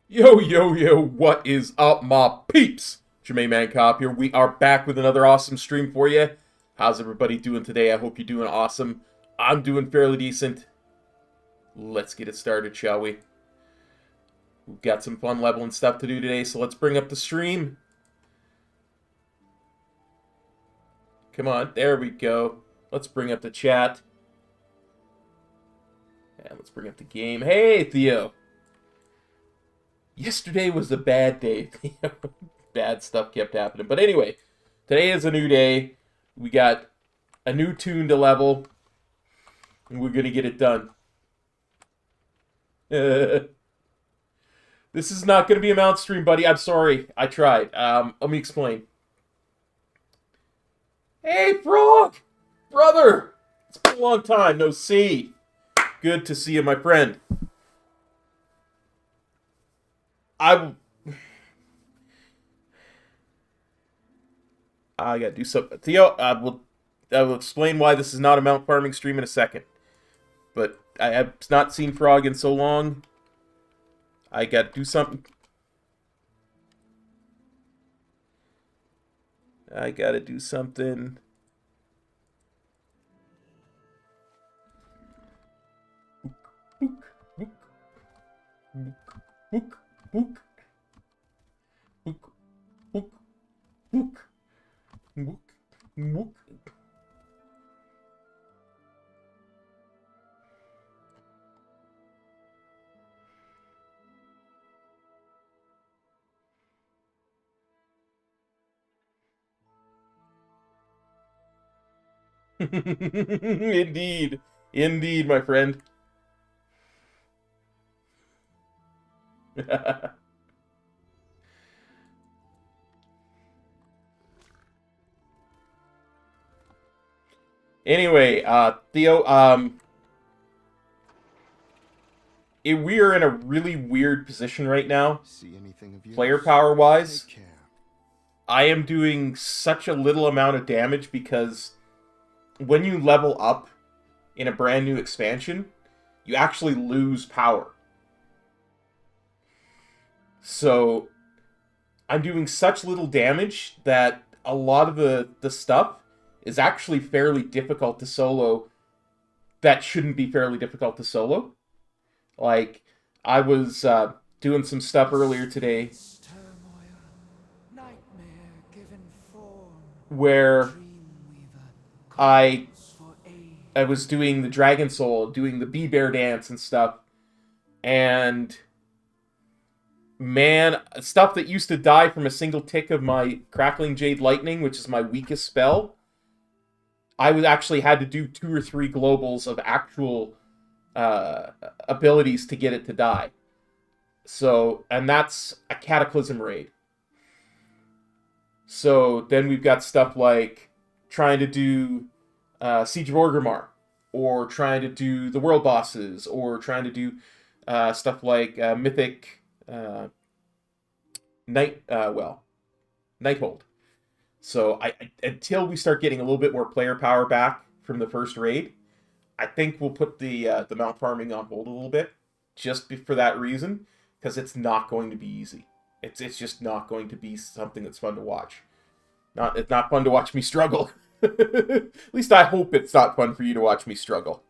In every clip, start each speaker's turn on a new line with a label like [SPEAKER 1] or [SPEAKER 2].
[SPEAKER 1] Yo, yo, yo, what is up, my peeps? Jermaine Mancop here. We are back with another awesome stream for you. How's everybody doing today? I hope you're doing awesome. I'm doing fairly decent. Let's get it started, shall we? We've got some fun leveling stuff to do today, so let's bring up the stream. Come on, there we go. Let's bring up the chat. And let's bring up the game. Hey, Theo. Yesterday was a bad day. Bad stuff kept happening. But anyway, today is a new day. We got a new tune to level. And we're going to get it done. This is not going to be a mount stream, buddy. I'm sorry. I tried. Let me explain. Hey, Frog! Brother! It's been a long time. No see. Good to see you, my friend. I gotta do something. Theo, I will explain why this is not a mount farming stream in a second. But I have not seen Frog in so long. I gotta do something. I gotta do something. Book. Indeed. Indeed, my friend. Anyway, Theo, we are in a really weird position right now, player power-wise. I am doing such a little amount of damage because when you level up in a brand new expansion, you actually lose power. So, I'm doing such little damage that a lot of the stuff is actually fairly difficult to solo that shouldn't be fairly difficult to solo. Like, I was doing some stuff earlier today where I was doing the Dragon Soul, doing the Bee Bear Dance and stuff, and man, stuff that used to die from a single tick of my Crackling Jade Lightning, which is my weakest spell, I was actually had to do 2 or 3 globals of actual abilities to get it to die. So, and that's a Cataclysm raid. So then we've got stuff like trying to do Siege of Orgrimmar, or trying to do the world bosses, or trying to do stuff like Mythic Nighthold. So until we start getting a little bit more player power back from the first raid, I think we'll put the mount farming on hold a little bit, just for that reason, because it's not going to be easy. It's just not going to be something that's fun to watch. It's not fun to watch me struggle. At least I hope it's not fun for you to watch me struggle.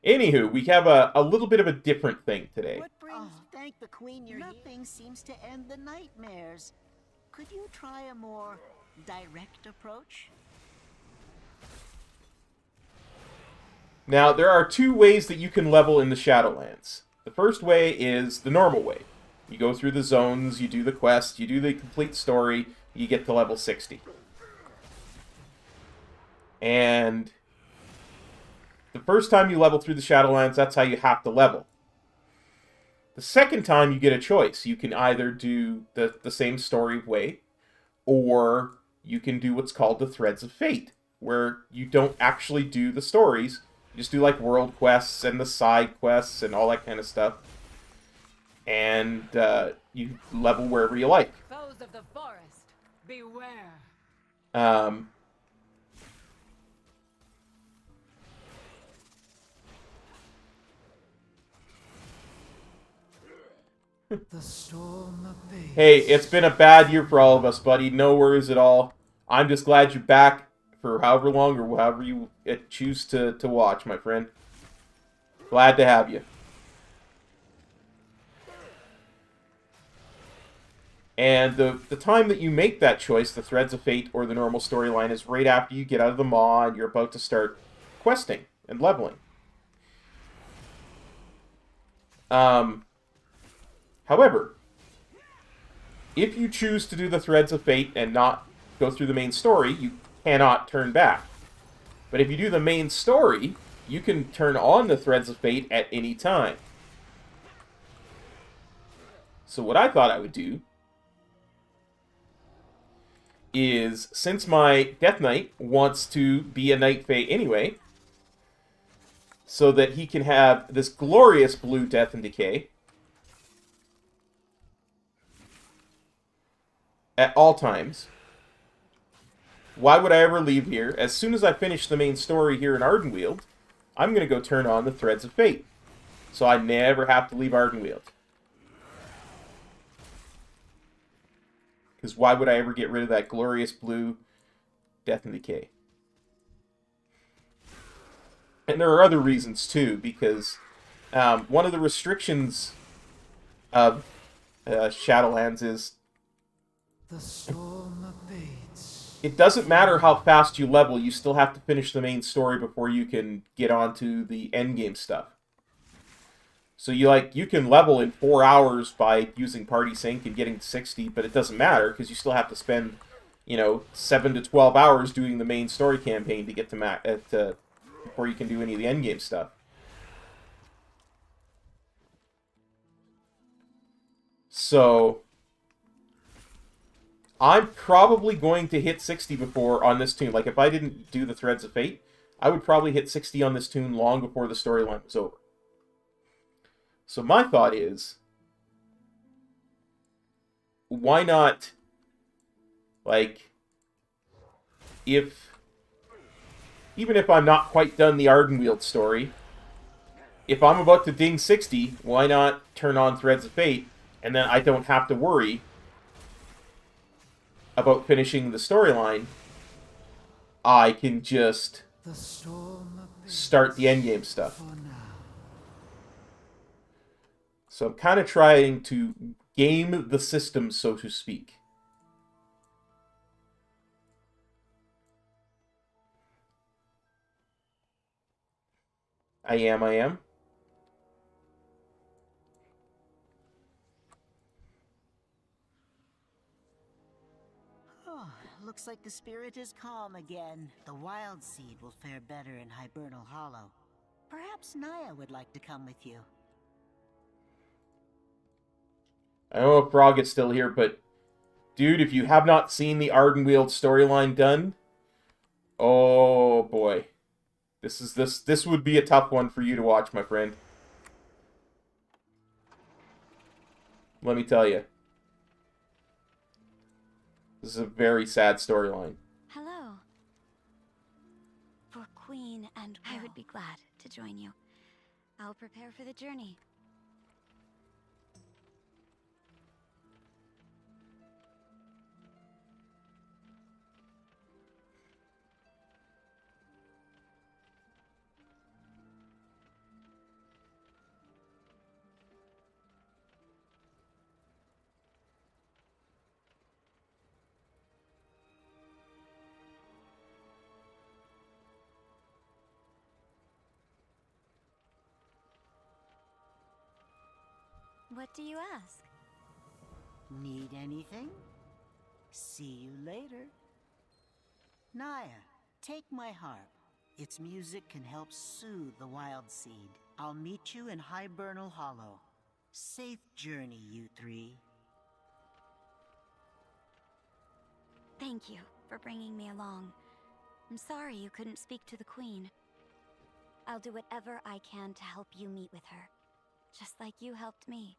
[SPEAKER 1] Anywho, we have a little bit of a different thing today.
[SPEAKER 2] What brings thank the Queen you're Nothing seems to end the nightmares. Could you try a more direct approach?
[SPEAKER 1] Now, there are 2 ways that you can level in the Shadowlands. The first way is the normal way. You go through the zones, you do the quest, you do the complete story, you get to level 60. And the first time you level through the Shadowlands, that's how you have to level. The second time, you get a choice. You can either do the same story way, or you can do what's called the Threads of Fate, where you don't actually do the stories. You just do like world quests and the side quests and all that kind of stuff. And you level wherever you like.
[SPEAKER 3] Foes of the forest, beware.
[SPEAKER 4] The storm abates.
[SPEAKER 1] Hey, it's been a bad year for all of us, buddy. No worries at all. I'm just glad you're back for however long or however you choose to watch, my friend. Glad to have you. And the time that you make that choice, the Threads of Fate or the normal storyline, is right after you get out of the maw and you're about to start questing and leveling. However, if you choose to do the Threads of Fate and not go through the main story, you cannot turn back. But if you do the main story, you can turn on the Threads of Fate at any time. So what I thought I would do is, since my Death Knight wants to be a Night Fae anyway, so that he can have this glorious blue Death and Decay at all times, why would I ever leave here? As soon as I finish the main story here in Ardenweald, I'm going to go turn on the Threads of Fate, so I never have to leave Ardenweald. Because why would I ever get rid of that glorious blue Death and Decay? And there are other reasons too, because one of the restrictions of Shadowlands is
[SPEAKER 4] The storm abates.
[SPEAKER 1] it doesn't matter how fast you level, you still have to finish the main story before you can get onto the endgame stuff. So you can level in 4 hours by using Party Sync and getting to 60, but it doesn't matter because you still have to spend, 7 to 12 hours doing the main story campaign to get to before you can do any of the endgame stuff. So I'm probably going to hit 60 before on this tune. Like, if I didn't do the Threads of Fate, I would probably hit 60 on this tune long before the storyline was over. So my thought is, why not, even if I'm not quite done the Ardenweald story, if I'm about to ding 60, why not turn on Threads of Fate, and then I don't have to worry about finishing the storyline. I can just start the endgame stuff. So I'm kind of trying to game the system, so to speak. I am.
[SPEAKER 2] Oh, looks like the spirit is calm again. The wild seed will fare better in Hibernal Hollow. Perhaps Naya would like to come with you.
[SPEAKER 1] I don't know if Frog is still here, but dude, if you have not seen the Ardenweald storyline done, oh boy. This would be a tough one for you to watch, my friend. Let me tell you. This is a very sad storyline.
[SPEAKER 5] Hello. For Queen and I would be glad to join you. I'll prepare for the journey. What do you ask?
[SPEAKER 2] Need anything? See you later. Naya, take my harp. Its music can help soothe the wild seed. I'll meet you in Hibernal Hollow. Safe journey, you three.
[SPEAKER 5] Thank you for bringing me along. I'm sorry you couldn't speak to the Queen. I'll do whatever I can to help you meet with her, just like you helped me.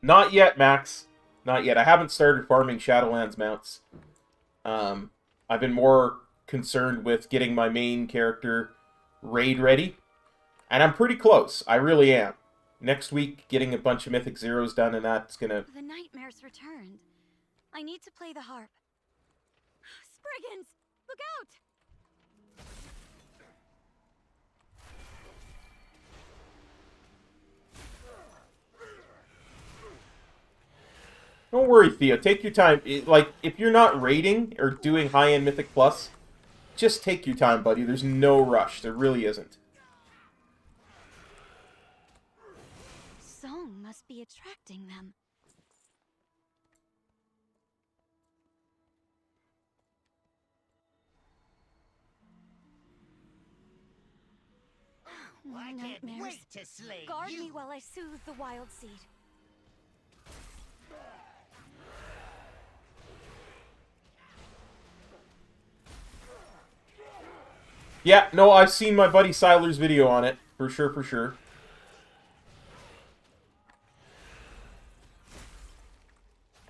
[SPEAKER 1] Not yet, Max. Not yet. I haven't started farming Shadowlands mounts. I've been more concerned with getting my main character raid ready. And I'm pretty close. I really am. Next week, getting a bunch of Mythic Zeros done, and that's gonna...
[SPEAKER 5] The nightmares returned. I need to play the harp. Spriggans! Look out!
[SPEAKER 1] Don't worry, Theo. Take your time. Like, if you're not raiding or doing high-end Mythic Plus, just take your time, buddy. There's no rush. There really isn't.
[SPEAKER 5] Song must be attracting them.
[SPEAKER 2] I can't wait to slay
[SPEAKER 5] Guard
[SPEAKER 2] you.
[SPEAKER 5] me while I soothe the wild seed.
[SPEAKER 1] Yeah, no, I've seen my buddy Siler's video on it. For sure, for sure.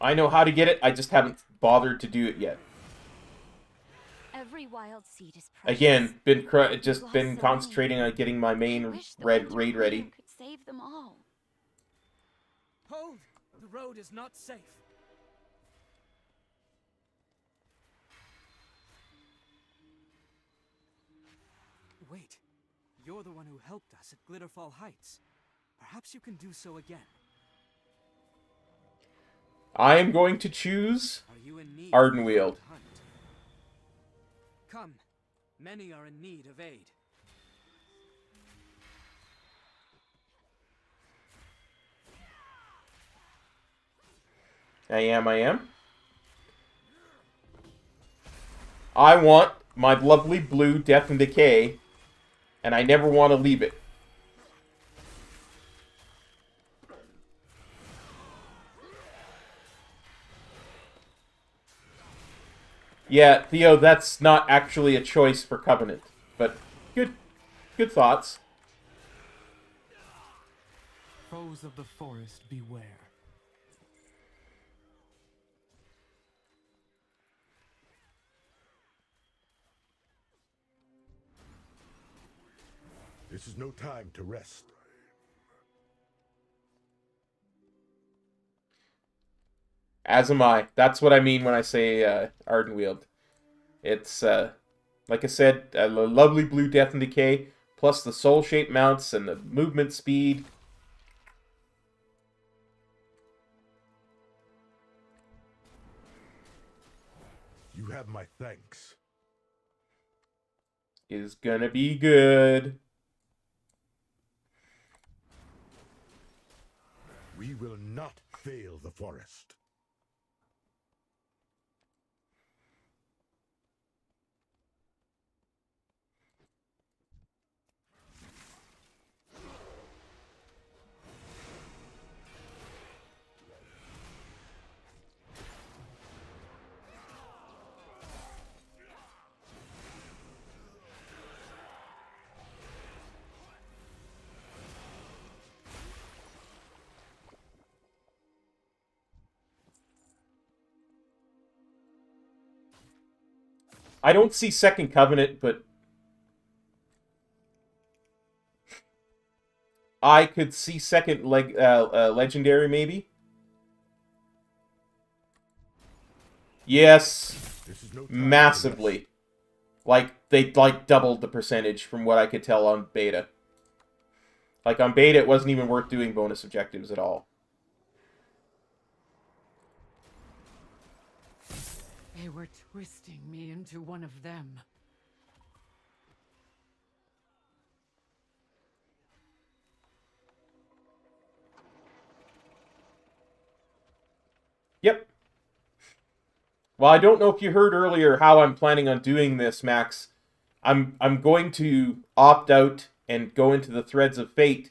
[SPEAKER 1] I know how to get it, I just haven't bothered to do it yet.
[SPEAKER 5] Every wild seed is precious.
[SPEAKER 1] Again, just been concentrating on getting my main raid ready.
[SPEAKER 5] Could save them all.
[SPEAKER 4] Hold! The road is not safe. Wait. You're the one who helped us at Glitterfall Heights. Perhaps you can do so again.
[SPEAKER 1] I am going to choose
[SPEAKER 4] Are you in need
[SPEAKER 1] Ardenweald.
[SPEAKER 4] of a hunt? Come. Many are in need of aid.
[SPEAKER 1] I am. I want my lovely blue Death and Decay, and I never want to leave it. Yeah, Theo, that's not actually a choice for Covenant, but good thoughts.
[SPEAKER 6] Foes of the forest, beware.
[SPEAKER 7] This is no time to rest.
[SPEAKER 1] As am I. That's what I mean when I say Ardenweald. It's, like I said, a lovely blue Death and Decay, plus the soul-shaped mounts and the movement speed.
[SPEAKER 7] You have my thanks.
[SPEAKER 1] is gonna be good.
[SPEAKER 7] We will not fail the forest.
[SPEAKER 1] I don't see Second Covenant, but I could see second legendary maybe. Yes,
[SPEAKER 7] This is no time to
[SPEAKER 1] massively. Like they doubled the percentage from what I could tell on beta. Like on beta, it wasn't even worth doing bonus objectives at all.
[SPEAKER 3] They were twisting me into one of them.
[SPEAKER 1] Yep. Well, I don't know if you heard earlier how I'm planning on doing this, Max. I'm going to opt out and go into the Threads of Fate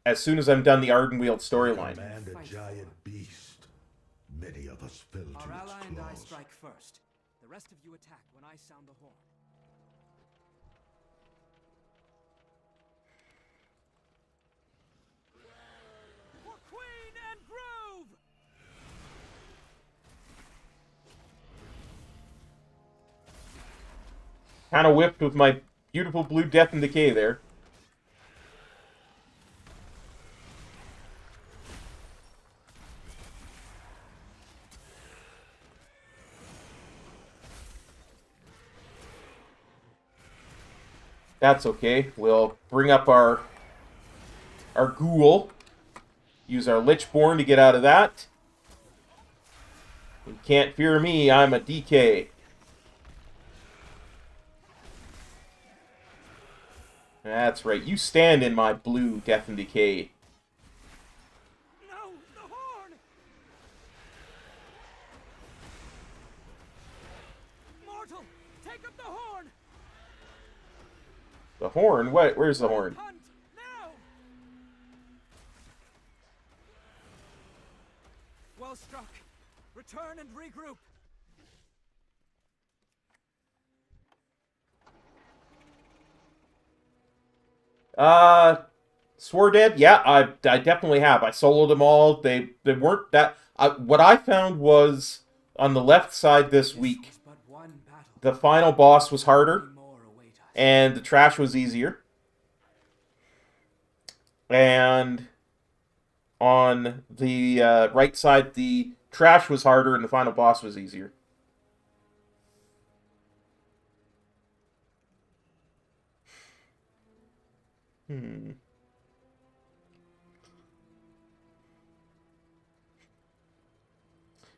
[SPEAKER 1] as soon as I'm done the Ardenweald storyline.
[SPEAKER 7] command a giant beast. Many of us fell to
[SPEAKER 4] Our
[SPEAKER 7] its
[SPEAKER 4] ally and I
[SPEAKER 7] claws.
[SPEAKER 4] strike first. The rest of you attack when I sound the horn. For Queen and Grove!
[SPEAKER 1] Kind of whipped with my beautiful blue Death and Decay there. That's okay. We'll bring up our ghoul. Use our Lichborn to get out of that. You can't fear me, I'm a DK. That's right, you stand in my blue Death and Decay.
[SPEAKER 4] No, the horn! Mortal, take up the horn!
[SPEAKER 1] The horn? What? Where's the horn?
[SPEAKER 4] Hunt, now! Well struck. Return and regroup.
[SPEAKER 1] Swore Dead? Yeah, I definitely have. I soloed them all. They weren't that... what I found was, on the left side this week,
[SPEAKER 4] Was but one battle.
[SPEAKER 1] the final boss was harder,
[SPEAKER 4] More await us.
[SPEAKER 1] and the trash was easier. And on the right side, the trash was harder, and the final boss was easier.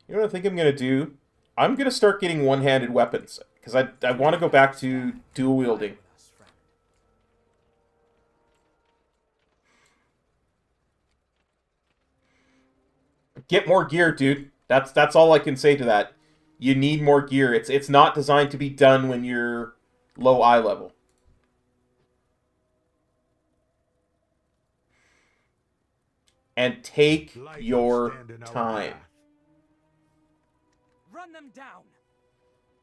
[SPEAKER 1] You know what I think I'm going to do? I'm going to start getting one-handed weapons. Because I want to go back to dual wielding.
[SPEAKER 4] With us, friend.
[SPEAKER 1] Get more gear, dude. That's all I can say to that. You need more gear. It's not designed to be done when you're low eye level. And take
[SPEAKER 7] Light will
[SPEAKER 1] your
[SPEAKER 7] stand in our
[SPEAKER 1] time.
[SPEAKER 7] path.
[SPEAKER 4] Run them down.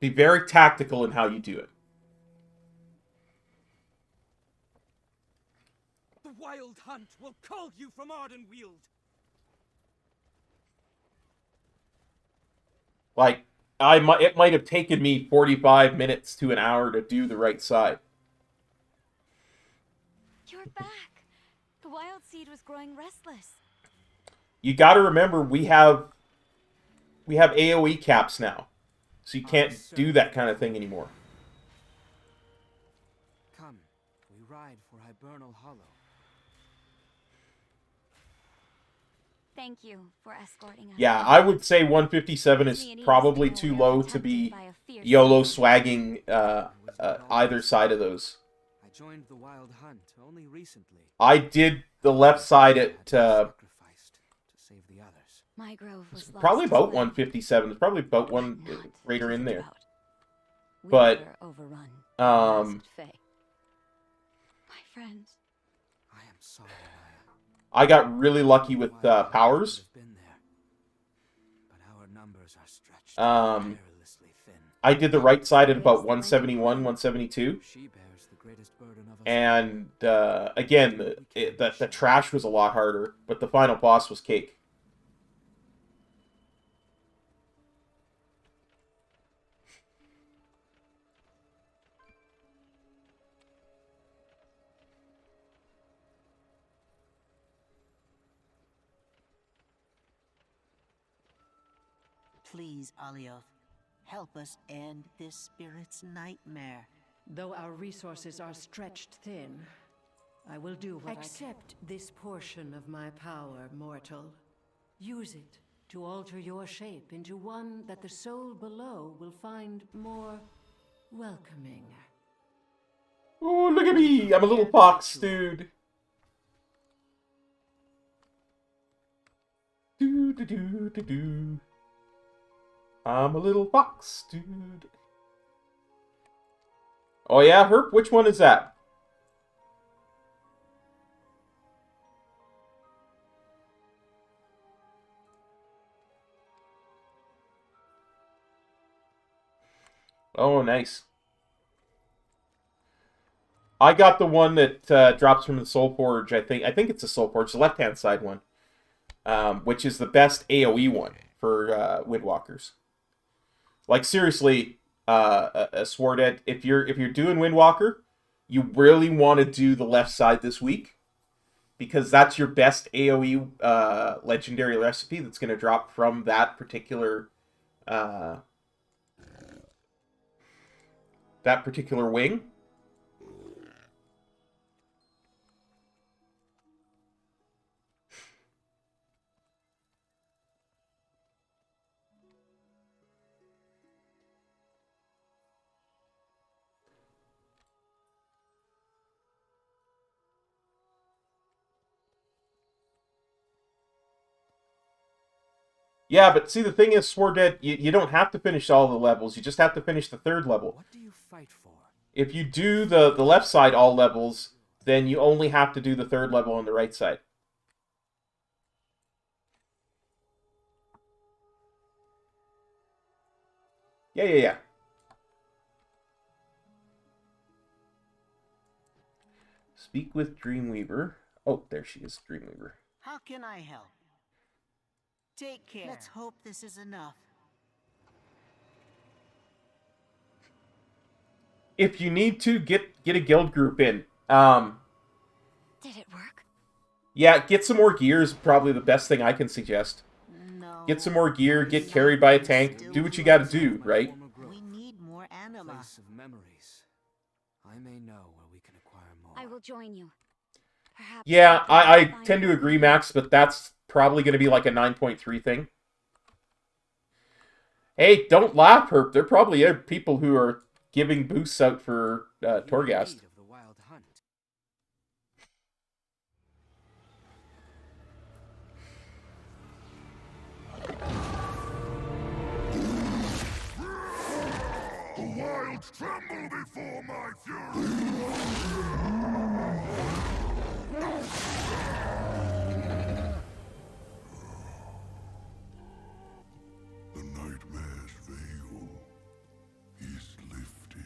[SPEAKER 1] Be very tactical in how you do it.
[SPEAKER 4] The wild hunt will cull you from Ardenweald.
[SPEAKER 1] Like, it might have taken me 45 minutes to an hour to do the right side.
[SPEAKER 5] You're back. The wild seed was growing restless.
[SPEAKER 1] You got to remember we have AoE caps now, so you can't do that kind of thing anymore.
[SPEAKER 4] Come, we ride for Hibernal Hollow.
[SPEAKER 5] Thank you for escorting us.
[SPEAKER 1] Yeah, I would say 157 is probably too low to be YOLO swagging either side of those.
[SPEAKER 4] I joined the Wild Hunt only recently.
[SPEAKER 1] I did the left side
[SPEAKER 4] I had
[SPEAKER 1] at
[SPEAKER 4] to be sacrificed to save the others.
[SPEAKER 5] My grove was
[SPEAKER 1] probably
[SPEAKER 5] lost
[SPEAKER 1] about
[SPEAKER 5] as well.
[SPEAKER 1] 157. It's probably about one
[SPEAKER 5] Not to
[SPEAKER 1] raider in
[SPEAKER 5] think
[SPEAKER 1] there.
[SPEAKER 5] about. We
[SPEAKER 1] But,
[SPEAKER 5] were overrun.
[SPEAKER 1] um,
[SPEAKER 5] Faye. My friends.
[SPEAKER 4] I am sorry, Naya.
[SPEAKER 1] I got really lucky with
[SPEAKER 4] The Wild Hunt
[SPEAKER 1] powers.
[SPEAKER 4] could have been there, but our numbers are stretched perilously thin.
[SPEAKER 1] I did the right side at about
[SPEAKER 5] Where's the
[SPEAKER 1] 171, 172.
[SPEAKER 4] She bears the greatest burden of us.
[SPEAKER 1] And again, the trash was a lot harder, but the final boss was cake.
[SPEAKER 2] Please, Alioth, help us end this spirit's nightmare.
[SPEAKER 3] Though our resources are stretched thin, I will do what Accept this portion of my power, mortal. Use it to alter your shape into one that the soul below will find more welcoming.
[SPEAKER 1] Oh, look at me! I'm a little fox, dude. Do. I'm a little fox, dude. Oh yeah, Herp, which one is that? Oh, nice. I got the one that drops from the Soul Forge, I think. I think it's the Soul Forge, the left-hand side one. Which is the best AoE one for Windwalkers. Like, seriously, a Sworded, if you're doing Windwalker, you really want to do the left side this week. Because that's your best AoE legendary recipe that's going to drop from that particular wing. Yeah, but see, the thing is, Sworded, you don't have to finish all the levels. You just have to finish the third level.
[SPEAKER 4] What do you fight for?
[SPEAKER 1] If you do the left side all levels, then you only have to do the third level on the right side. Yeah. Speak with Dreamweaver. Oh, there she is, Dreamweaver.
[SPEAKER 2] How can I help? Take care. Let's hope this is enough.
[SPEAKER 1] If you need to, get a guild group in.
[SPEAKER 5] Did it work?
[SPEAKER 1] Yeah, get some more gear is probably the best thing I can suggest.
[SPEAKER 2] No.
[SPEAKER 1] Get some more gear, get carried by a tank, do what you gotta do, right?
[SPEAKER 2] We need more anima.
[SPEAKER 4] Place of memories. I may know where we can acquire more.
[SPEAKER 5] I will join you. Perhaps
[SPEAKER 1] Yeah, I
[SPEAKER 5] find
[SPEAKER 1] tend to agree, Max, but that's probably going to be like a 9.3 thing. Hey, don't laugh, Herp. There probably are people who are giving boosts out for Torghast.
[SPEAKER 4] Of the Wild Hunt.
[SPEAKER 7] The wilds tremble before my fury! The nightmare's veil is lifted.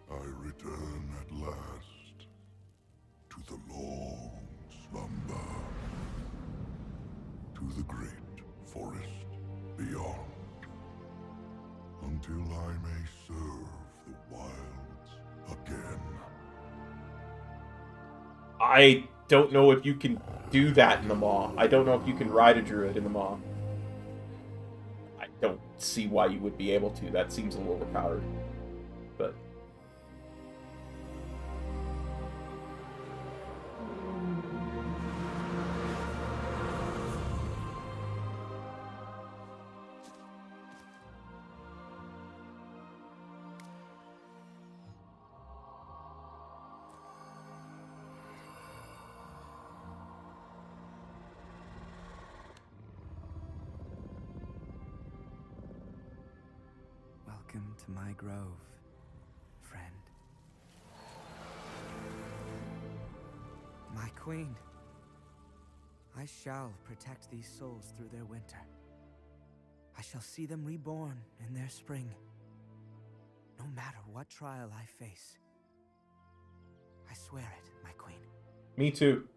[SPEAKER 7] I return at last to the long slumber, to the great forest beyond, until I may serve the wilds again.
[SPEAKER 1] I don't know if you can do that in the Maw. I don't know if you can ride a druid in the Maw. I don't see why you would be able to. That seems a little overpowered. But
[SPEAKER 4] Welcome to my grove, friend. My queen. I shall protect these souls through their winter. I shall see them reborn in their spring. No matter what trial I face. I swear it, my queen.
[SPEAKER 1] Me too.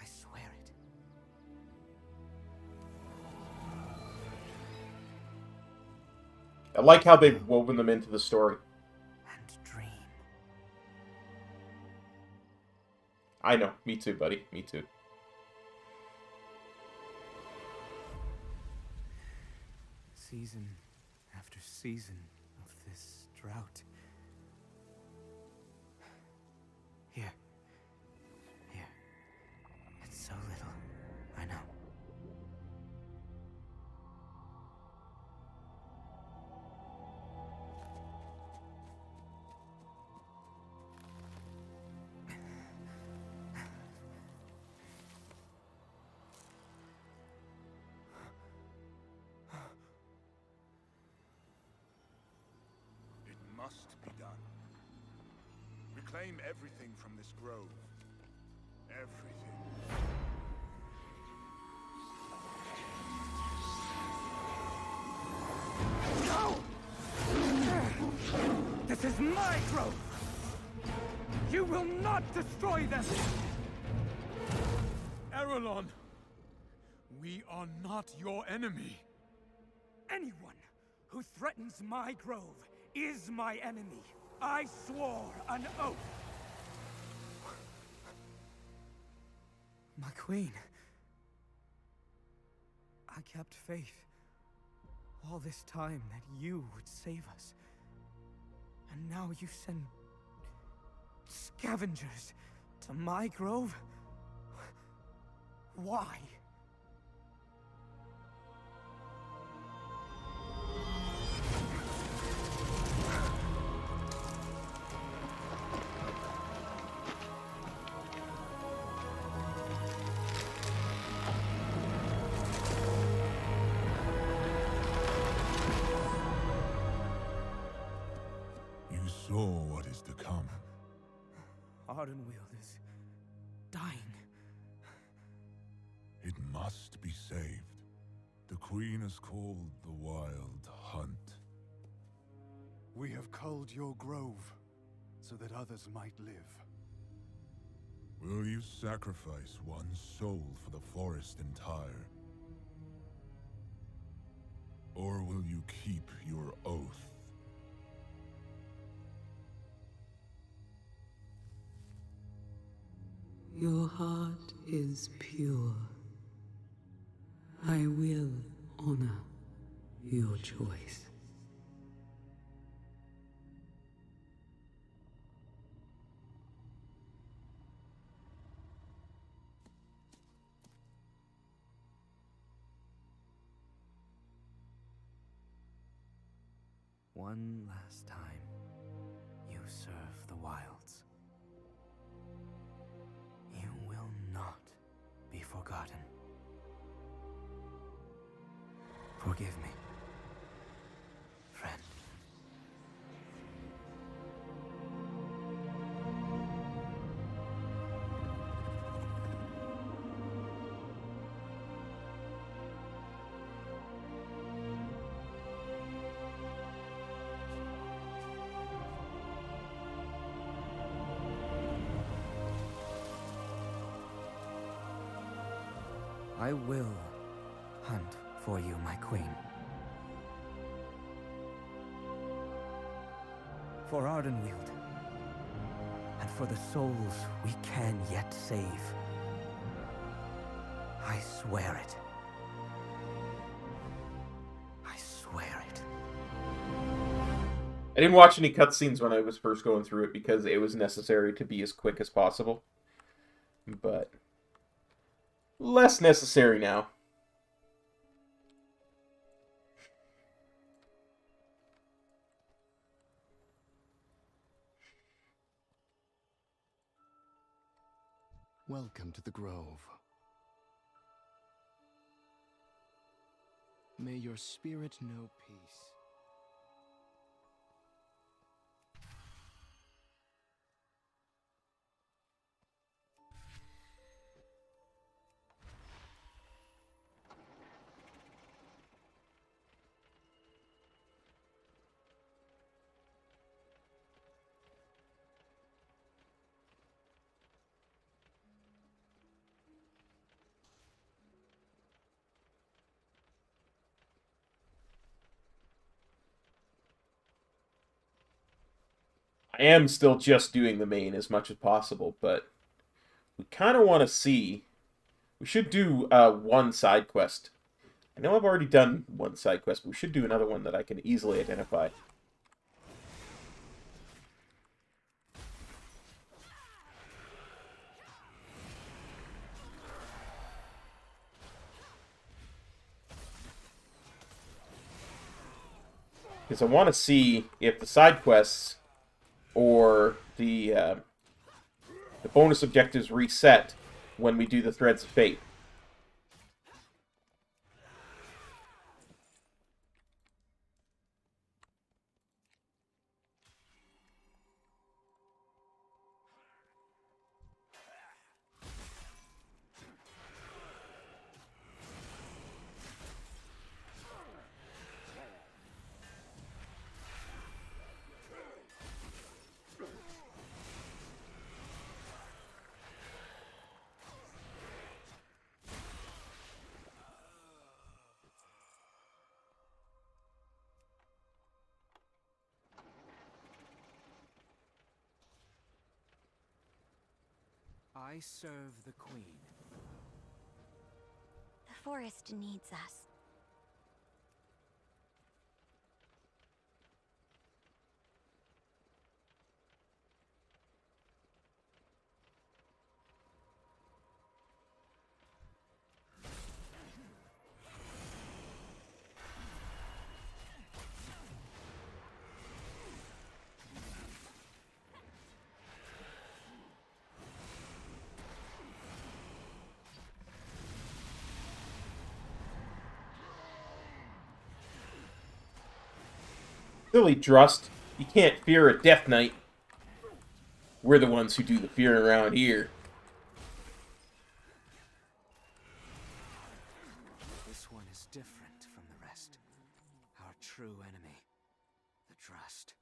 [SPEAKER 4] I swear it.
[SPEAKER 1] I like how they've woven them into the story.
[SPEAKER 4] And dream.
[SPEAKER 1] I know. Me too, buddy. Me too.
[SPEAKER 4] Season after season of this drought. Here. It's so little, I know.
[SPEAKER 8] It must be done. Reclaim everything from this grove. Everything.
[SPEAKER 4] No! This is my grove! You will not destroy them!
[SPEAKER 8] Erelon! We are not your enemy.
[SPEAKER 4] Anyone who threatens my grove is my enemy. I swore an oath. My queen. I kept faith all this time that you would save us. And now you send scavengers to my grove? Why?
[SPEAKER 7] You saw what is to come.
[SPEAKER 4] Ardenweald is dying.
[SPEAKER 7] It must be saved. The Queen is called the Wild Hunt.
[SPEAKER 8] We have culled your grove so that others might live.
[SPEAKER 7] Will you sacrifice one soul for the forest entire? Or will you keep your oath?
[SPEAKER 9] Your heart is pure. I will honor your choice.
[SPEAKER 4] One last time, you serve the wilds. You will not be forgotten. Forgive me, friend. I will hunt for you, my queen. For Ardenweald. And for the souls we can yet save. I swear it. I swear it.
[SPEAKER 1] I didn't watch any cutscenes when I was first going through it because it was necessary to be as quick as possible. But less necessary now.
[SPEAKER 10] Welcome to the Grove. May your spirit know peace.
[SPEAKER 1] I am still just doing the main as much as possible, but we kind of want to see... We should do one side quest. I know I've already done one side quest, but we should do another one that I can easily identify. Because I want to see if the side quests or the bonus objectives reset when we do the Threads of Fate.
[SPEAKER 4] I serve the Queen.
[SPEAKER 5] The forest needs us.
[SPEAKER 1] Silly Drust. You can't fear a Death Knight. We're the ones who do the fearing around here.
[SPEAKER 4] This one is different from the rest. Our true enemy, the Trust.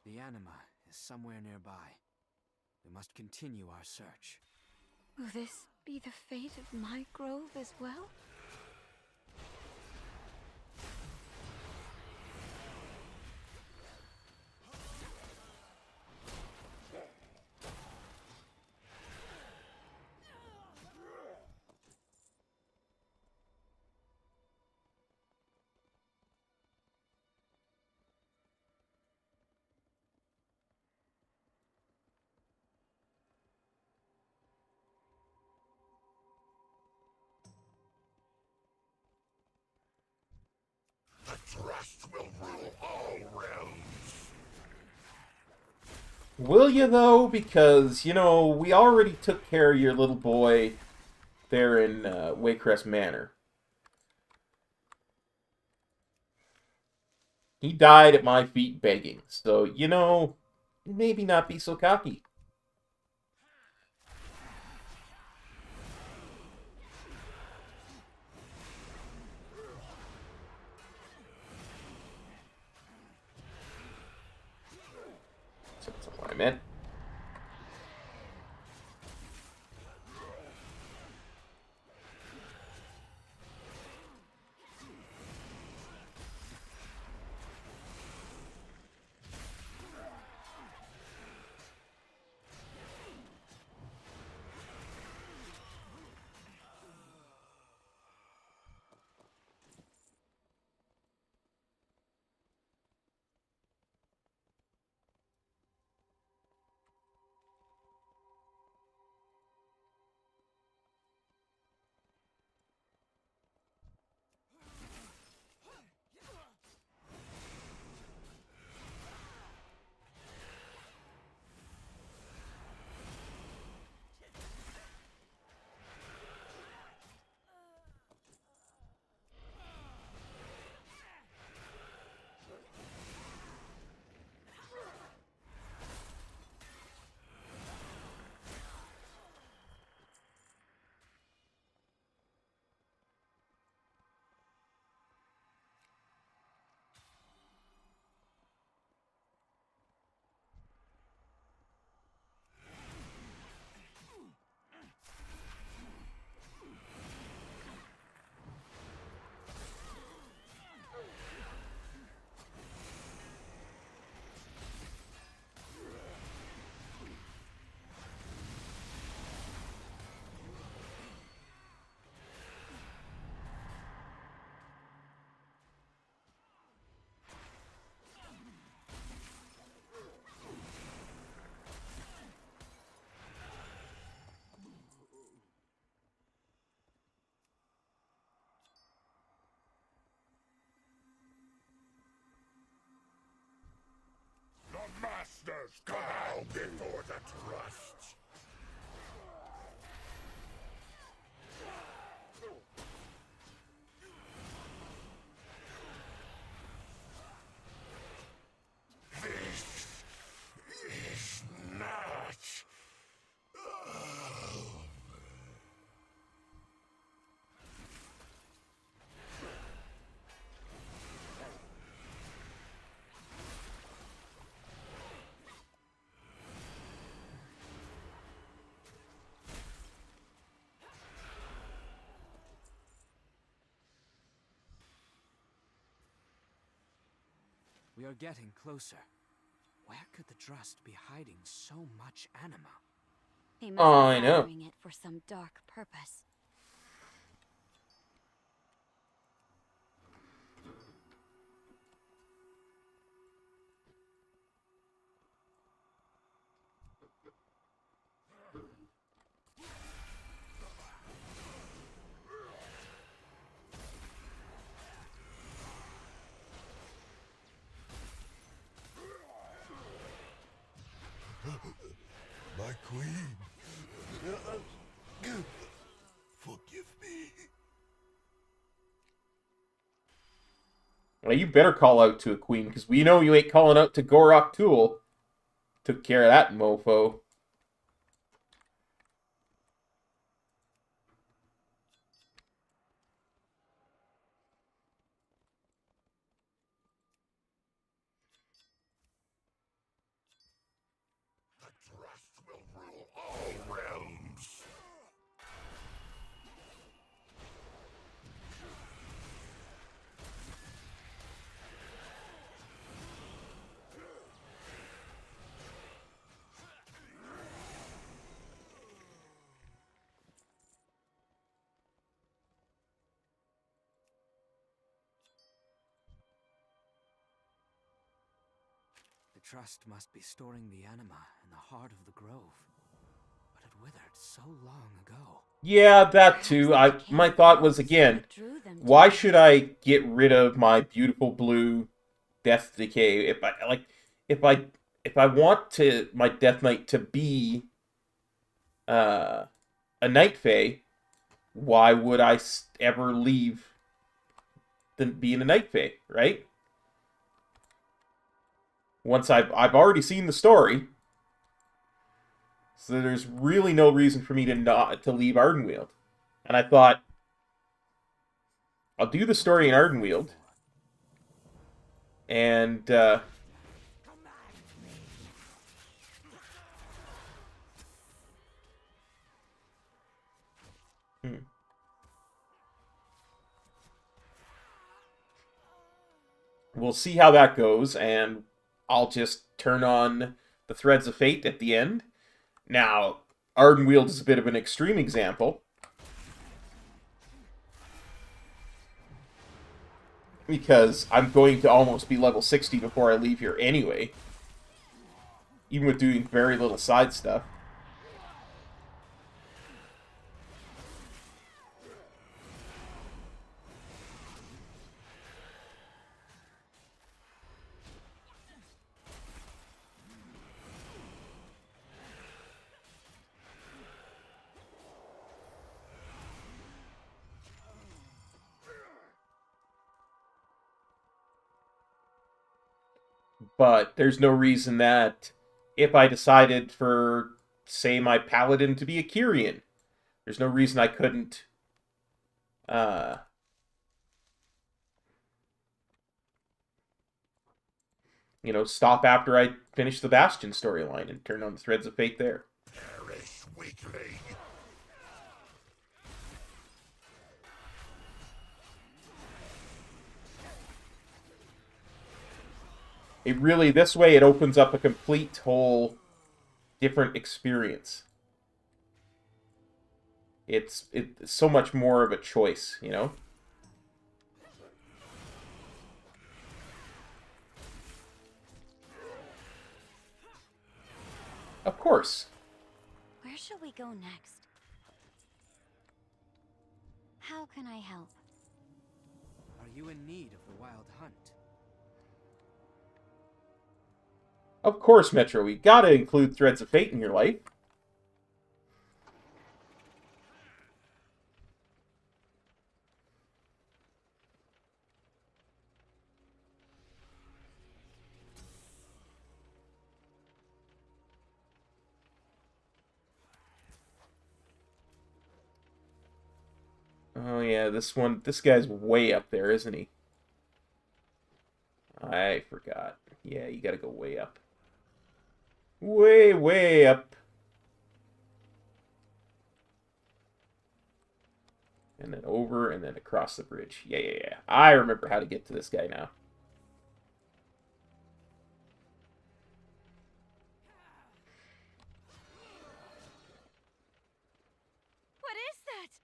[SPEAKER 4] The anima is somewhere nearby. We must continue our search.
[SPEAKER 5] Will this be the fate of my grove as well?
[SPEAKER 7] Trust will rule all realms.
[SPEAKER 1] Will you, though? Because, you know, we already took care of your little boy there in Waycrest Manor. He died at my feet begging. So, you know, maybe not be so cocky. That's not what I meant.
[SPEAKER 7] before the trust. This is not.
[SPEAKER 4] We are getting closer. Where could the Trust be hiding so much anima?
[SPEAKER 5] They must
[SPEAKER 1] Oh,
[SPEAKER 5] be
[SPEAKER 1] I know.
[SPEAKER 5] gathering it for some dark purpose.
[SPEAKER 7] My queen. Forgive me.
[SPEAKER 1] Well, you better call out to a queen, because we know you ain't calling out to Gorok Tool. Took care of that mofo.
[SPEAKER 7] The trust will rule all realms.
[SPEAKER 4] The Trust must be storing the anima in the heart of the grove. But it withered so long ago.
[SPEAKER 1] Yeah, that too. My thought was, again, why should I get rid of my beautiful blue Death Decay if I want to my Death Knight to be a Night Fae, why would I ever leave being a Night Fae, right? Once I've already seen the story, so there's really no reason for me to leave Ardenweald. And I thought, I'll do the story in Ardenweald, and we'll see how that goes, and I'll just turn on the Threads of Fate at the end. Now, Ardenweald is a bit of an extreme example, because I'm going to almost be level 60 before I leave here anyway, even with doing very little side stuff. But there's no reason that if I decided for, say, my paladin to be a Kyrian, there's no reason I couldn't stop after I finish the Bastion storyline and turn on the Threads of Fate there.
[SPEAKER 7] Perish weakling.
[SPEAKER 1] This way it opens up a complete whole different experience. It's so much more of a choice, you know? Of course.
[SPEAKER 5] Where should we go next? How can I help?
[SPEAKER 4] Are you in need of the Wild Hunt?
[SPEAKER 1] Of course, Metro, we gotta include threads of fate in your life. Oh yeah, this guy's way up there, isn't he? I forgot. Yeah, you gotta go way up. Way, way up. And then over, and then across the bridge. Yeah, yeah, yeah. I remember how to get to this guy now.
[SPEAKER 5] What is that?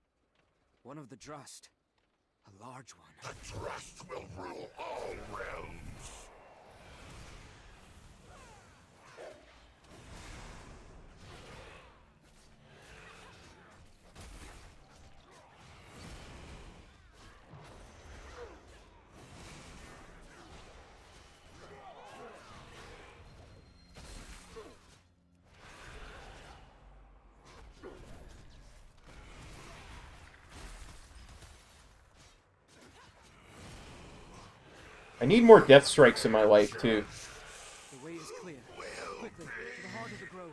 [SPEAKER 4] One of the Drust. A large one.
[SPEAKER 7] The Trust will rule all realms.
[SPEAKER 1] I need more death strikes in my life, too.
[SPEAKER 4] The way is clear. Quickly, to the heart of the grove.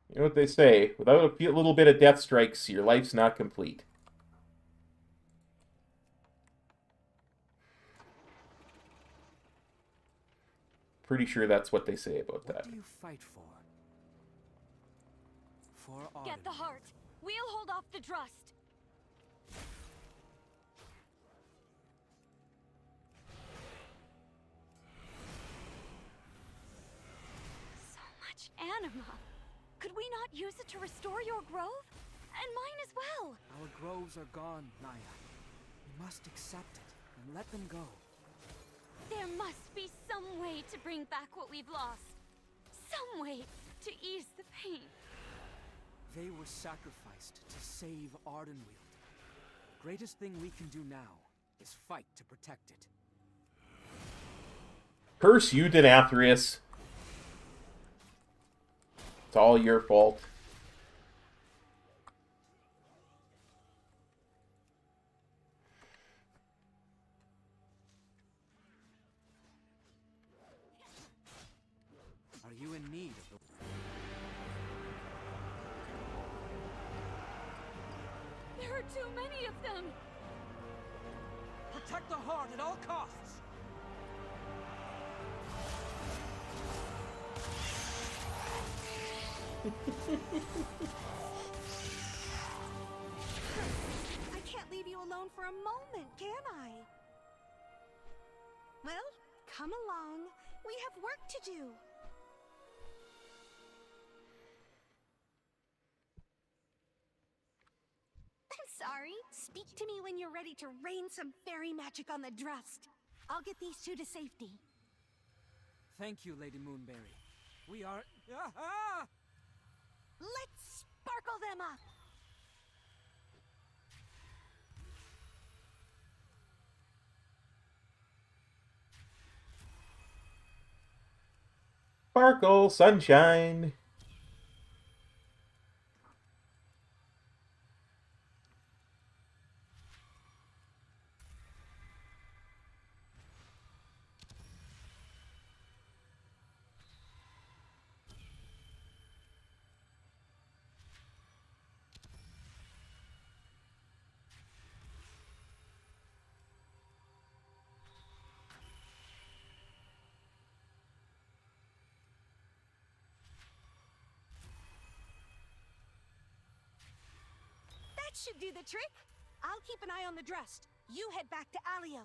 [SPEAKER 1] You know what they say, without a little bit of death strikes, your life's not complete. Pretty sure that's what they say about that.
[SPEAKER 4] What do you fight for? For Arden.
[SPEAKER 5] Get the heart. We'll hold off the Drust. So much anima. Could we not use it to restore your grove? And mine as well.
[SPEAKER 4] Our groves are gone, Naya. We must accept it and let them go.
[SPEAKER 5] There must be some way to bring back what we've lost. Some way to ease the pain.
[SPEAKER 4] They were sacrificed to save Ardenweald. Greatest thing we can do now is fight to protect it.
[SPEAKER 1] Curse you, Denathrius. It's all your fault.
[SPEAKER 4] Are you in need of the...
[SPEAKER 5] There are too many of them.
[SPEAKER 4] Protect the heart at all costs!
[SPEAKER 10] I can't leave you alone for a moment, can I? Well, come along. We have work to do. I'm sorry. Speak to me when you're ready to rain some fairy magic on the Drust. I'll get these two to safety.
[SPEAKER 4] Thank you, Lady Moonberry. We are... Ah!
[SPEAKER 10] Let's sparkle them up!
[SPEAKER 1] Sparkle, sunshine.
[SPEAKER 10] That should do the trick. I'll keep an eye on the Drust. You head back to Alioth.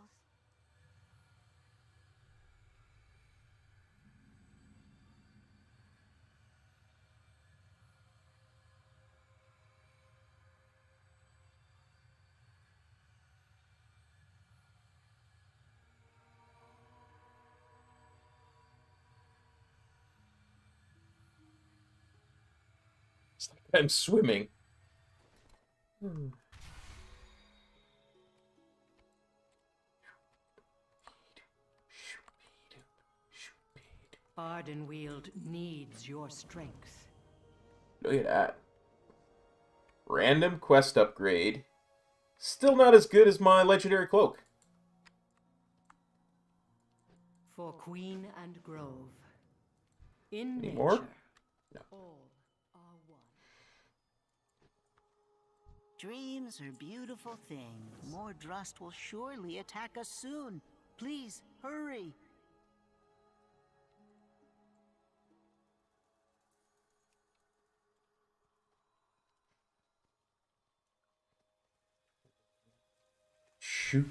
[SPEAKER 1] It's like I'm swimming.
[SPEAKER 3] Ardenweald needs your strength.
[SPEAKER 1] Look at that. Random quest upgrade. Still not as good as my legendary cloak.
[SPEAKER 3] For Queen and Grove. In
[SPEAKER 1] Any
[SPEAKER 3] nature,
[SPEAKER 1] more? No.
[SPEAKER 3] all are one.
[SPEAKER 2] Dreams are beautiful things. More Drust will surely attack us soon. Please, hurry.
[SPEAKER 1] Shoot.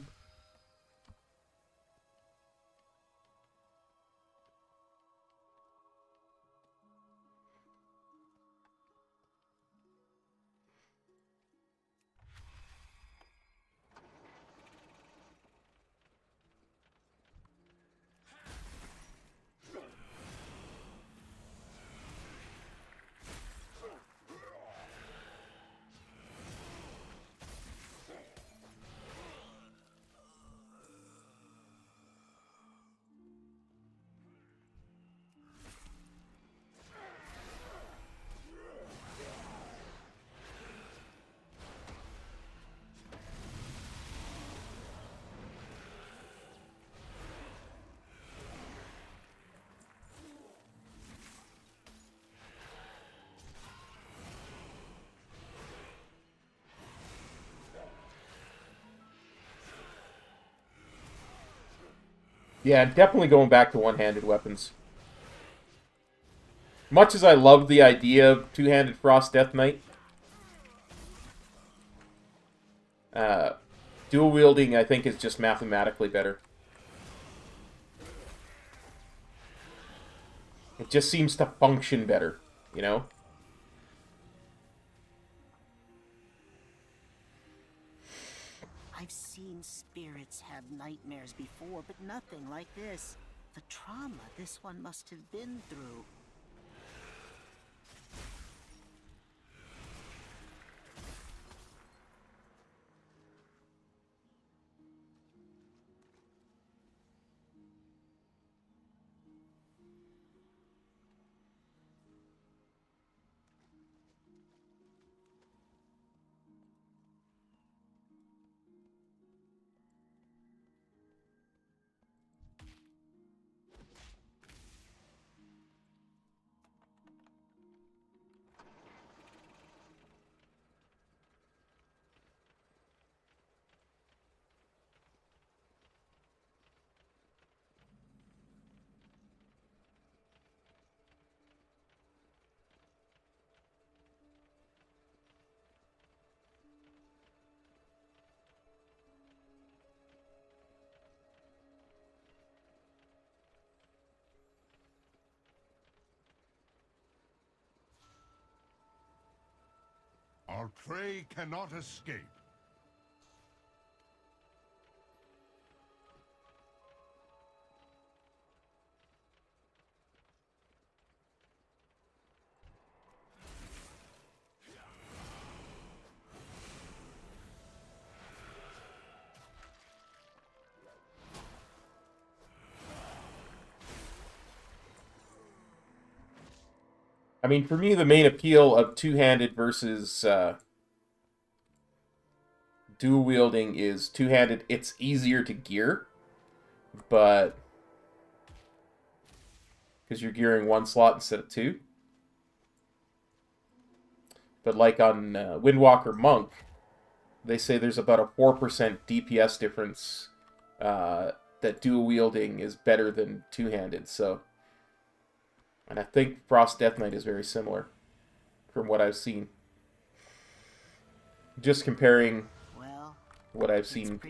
[SPEAKER 1] Yeah, definitely going back to one-handed weapons. Much as I love the idea of two-handed Frost Death Knight, dual wielding I think is just mathematically better. It just seems to function better, you know?
[SPEAKER 2] I've seen spirits have nightmares before, but nothing like this. The trauma this one must have been through.
[SPEAKER 7] Our prey cannot escape.
[SPEAKER 1] I mean, for me, the main appeal of two-handed versus dual wielding is two-handed. It's easier to gear, but because you're gearing one slot instead of two. But like on Windwalker Monk, they say there's about a 4% DPS difference that dual wielding is better than two-handed. So, and I think Frost Death Knight is very similar from what I've seen. Just comparing what I've seen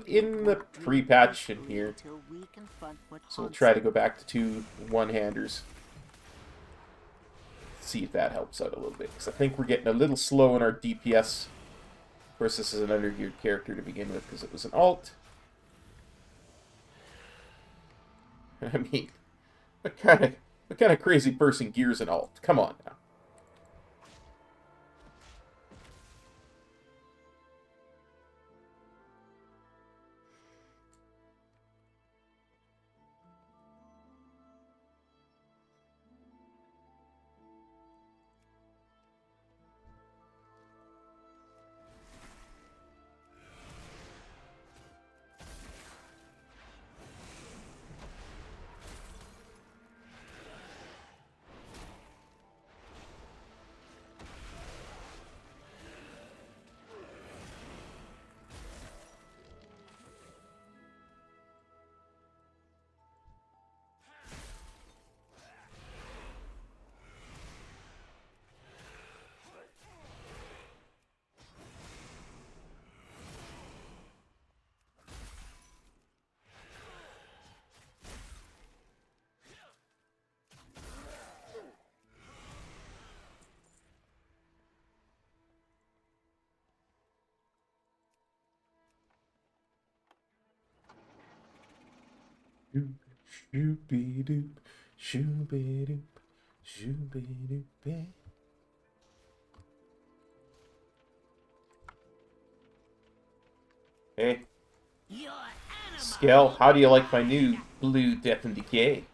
[SPEAKER 1] in the pre-patch in here. So we'll try to go back to two one-handers. See if that helps out a little bit. Because I think we're getting a little slow in our DPS. Of course, this is an undergeared character to begin with because it was an alt. I mean, what kind of crazy person gears an alt? Come on now. Shooby-doop, shooby-doop, shooby-doop. Hey. Skell, how do you like my new blue Death and Decay?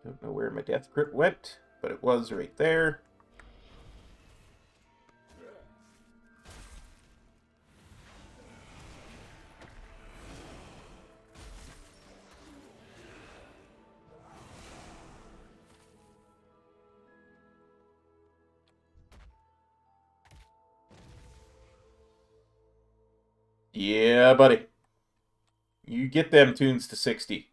[SPEAKER 1] Don't know where my death crit went, but it was right there. Yeah, buddy. You get them tunes to 60.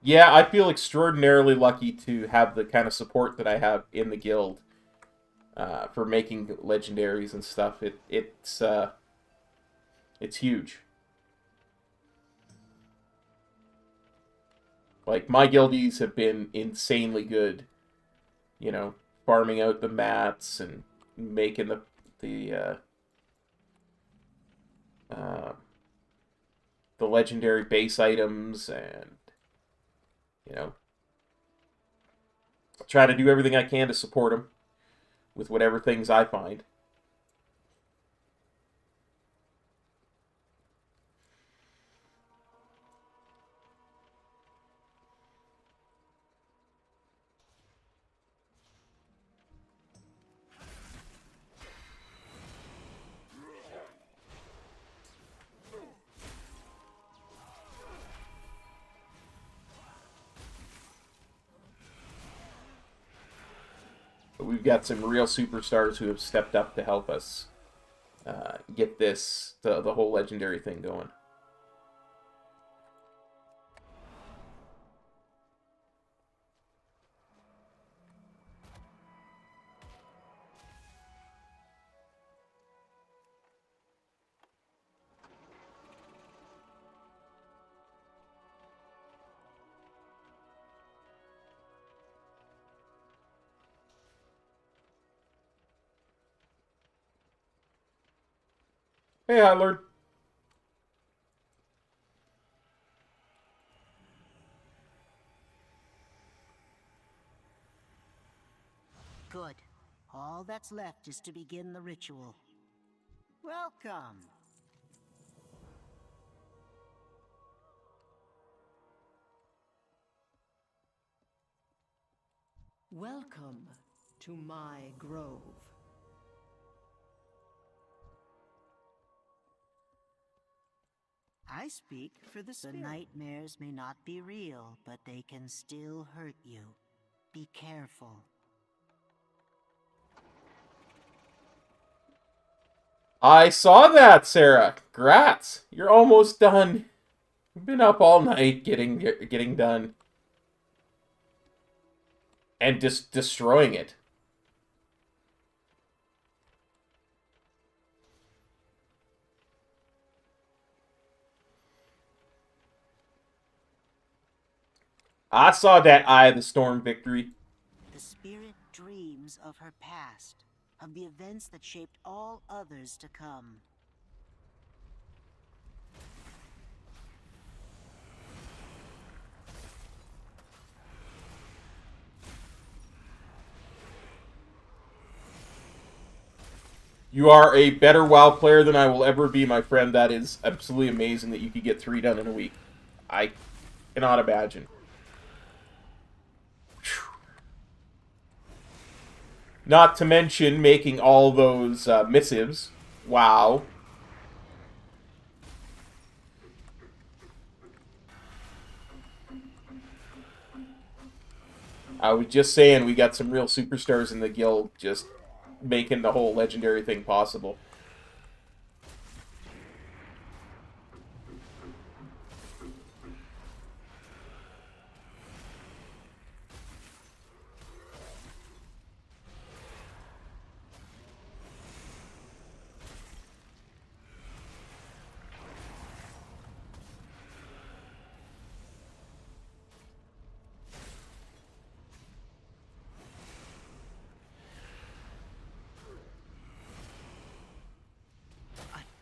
[SPEAKER 1] Yeah, I feel extraordinarily lucky to have the kind of support that I have in the guild for making legendaries and stuff. It's huge. Like, my guildies have been insanely good, you know, farming out the mats and making the legendary base items, and you know, I'll try to do everything I can to support them with whatever things I find. But we've got some real superstars who have stepped up to help us get the whole legendary thing going. Hey, Lord.
[SPEAKER 2] Good. All that's left is to begin the ritual. Welcome.
[SPEAKER 3] Welcome to my grove.
[SPEAKER 2] I speak for the spirit. The nightmares may not be real, but they can still hurt you. Be careful.
[SPEAKER 1] I saw that, Sarah. Congrats. You're almost done. You've been up all night getting done. And just destroying it. I saw that Eye of the Storm victory.
[SPEAKER 2] The spirit dreams of her past, of the events that shaped all others to come.
[SPEAKER 1] You are a better WoW player than I will ever be, my friend. That is absolutely amazing that you could get 3 done in a week. I cannot imagine. Not to mention making all those missives. Wow. I was just saying we got some real superstars in the guild just making the whole legendary thing possible.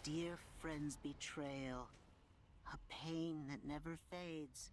[SPEAKER 2] Dear friend's betrayal, a pain that never fades.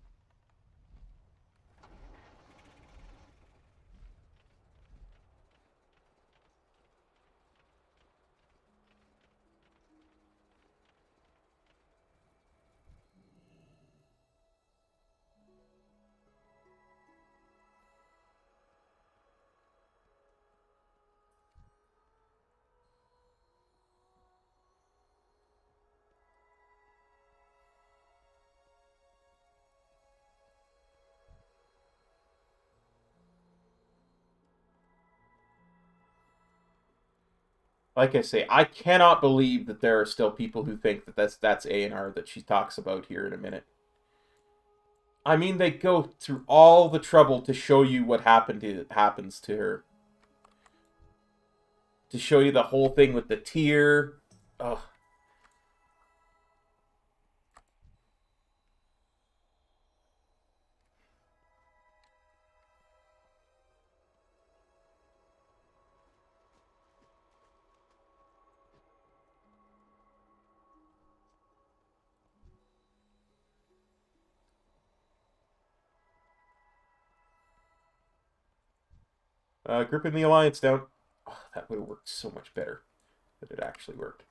[SPEAKER 1] Like I say, I cannot believe that there are still people who think that that's A&R that she talks about here in a minute. I mean, they go through all the trouble to show you what happens to her. To show you the whole thing with the tear. Ugh. Gripping the Alliance down. Oh, that would have worked so much better if it actually worked.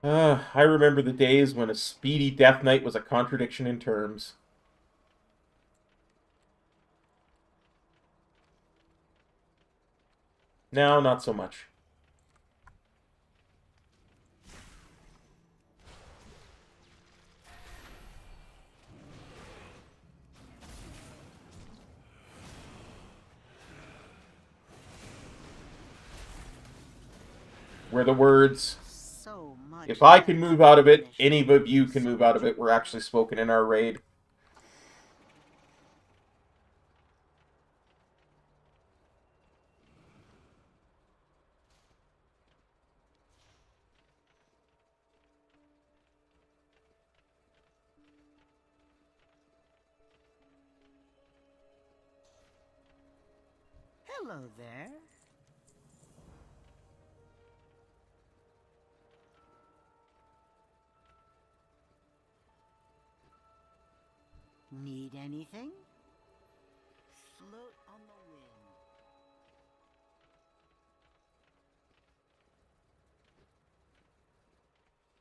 [SPEAKER 1] I remember the days when a speedy Death Knight was a contradiction in terms. Now, not so much. Where the words,
[SPEAKER 2] So much
[SPEAKER 1] if I can move out of it, any of you can move out of it, were actually spoken in our raid.
[SPEAKER 2] Hello there. Need anything? Float on the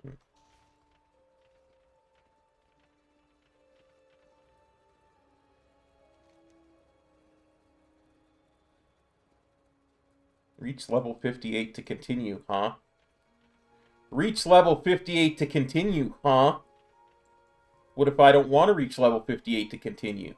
[SPEAKER 2] wind.
[SPEAKER 1] Reach level 58 to continue, huh? Reach level 58 to continue, huh? What if I don't want to reach level 58 to continue?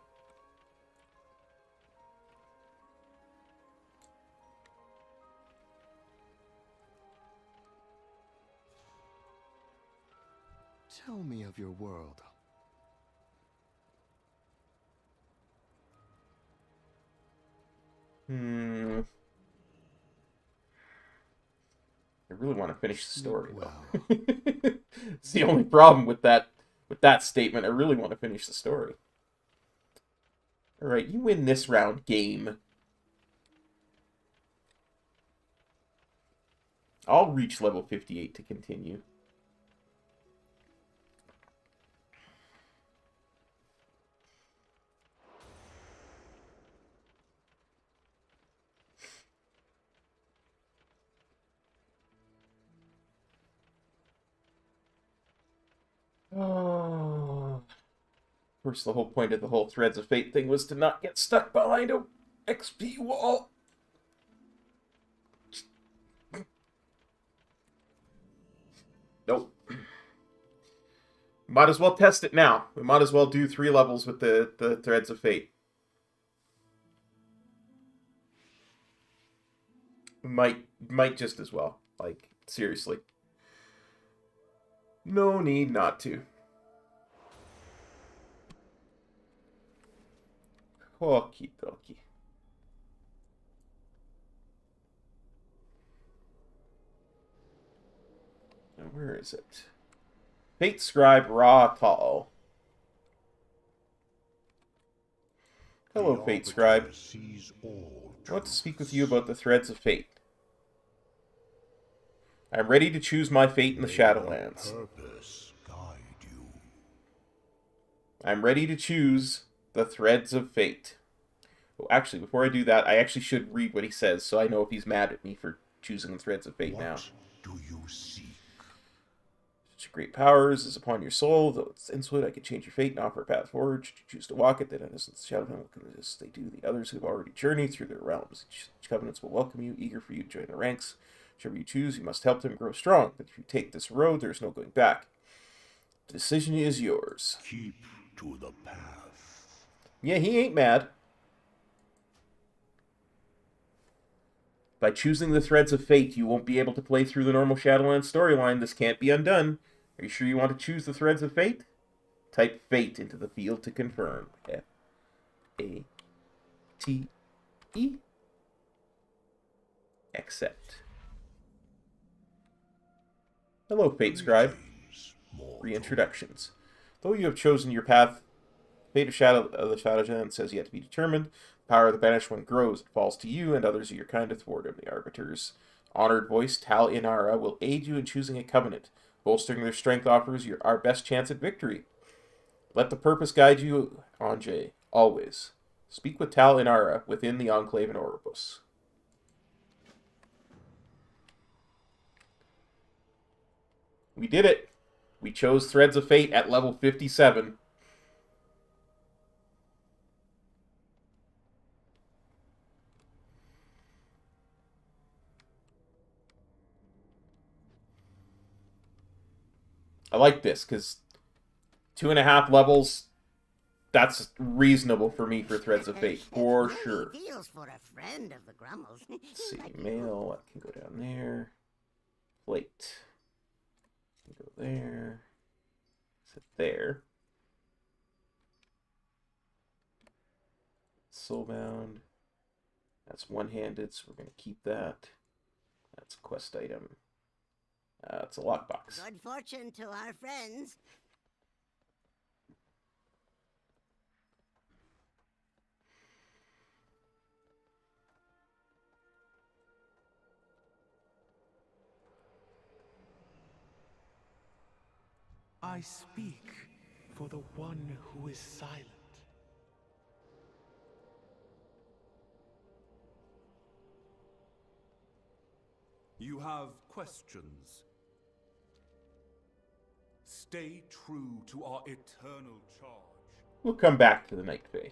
[SPEAKER 8] Tell me of your world.
[SPEAKER 1] I really want to finish the story,
[SPEAKER 8] Well.
[SPEAKER 1] though. It's the only problem with that statement. I really want to finish the story. Alright, you win this round, game. I'll reach level 58 to continue. Oh. Of course, the whole point of the whole Threads of Fate thing was to not get stuck behind a XP wall. Nope. Might as well test it now. We might as well do 3 levels with the Threads of Fate. Might just as well. Like, seriously. No need not to. Okie dokie. Now, where is it? Fate Scribe Ra Tal. Hello, Fate Scribe. I want to speak with you about the Threads of Fate. I am ready to choose my fate in the Shadowlands. I am ready to choose the Threads of Fate. Well, actually, before I do that, I actually should read what he says, so I know if he's mad at me for choosing the Threads of Fate now.
[SPEAKER 7] Do you seek?
[SPEAKER 1] Such great powers is upon your soul, though it's insolent, I can change your fate and offer a path forward. Should you choose to walk it, then innocent Shadowland will resist. They do. The others who have already journeyed through their realms. Each covenants will welcome you, eager for you to join the ranks. Whichever you choose, you must help them grow strong. But if you take this road, there is no going back. The decision is yours.
[SPEAKER 7] Keep to the path.
[SPEAKER 1] Yeah, he ain't mad. By choosing the Threads of Fate, you won't be able to play through the normal Shadowlands storyline. This can't be undone. Are you sure you want to choose the Threads of Fate? Type Fate into the field to confirm. F-A-T-E. Accept. Hello, Fate Scribe. Reintroductions. Though you have chosen your path, the fate of the Shadowlands has yet to be determined. The power of the Banished One grows. It falls to you and others of your kind to thwart him. The Arbiter's honored voice, Tal Inara, will aid you in choosing a covenant. Bolstering their strength offers our best chance at victory. Let the purpose guide you, Anjay, always. Speak with Tal Inara within the Enclave in Oropus. We did it. We chose Threads of Fate at level 57. I like this, because 2.5 levels, that's reasonable for me for Threads of Fate, for sure.
[SPEAKER 2] Feels for a friend of the Grummels.
[SPEAKER 1] Let's see, mail, that can go down there. Plate. Can go there. Sit there. Soulbound. That's one-handed, so we're going to keep that. That's a quest item. It's a lockbox.
[SPEAKER 2] Good fortune to our friends.
[SPEAKER 6] I speak for the one who is silent.
[SPEAKER 11] You have questions? Stay true to our eternal charge.
[SPEAKER 1] We'll come back to the Night Fae.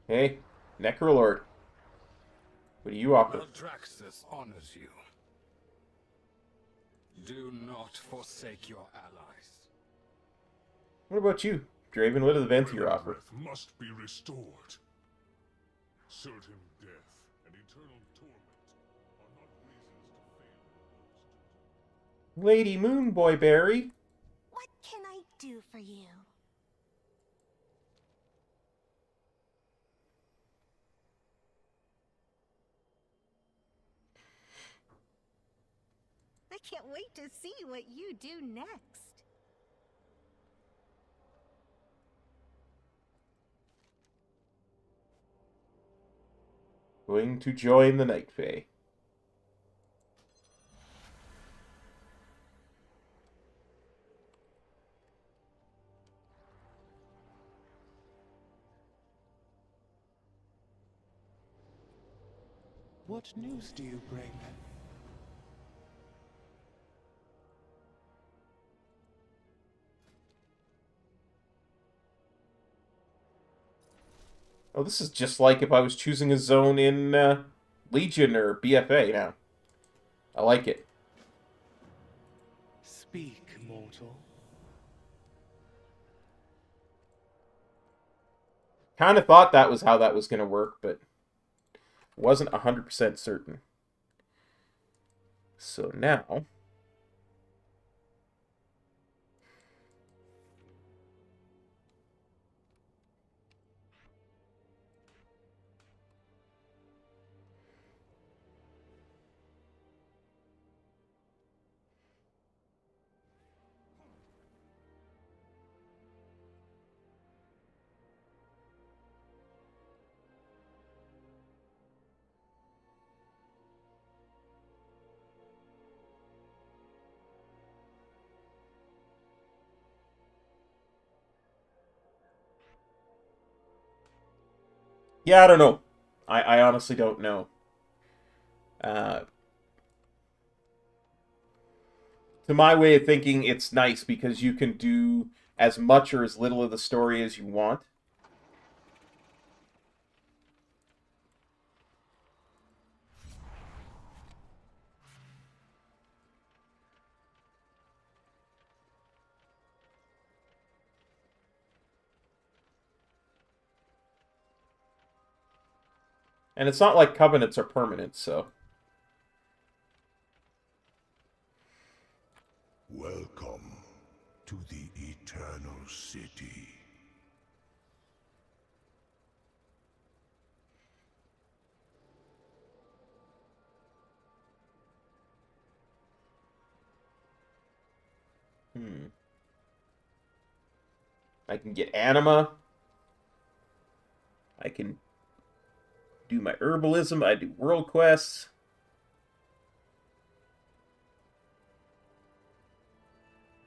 [SPEAKER 1] Hey, Necrolord. What do you offer?
[SPEAKER 12] Maldraxxus honors you. Do not forsake your allies.
[SPEAKER 1] What about you, Draven? What does the Venthyr offer?
[SPEAKER 7] Must be restored. Certain death and eternal torment are not reasons to fail in
[SPEAKER 1] Lady Moonboyberry.
[SPEAKER 10] What can I do for you? I can't wait to see what you do next.
[SPEAKER 1] Going to join the Night Fae.
[SPEAKER 6] What news do you bring?
[SPEAKER 1] Oh, this is just like if I was choosing a zone in Legion or BFA now. I like it.
[SPEAKER 6] Speak, mortal.
[SPEAKER 1] Kind of thought that was how that was going to work, but wasn't 100% certain. So now... yeah, I don't know. I honestly don't know. To my way of thinking, it's nice because you can do as much or as little of the story as you want. And it's not like covenants are permanent, so...
[SPEAKER 7] Welcome to the Eternal City.
[SPEAKER 1] I can get anima. I can do my herbalism. I do world quests.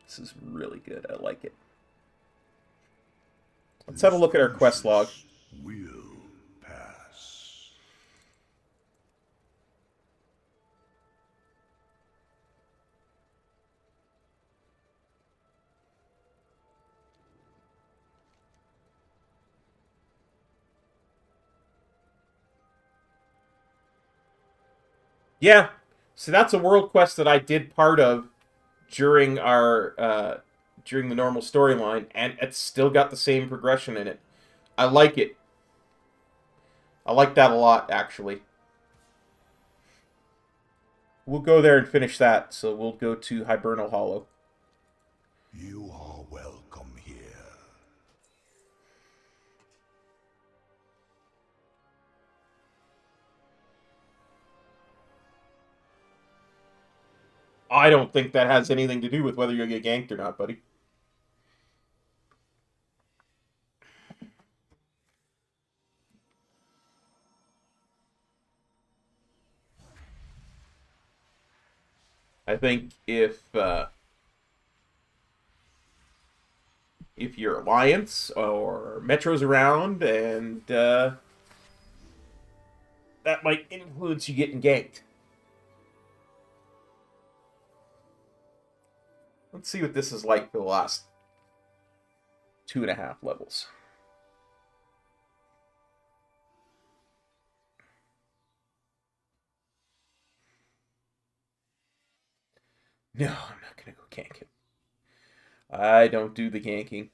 [SPEAKER 1] This is really good. I like it. Let's have a look at our quest log.
[SPEAKER 7] Will pass.
[SPEAKER 1] Yeah. So that's a world quest that I did part of during during the normal storyline, and it's still got the same progression in it. I like it. I like that a lot, actually. We'll go there and finish that, so we'll go to Hibernal Hollow.
[SPEAKER 7] You are welcome here.
[SPEAKER 1] I don't think that has anything to do with whether you'll get ganked or not, buddy. I think if your Alliance or Metro's around, and that might influence you getting ganked. Let's see what this is like for the last 2.5 levels. No, I'm not going to go gank him. I don't do the ganking.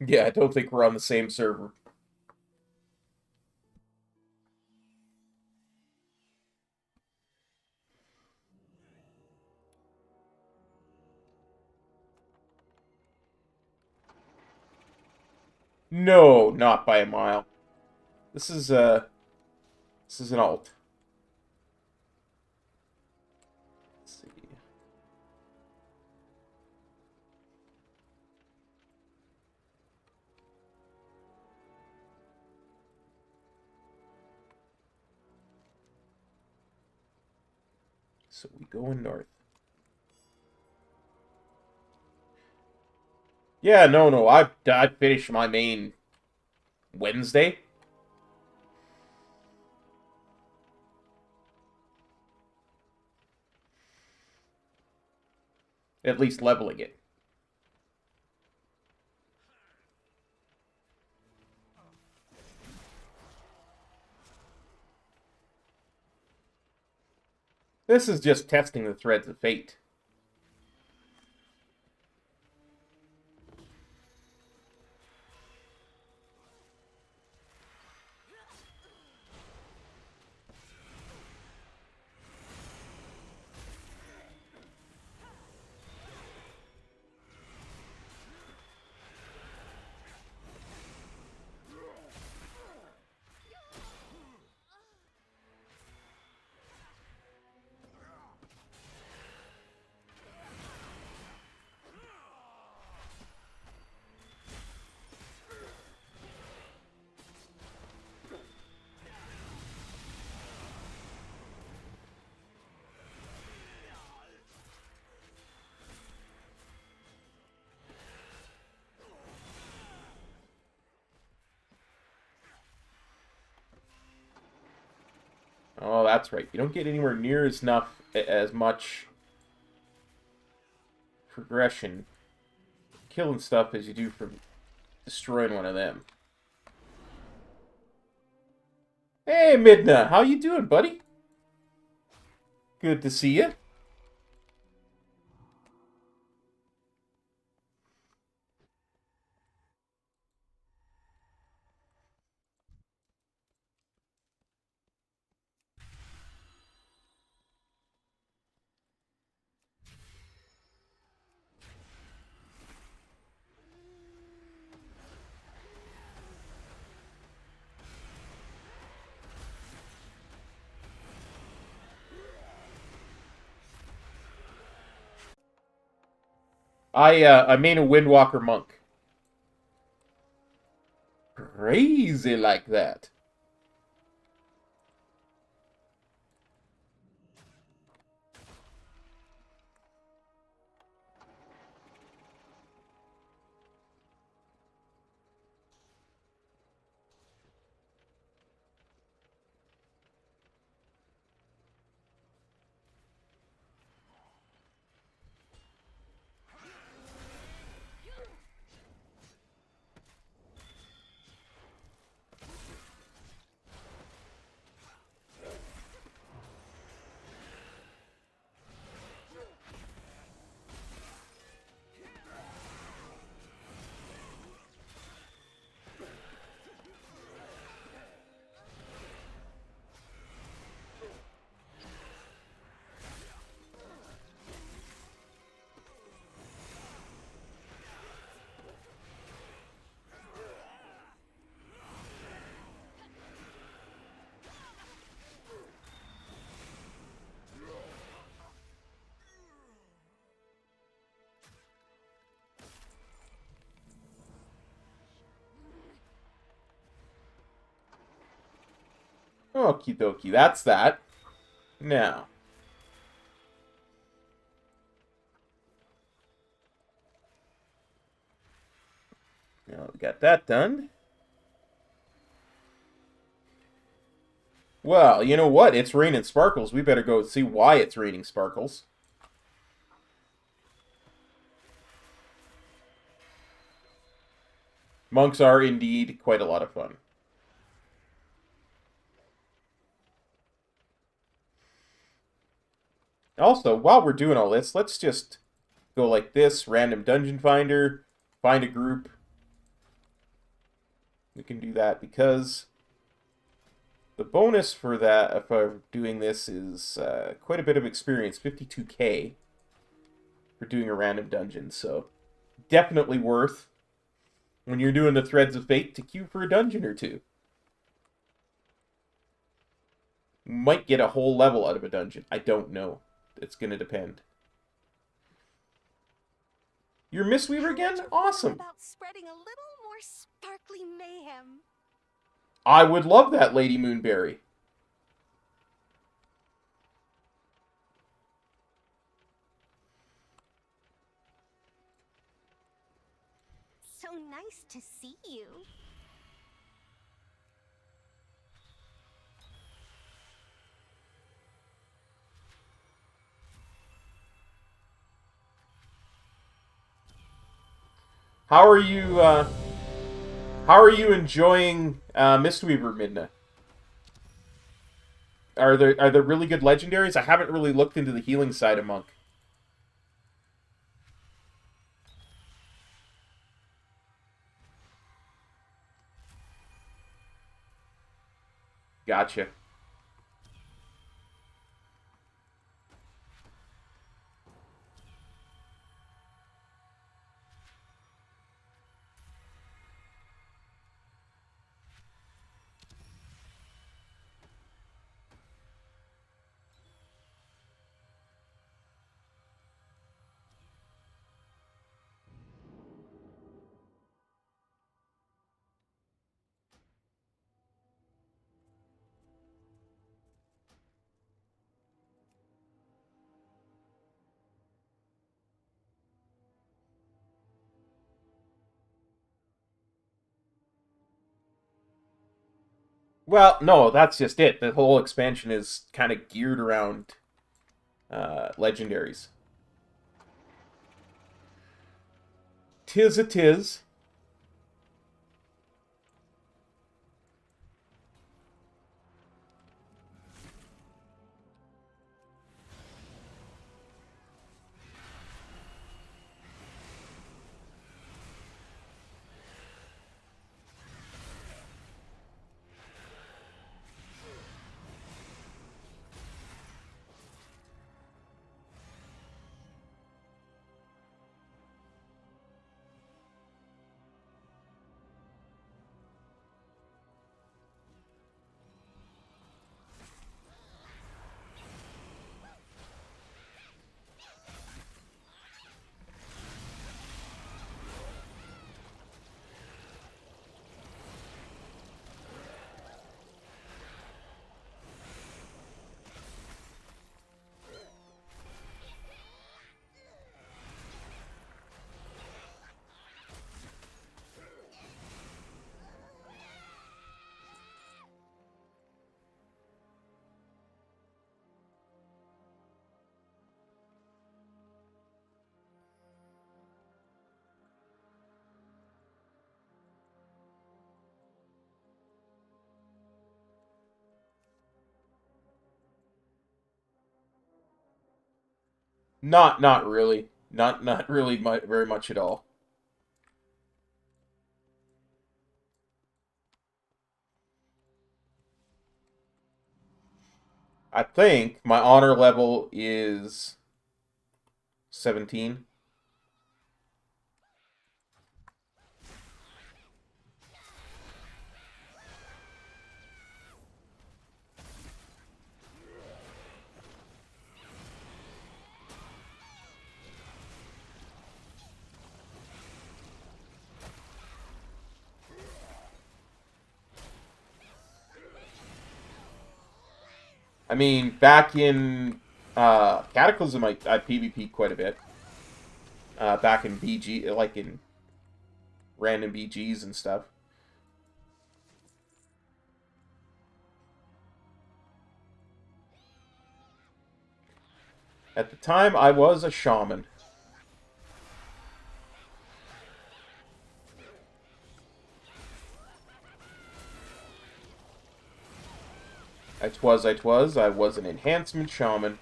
[SPEAKER 1] Yeah, I don't think we're on the same server. No, not by a mile. This is an alt. Let's see. So we going north. Yeah, no. I finished my main Wednesday. At least leveling it. This is just testing the threads of fate. Oh, that's right. You don't get anywhere near as much progression killing stuff as you do from destroying one of them. Hey, Midna, how you doing, buddy? Good to see you. I main a Windwalker monk. Crazy like that. Okie dokie, that's that. Now. Now we got that done. Well, you know what? It's raining sparkles. We better go see why it's raining sparkles. Monks are indeed quite a lot of fun. Also, while we're doing all this, let's just go like this. Random dungeon finder. Find a group. We can do that because the bonus for that, for doing this, is quite a bit of experience. 52k for doing a random dungeon. So definitely worth, when you're doing the Threads of Fate, to queue for a dungeon or two. You might get a whole level out of a dungeon. I don't know. It's going to depend. You're Mistweaver again? Awesome.
[SPEAKER 10] About spreading a little more sparkly mayhem.
[SPEAKER 1] I would love that, Lady Moonberry.
[SPEAKER 10] So nice to see you.
[SPEAKER 1] How are you enjoying Mistweaver, Midna? Are there really good legendaries? I haven't really looked into the healing side of Monk. Gotcha. Well, no, that's just it. The whole expansion is kind of geared around legendaries. Tis a tis. Not really. Not really very much at all. I think my honor level is 17. I mean, back in Cataclysm, I PvP'd quite a bit. Back in BG, like in random BGs and stuff. At the time, I was a shaman. I was an enhancement shaman.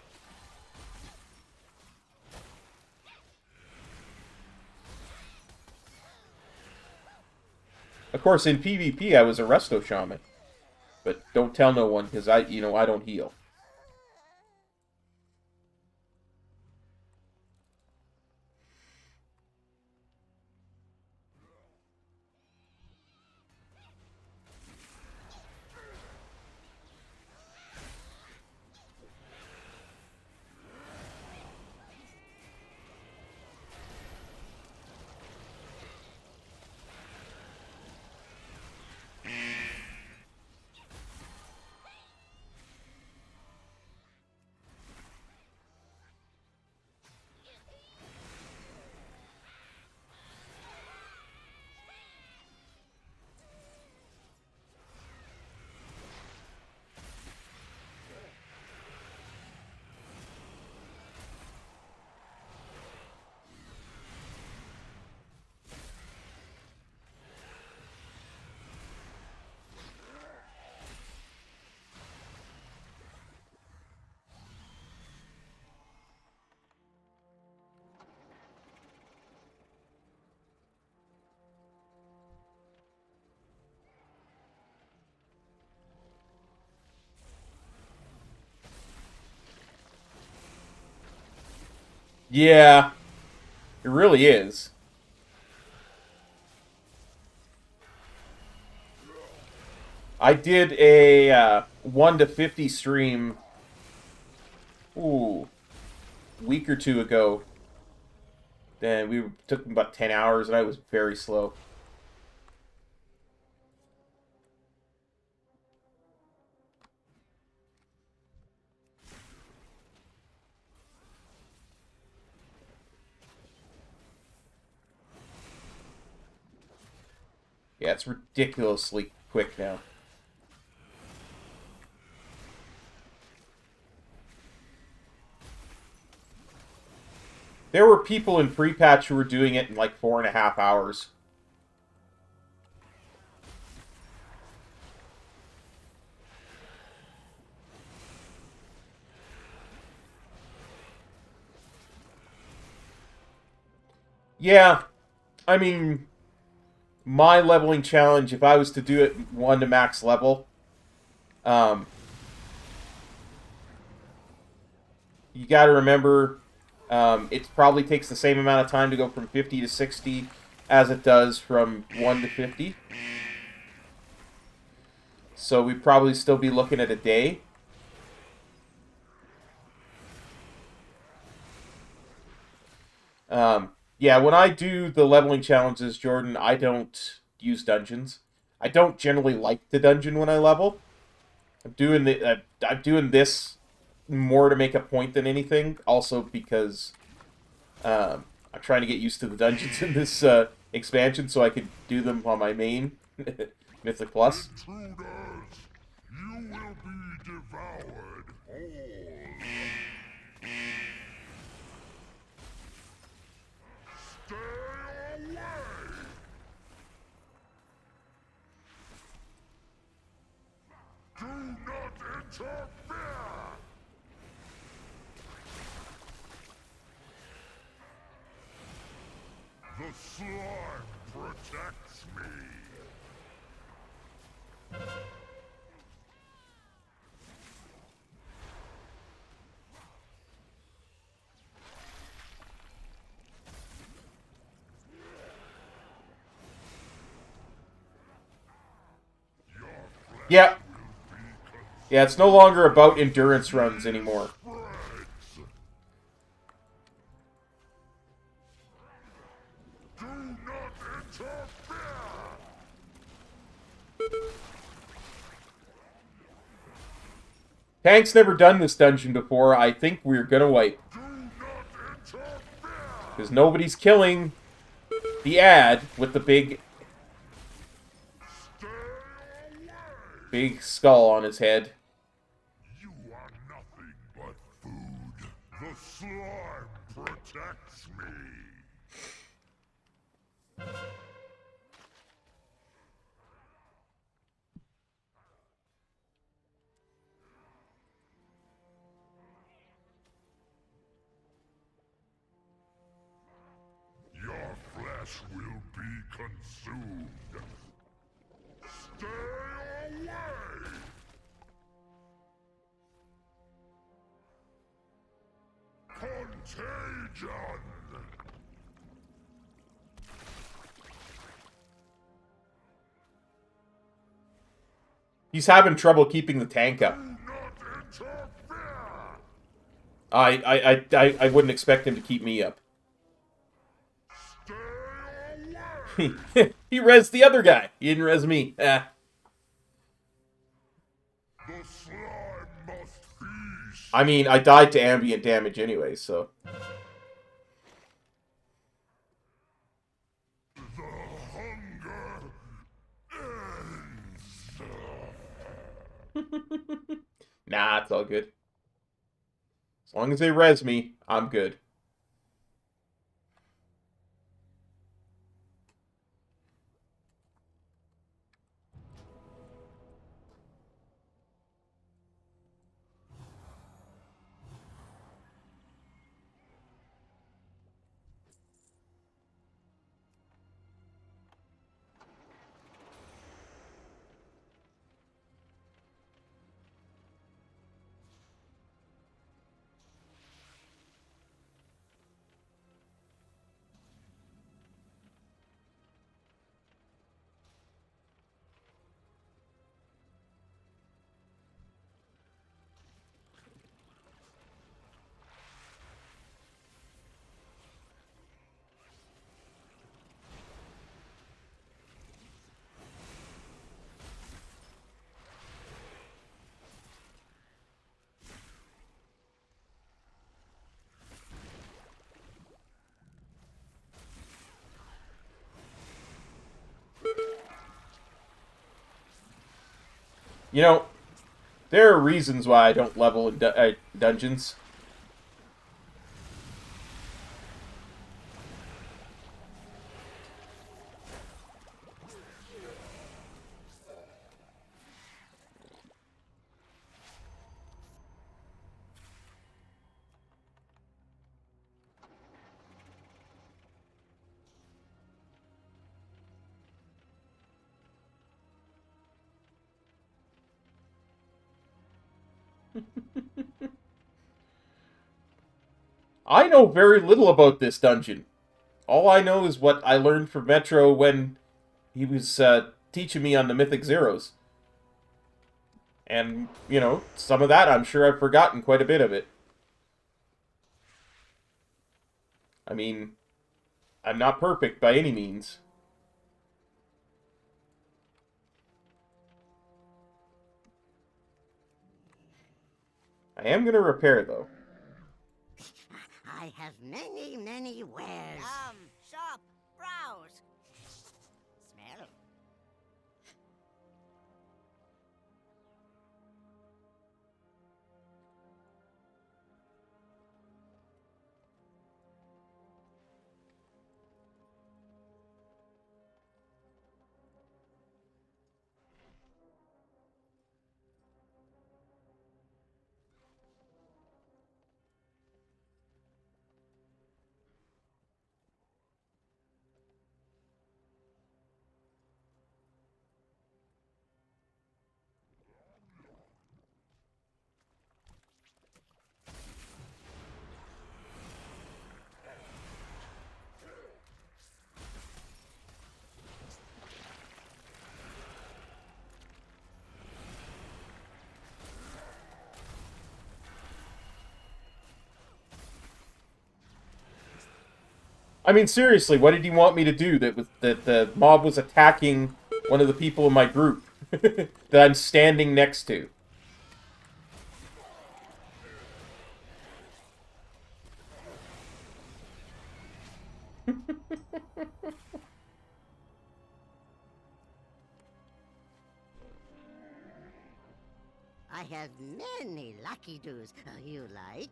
[SPEAKER 1] Of course, in PvP, I was a resto shaman. But don't tell no one, because I don't heal. Yeah, it really is. I did a 1 to 50 stream, a week or two ago. Then took about 10 hours, and I was very slow. Yeah, it's ridiculously quick now. There were people in pre-patch who were doing it in like 4.5 hours. Yeah, I mean, my leveling challenge, if I was to do it 1 to max level, you got to remember, it probably takes the same amount of time to go from 50 to 60 as it does from 1 to 50. So we'd probably still be looking at a day. Yeah, when I do the leveling challenges, Jordan, I don't use dungeons. I don't generally like the dungeon when I level. I'm doing this more to make a point than anything. Also because I'm trying to get used to the dungeons in this expansion, so I could do them on my main Mythic Plus.
[SPEAKER 7] Intruders, you will be devoured whole. Stay away! Do not interfere! The slime protects me.
[SPEAKER 1] Yeah. Yeah, it's no longer about endurance runs anymore.
[SPEAKER 7] Do not interfere!
[SPEAKER 1] Tank's never done this dungeon before. I think we're gonna wipe. Because nobody's killing the ad with the big skull on his head.
[SPEAKER 7] You are nothing but food. The slime protects me. Your flesh will be consumed. Stay away! Contagion!
[SPEAKER 1] He's having trouble keeping the tank up. I wouldn't expect him to keep me up. He rezzed the other guy. He didn't res me. Ah. I mean, I died to ambient damage anyway, so... Nah, it's all good. As long as they res me, I'm good. You know, there are reasons why I don't level in dungeons. I know very little about this dungeon. All I know is what I learned from Metro when he was teaching me on the Mythic Zeros. And, you know, some of that I'm sure I've forgotten quite a bit of it. I mean, I'm not perfect by any means. I am going to repair, though.
[SPEAKER 2] I have many, many wares. Shop, browse. Smell.
[SPEAKER 1] I mean, seriously, what did he want me to do? That the mob was attacking one of the people in my group that I'm standing next to.
[SPEAKER 2] I have many lucky doos you like.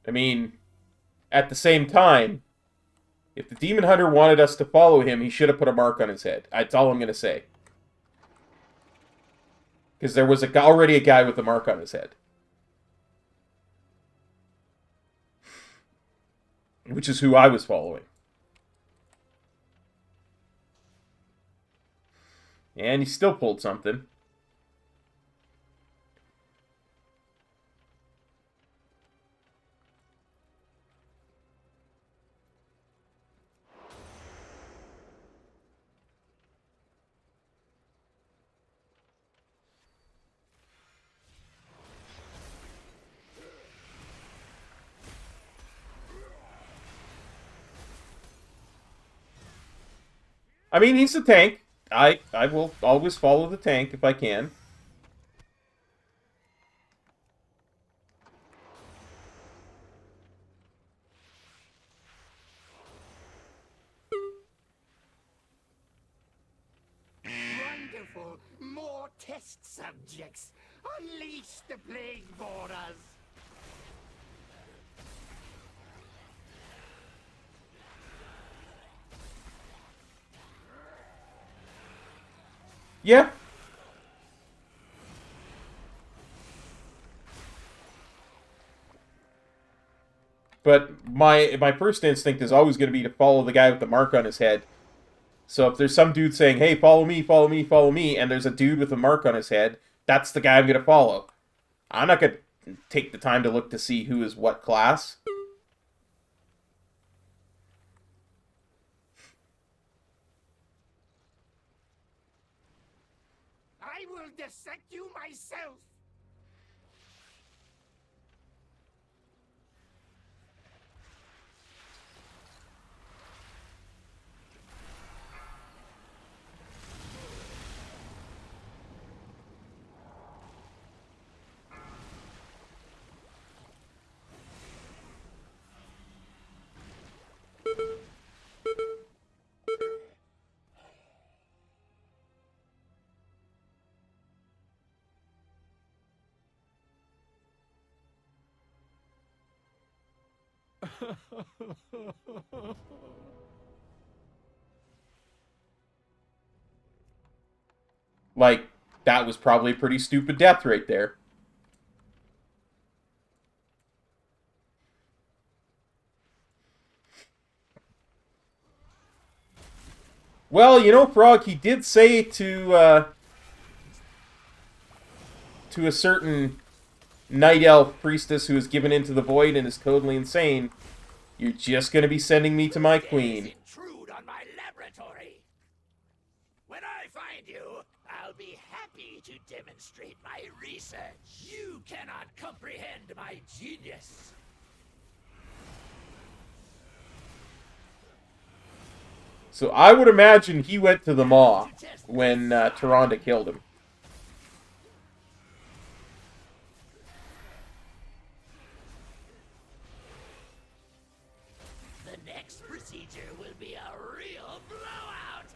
[SPEAKER 1] I mean, at the same time, if the Demon Hunter wanted us to follow him, he should have put a mark on his head. That's all I'm going to say. Because there was already a guy with a mark on his head. Which is who I was following. And he still pulled something. I mean, he's the tank. I will always follow the tank if I can.
[SPEAKER 6] Wonderful! More test subjects! Unleash the plague borders!
[SPEAKER 1] Yeah. But my first instinct is always going to be to follow the guy with the mark on his head. So if there's some dude saying, hey, follow me, follow me, follow me, and there's a dude with a mark on his head, that's the guy I'm going to follow. I'm not going to take the time to look to see who is what class.
[SPEAKER 6] I will dissect you myself!
[SPEAKER 1] Like, that was probably a pretty stupid death right there. Well, you know, Frog, he did say to a certain night elf priestess who is given into the void and is totally insane, you're just going to be sending me to my queen.
[SPEAKER 6] Intrude on my laboratory. When I find you, I'll be happy to demonstrate my research. You cannot comprehend my genius.
[SPEAKER 1] So I would imagine he went to the Maw when Tyrande killed him.
[SPEAKER 6] The next procedure will be a real blowout.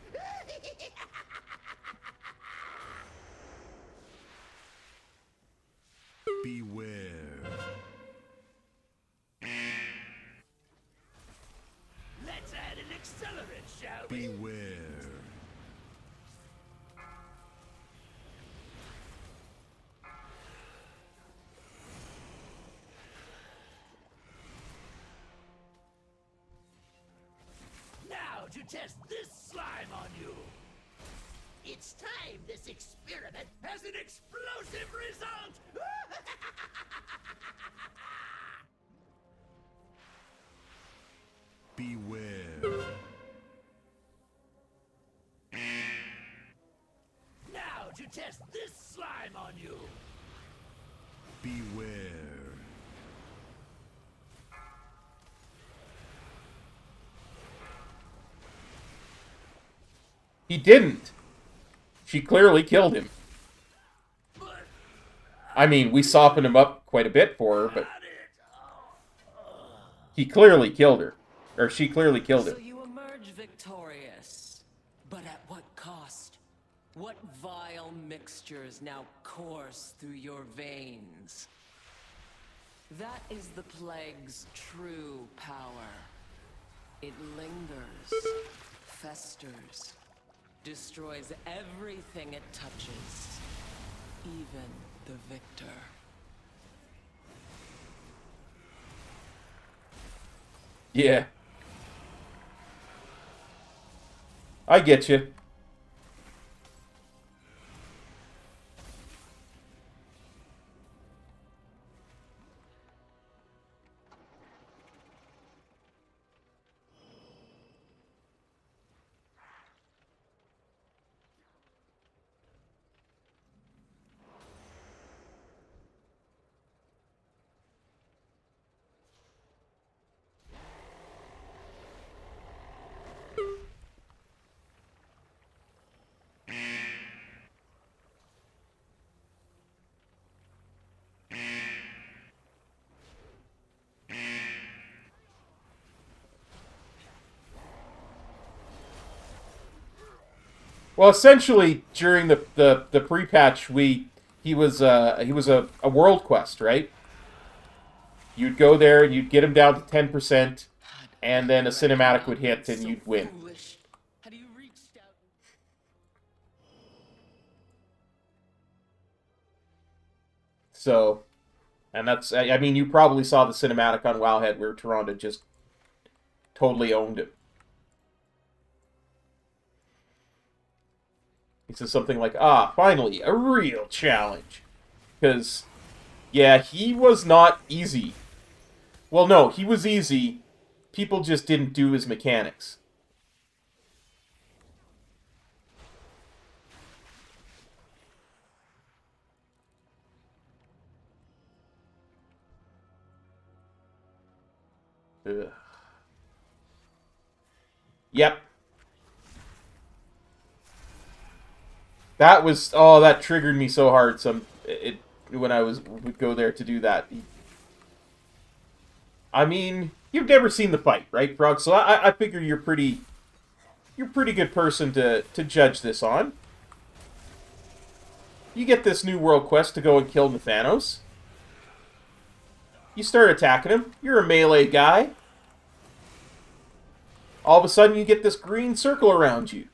[SPEAKER 7] Beware.
[SPEAKER 6] Let's add an accelerant, shall we?
[SPEAKER 7] Beware.
[SPEAKER 6] Now to test this slime on you. It's time this experiment has an explosive result. to test this slime on you.
[SPEAKER 7] Beware.
[SPEAKER 1] He didn't. She clearly killed him. I mean, we softened him up quite a bit for her, but he clearly killed her. Or she clearly killed him.
[SPEAKER 13] So you emerge victorious. But at what cost? What vile mixtures now course through your veins? That is the plague's true power. It lingers, festers, destroys everything it touches, even the victor.
[SPEAKER 1] Yeah. I get you. Well, essentially, during the pre-patch, he was a world quest, right? You'd go there and you'd get him down to 10%, and then a cinematic would hit and you'd win. So, and that's, I mean, you probably saw the cinematic on Wowhead where Toronto just totally owned it. He says something like, finally, a real challenge. Because, yeah, he was not easy. Well, no, he was easy. People just didn't do his mechanics. Ugh. Yep. That was, that triggered me so hard when I would go there to do that. I mean, you've never seen the fight, right, Frog? So I figure you're pretty good person to judge this on. You get this new world quest to go and kill Nathanos. You start attacking him. You're a melee guy. All of a sudden, you get this green circle around you.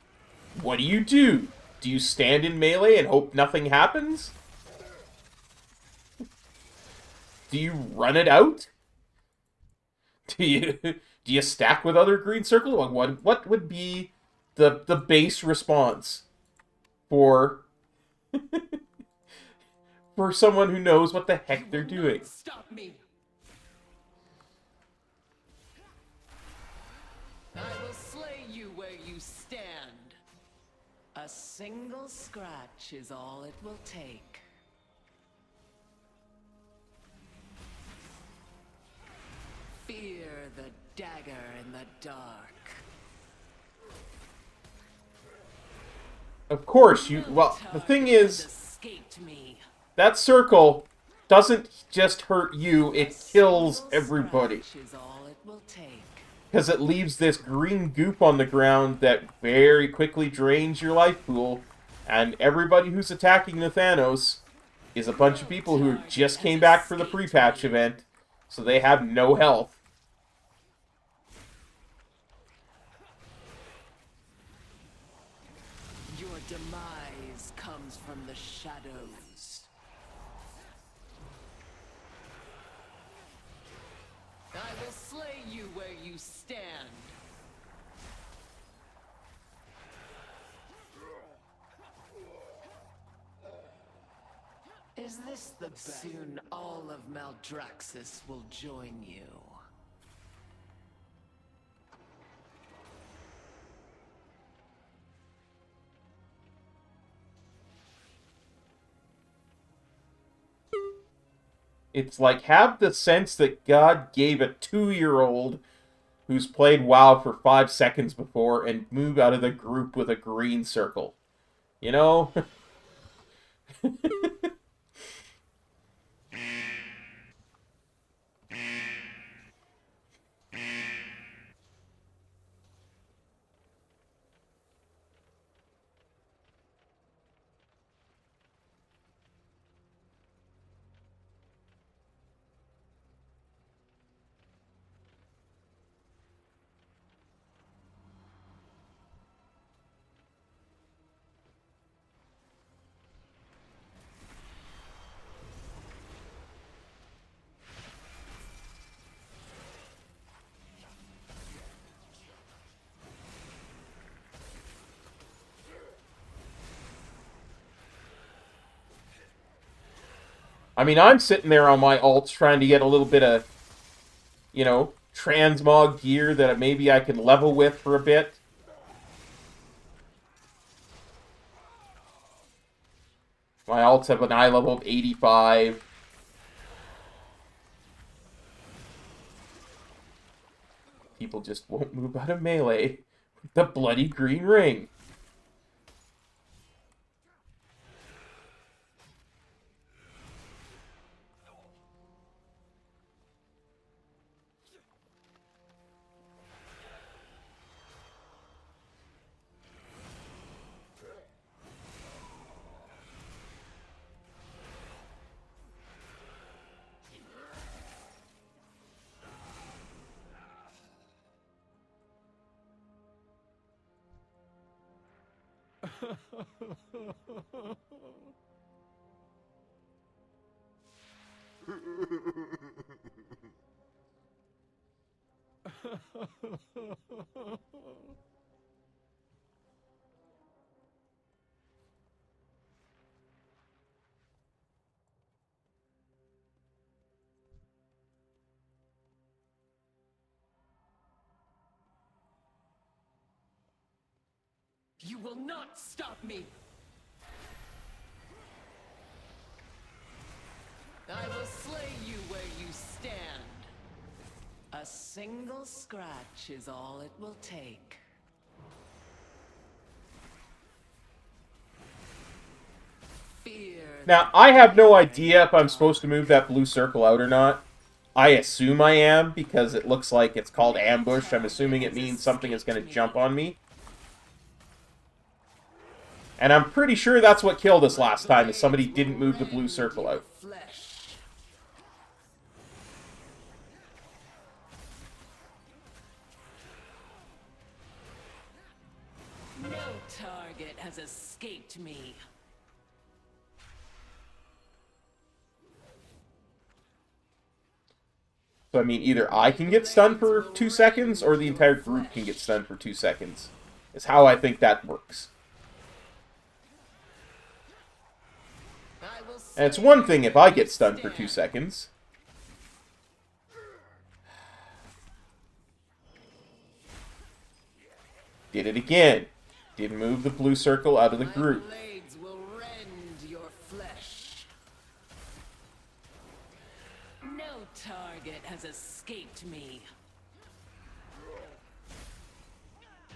[SPEAKER 1] What do you do? Do you stand in melee and hope nothing happens? Do you run it out? Do you stack with other green circles? What would be the base response for for someone who knows what the heck they're doing?
[SPEAKER 13] Stop me. I will slay you where you stand. A single scratch is all it will take. Fear the dagger in the dark.
[SPEAKER 1] Of course, well, the thing is, that circle doesn't just hurt you, it kills everybody. Because it leaves this green goop on the ground that very quickly drains your life pool, and everybody who's attacking Nathanos is a bunch of people who just came back for the pre-patch event, so they have no health.
[SPEAKER 13] Your demise comes from the shadows. I will slay you where you stand. Is this the best? Soon all of Maldraxxus will join you.
[SPEAKER 1] It's like, have the sense that God gave a 2-year-old who's played WoW for 5 seconds before and move out of the group with a green circle. You know? I mean, I'm sitting there on my alts trying to get a little bit of, you know, transmog gear that maybe I can level with for a bit. My alts have an eye level of 85. People just won't move out of melee with the bloody green ring.
[SPEAKER 13] You will not stop me! I will slay you where you stand. A single scratch is all it will take. Fear.
[SPEAKER 1] Now, I have no idea if I'm supposed to move that blue circle out or not. I assume I am, because it looks like it's called ambush. I'm assuming it means something is going to jump on me. And I'm pretty sure that's what killed us last time, is somebody didn't move the blue circle out.
[SPEAKER 13] No target has escaped me.
[SPEAKER 1] So, I mean, either I can get stunned for 2 seconds, or the entire group can get stunned for 2 seconds. Is how I think that works. And it's one thing if I get stunned for 2 seconds. Did it again. Didn't move the blue circle out of the group.
[SPEAKER 13] Blades will rend your flesh. No target has escaped me.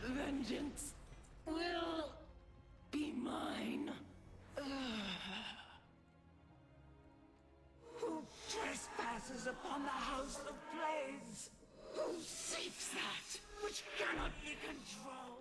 [SPEAKER 13] Vengeance will be mine.
[SPEAKER 6] Who trespasses upon the house of blades? Who seeks that which cannot be controlled?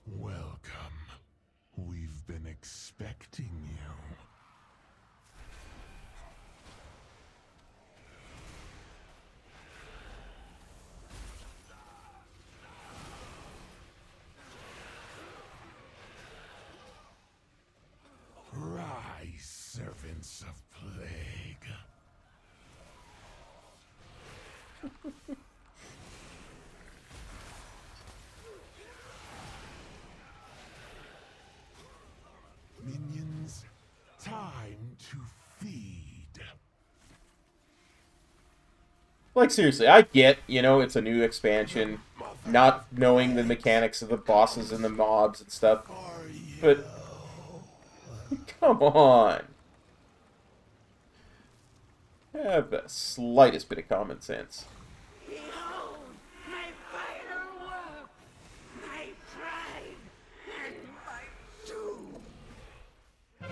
[SPEAKER 7] Welcome. We've been expecting you. Rise, servants of plague. to feed.
[SPEAKER 1] Like, seriously, I get, you know, it's a new expansion, not knowing the mechanics of the bosses and the mobs and stuff, but come on. Have the slightest bit of common sense.
[SPEAKER 6] Behold, my final work, my pride, and my doom. Can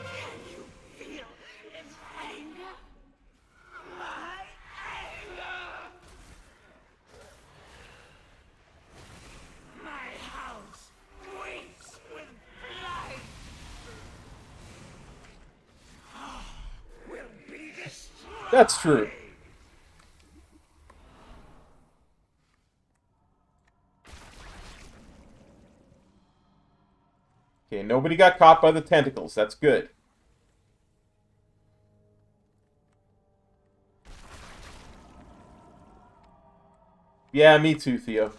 [SPEAKER 6] you feel its anger? My anger! My house weeps with blood. Will be destroyed.
[SPEAKER 1] That's true. Okay, nobody got caught by the tentacles. That's good. Yeah, me too, Theo.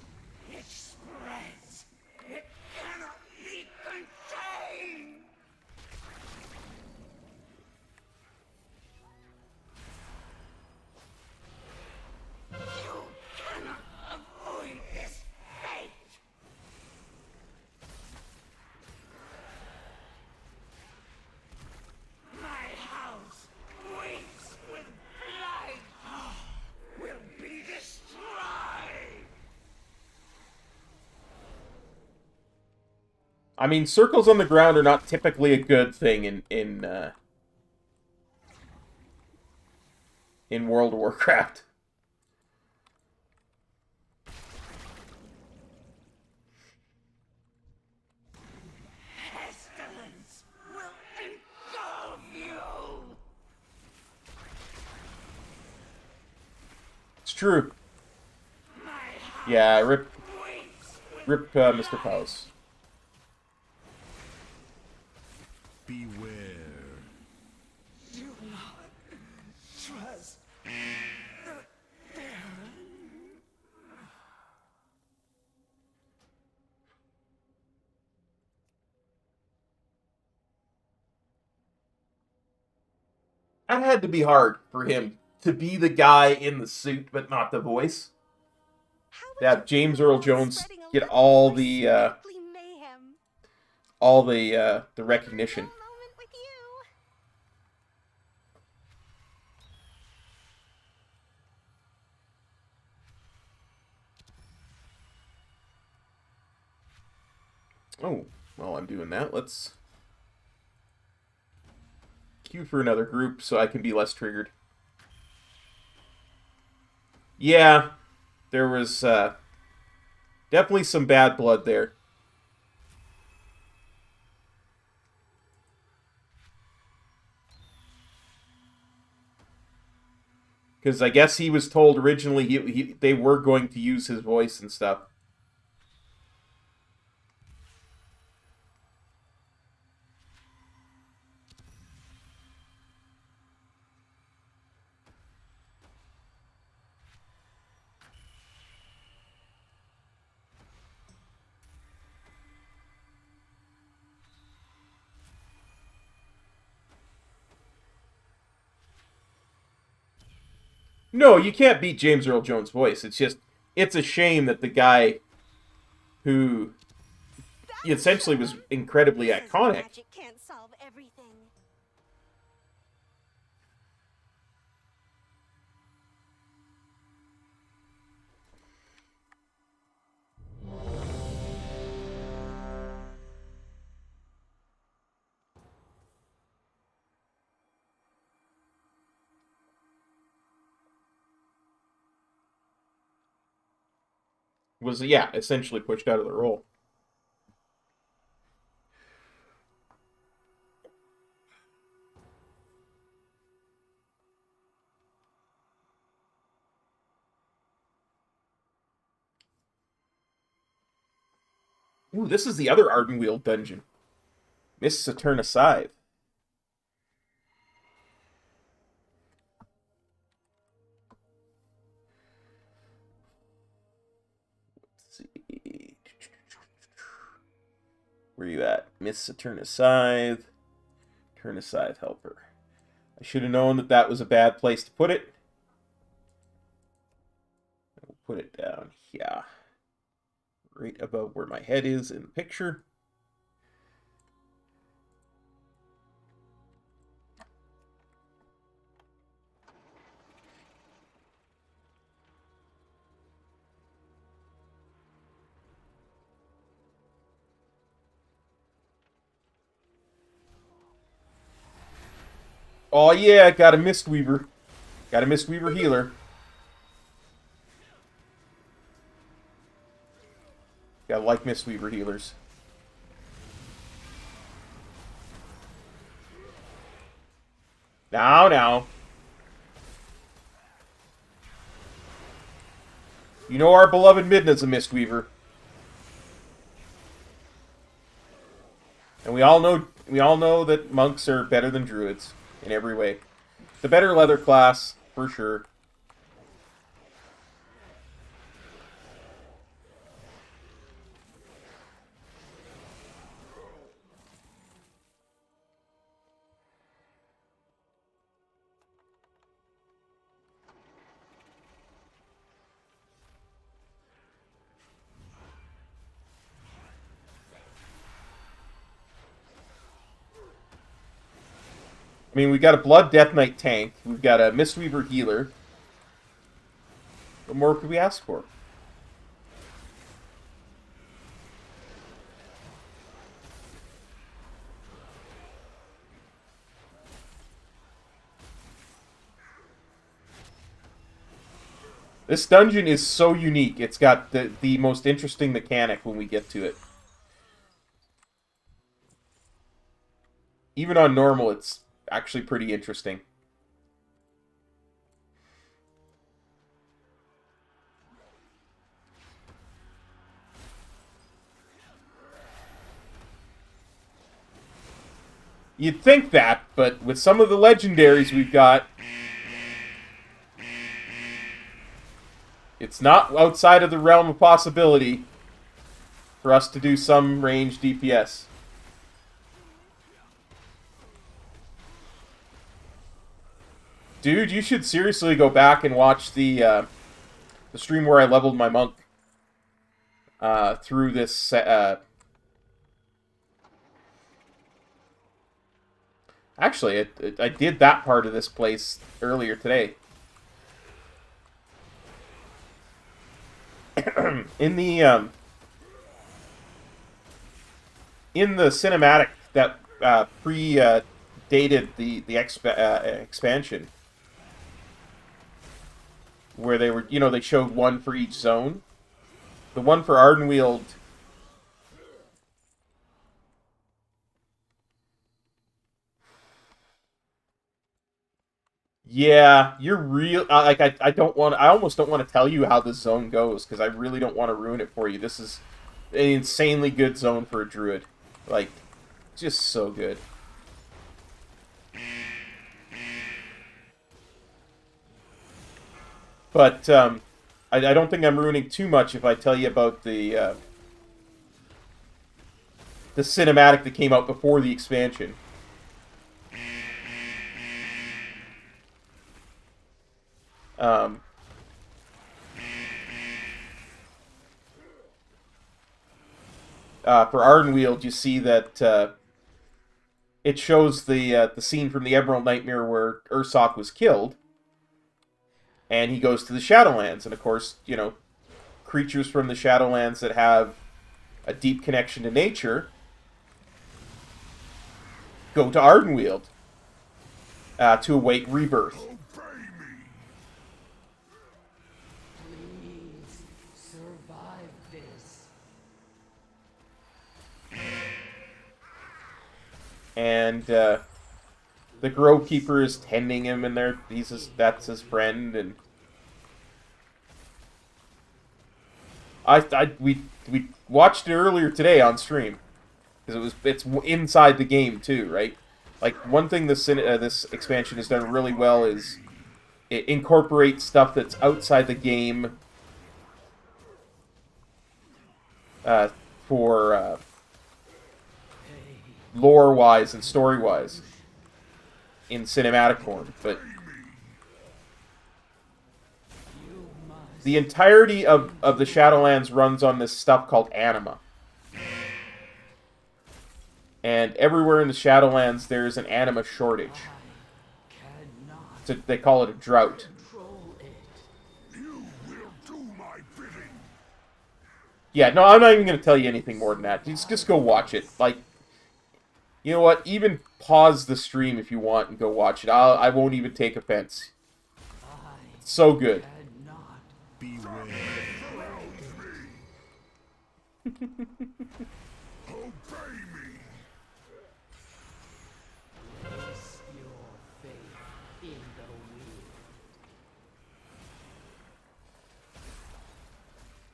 [SPEAKER 6] It spreads. It cannot be contained. You cannot avoid this fate. My house weeps with blood. Will be destroyed.
[SPEAKER 1] I mean, circles on the ground are not typically a good thing in World of Warcraft.
[SPEAKER 6] Pestilence will engulf you.
[SPEAKER 1] It's true. Yeah, rip Mr. Powers.
[SPEAKER 7] Beware.
[SPEAKER 6] Do not trust the Baron.
[SPEAKER 1] That had to be hard for him to be the guy in the suit, but not the voice. That James Earl Jones get all the recognition. Oh, while I'm doing that, let's queue for another group so I can be less triggered. Yeah, there was definitely some bad blood there. Because I guess he was told originally they were going to use his voice and stuff. No, you can't beat James Earl Jones' voice. It's a shame that the guy who essentially was incredibly iconic.
[SPEAKER 10] Magic can't solve everything.
[SPEAKER 1] Was, yeah, essentially pushed out of the role. Ooh, this is the other Ardenweald dungeon. Miss Saturna Scythe. Let's see. Where are you at? Miss Saturna Scythe. Saturna Scythe Helper. I should have known that that was a bad place to put it. I'll put it down here. Right above where my head is in the picture. Oh yeah, got a Mistweaver. Got a Mistweaver healer. Gotta like Mistweaver healers. Now. You know our beloved Midna's a Mistweaver. And we all know that monks are better than druids in every way. The better leather class, for sure. I mean, we got a Blood Death Knight tank. We've got a Mistweaver healer. What more could we ask for? This dungeon is so unique. It's got the most interesting mechanic when we get to it. Even on normal, it's actually pretty interesting. You'd think that, but with some of the legendaries we've got, it's not outside of the realm of possibility for us to do some ranged DPS. Dude, you should seriously go back and watch the stream where I leveled my monk through this. Actually, I did that part of this place earlier today. in the cinematic that predated the expansion, where they were, they showed one for each zone. The one for Ardenweald. Yeah, you're real. Like I don't want. I almost don't want to tell you how this zone goes because I really don't want to ruin it for you. This is an insanely good zone for a druid. Like, just so good. But I don't think I'm ruining too much if I tell you about the cinematic that came out before the expansion. For Ardenweald, you see that it shows the scene from the Emerald Nightmare where Ursoc was killed, and he goes to the Shadowlands, and of course, creatures from the Shadowlands that have a deep connection to nature go to Ardenweald to await rebirth. And the Grove Keeper is tending him, and that's his friend. And we watched it earlier today on stream because it's inside the game too, right? Like, one thing this expansion has done really well is it incorporates stuff that's outside the game for lore-wise and story-wise in cinematic form, but the entirety of the Shadowlands runs on this stuff called anima. And everywhere in the Shadowlands, there's an anima shortage. So they call it a drought. Yeah, no, I'm not even going to tell you anything more than that. Just go watch it. Like, you know what? Even pause the stream if you want and go watch it. I won't even take offense. It's so good.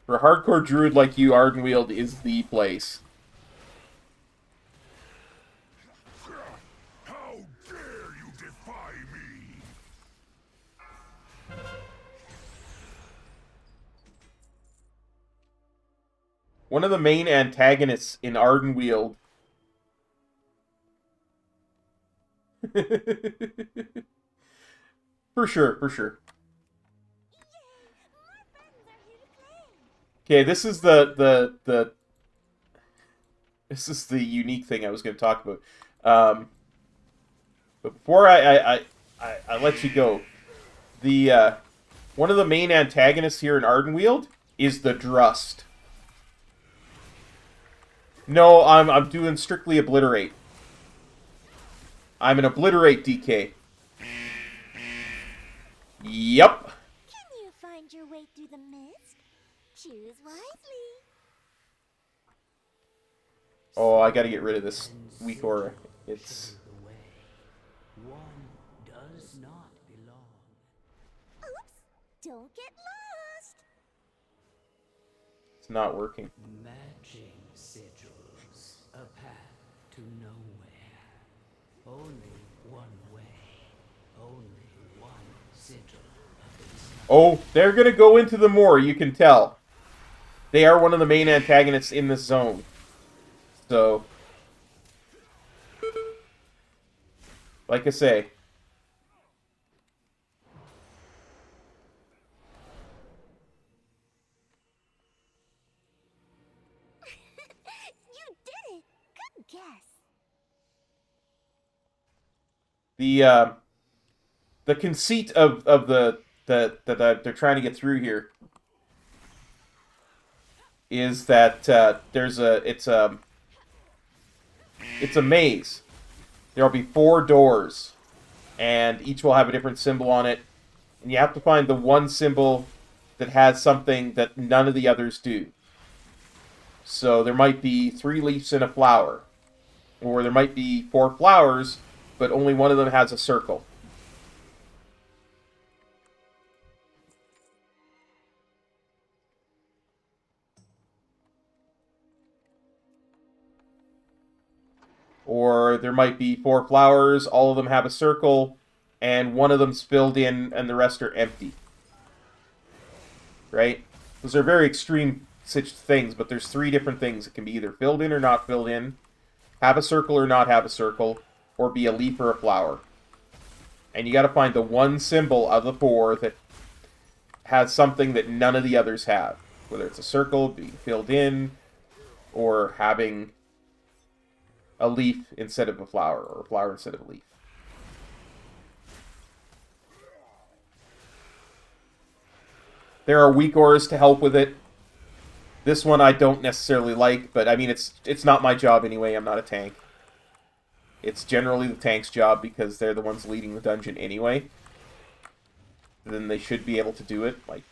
[SPEAKER 1] For a hardcore druid like you, Ardenweald is the place.
[SPEAKER 7] How dare you defy me?
[SPEAKER 1] One of the main antagonists in Ardenweald for sure, for sure. Okay, this is the this is the unique thing I was going to talk about. But before I let you go, the one of the main antagonists here in Ardenweald is the Drust. No, I'm doing strictly obliterate. I'm an obliterate DK. Yup.
[SPEAKER 14] Can you find your way through the mist? Choose wisely.
[SPEAKER 1] Oh, I gotta get rid of this weak aura. It's...
[SPEAKER 6] One does not belong.
[SPEAKER 14] Oops! Don't get lost!
[SPEAKER 1] It's not working.
[SPEAKER 6] Matching sigils, a path to nowhere. Only one way. Only one sigil.
[SPEAKER 1] Oh, they're gonna go into the moor, you can tell. They are one of the main antagonists in this zone. So, like I say,
[SPEAKER 14] You did it! Good guess.
[SPEAKER 1] the conceit of the that they're trying to get through here is that there's it's a maze. There'll be 4 doors, and each will have a different symbol on it, and you have to find the one symbol that has something that none of the others do. So there might be 3 leaves in a flower, or there might be 4 flowers, but only one of them has a circle. Or there might be 4 flowers, all of them have a circle, and one of them's filled in and the rest are empty. Right? Those are very extreme such things, but there's 3 different things. It can be either filled in or not filled in, have a circle or not have a circle, or be a leaf or a flower. And you gotta find the one symbol of the 4 that has something that none of the others have. Whether it's a circle, being filled in, or having a leaf instead of a flower, or a flower instead of a leaf. There are weak auras to help with it. This one I don't necessarily like, but I mean, it's not my job anyway. I'm not a tank. It's generally the tank's job because they're the ones leading the dungeon anyway. Then they should be able to do it. Like,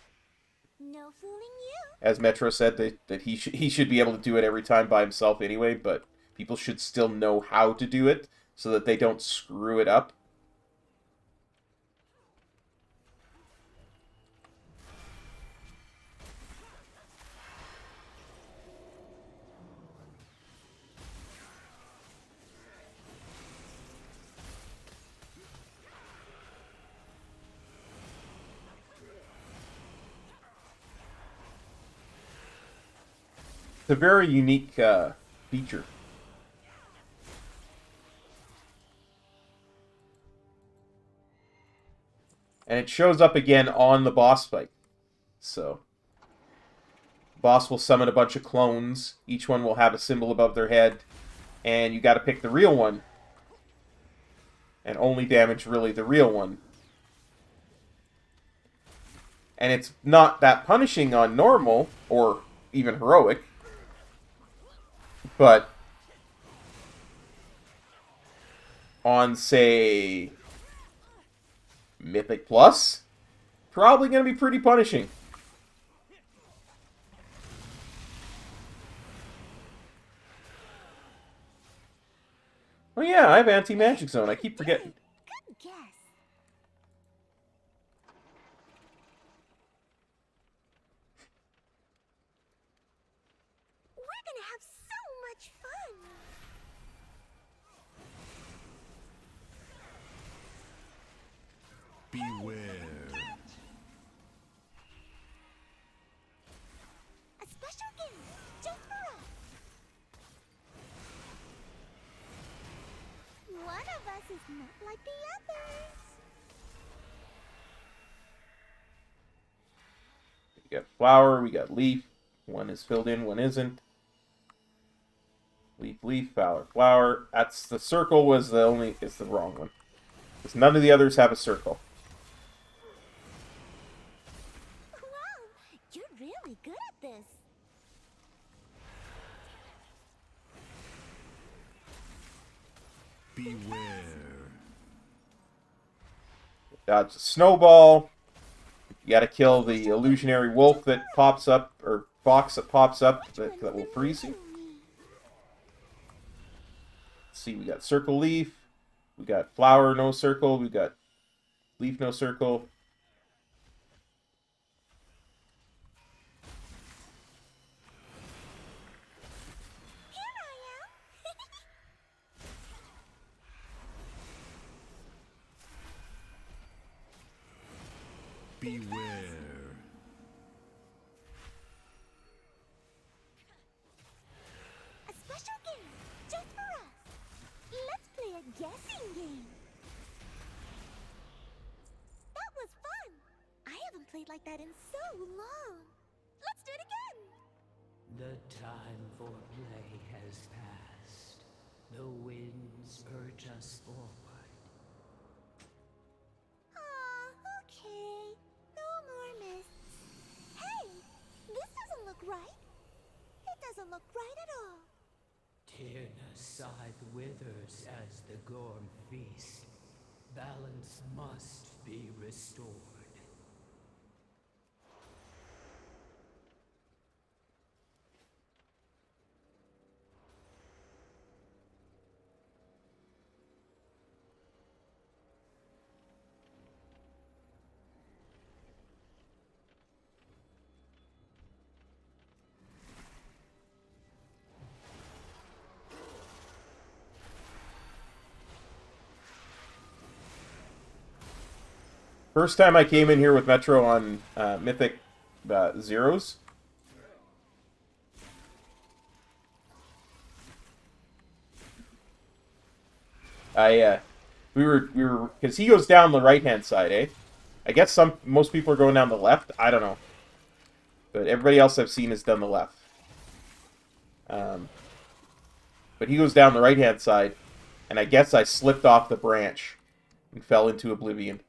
[SPEAKER 14] No fooling you.
[SPEAKER 1] as Metro said, that he should be able to do it every time by himself anyway, but people should still know how to do it so that they don't screw it up. It's a very unique feature. And it shows up again on the boss fight. So, boss will summon a bunch of clones. Each one will have a symbol above their head. And you got to pick the real one. And only damage really the real one. And it's not that punishing on normal, or even heroic. But on, say, Mythic Plus, probably going to be pretty punishing. Oh yeah, I have Anti-Magic Zone. I keep forgetting.
[SPEAKER 14] Good guess. We're gonna have so much fun.
[SPEAKER 7] Beware.
[SPEAKER 14] A special game just for us. One of us is not like the others.
[SPEAKER 1] We got flower, we got leaf. One is filled in, one isn't. Leaf, leaf, flower, flower. That's the circle was the only is the wrong one. Because none of the others have a circle.
[SPEAKER 14] Wow, you're really good at this.
[SPEAKER 7] Beware.
[SPEAKER 1] Dodge the snowball. You gotta kill the illusionary wolf that pops up, or fox that pops up that will freeze you. Let's see, we got circle leaf. We got flower, no circle. We got leaf, no circle.
[SPEAKER 7] Beware.
[SPEAKER 14] A special game just for us. Let's play a guessing game. That was fun. I haven't played like that in so long. Let's do it again.
[SPEAKER 13] The time for play has passed. The winds urge us forward.
[SPEAKER 14] Okay. No more mists. Hey, this doesn't look right. It doesn't look right at all.
[SPEAKER 13] Tyrna's scythe withers as the Gorm feast. Balance must be restored.
[SPEAKER 1] First time I came in here with Metro on Mythic Zeros. We were because he goes down the right hand side, eh? I guess most people are going down the left. I don't know, but everybody else I've seen has done the left. But he goes down the right hand side, and I guess I slipped off the branch and fell into oblivion.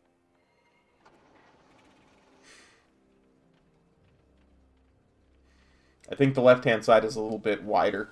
[SPEAKER 1] I think the left-hand side is a little bit wider.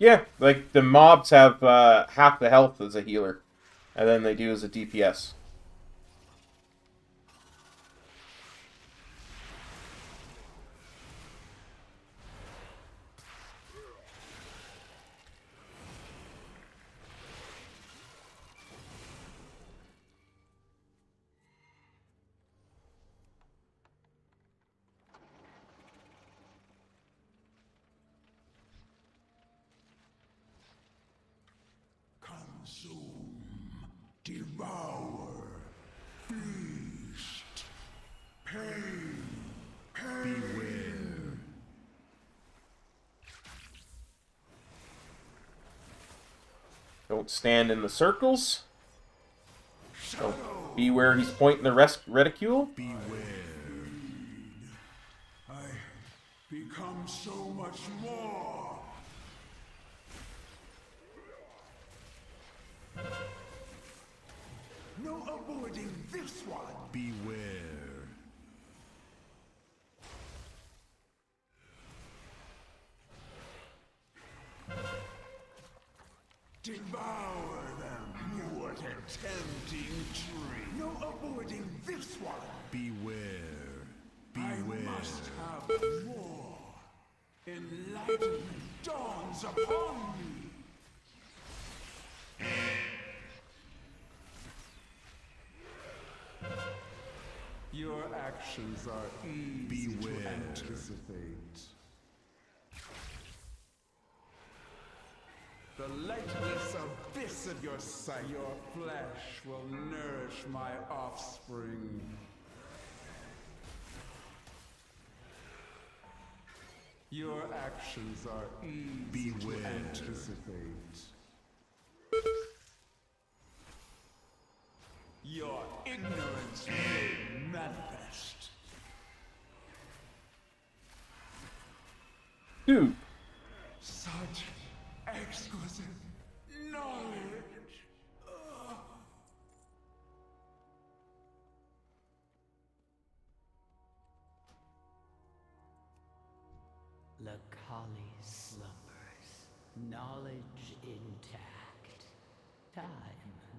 [SPEAKER 1] Yeah, like the mobs have half the health as a healer, and then they do as a DPS.
[SPEAKER 7] Consume, devour, feast, pain, beware.
[SPEAKER 1] Don't stand in the circles. Don't be where he's pointing the reticule.
[SPEAKER 7] Beware. I become so much more. No avoiding this one. Beware. Devour them. What a tempting tree. No avoiding this one. Beware. Beware. I must have more. Enlightenment dawns upon me.
[SPEAKER 11] Your actions are easy to anticipate. The lightless abyss of your sight, your flesh will nourish my offspring. Your actions are easy to anticipate. Your ignorance made manifest.
[SPEAKER 1] Dude.
[SPEAKER 7] Such exquisite knowledge.
[SPEAKER 15] Lakali slumbers, knowledge intact. Time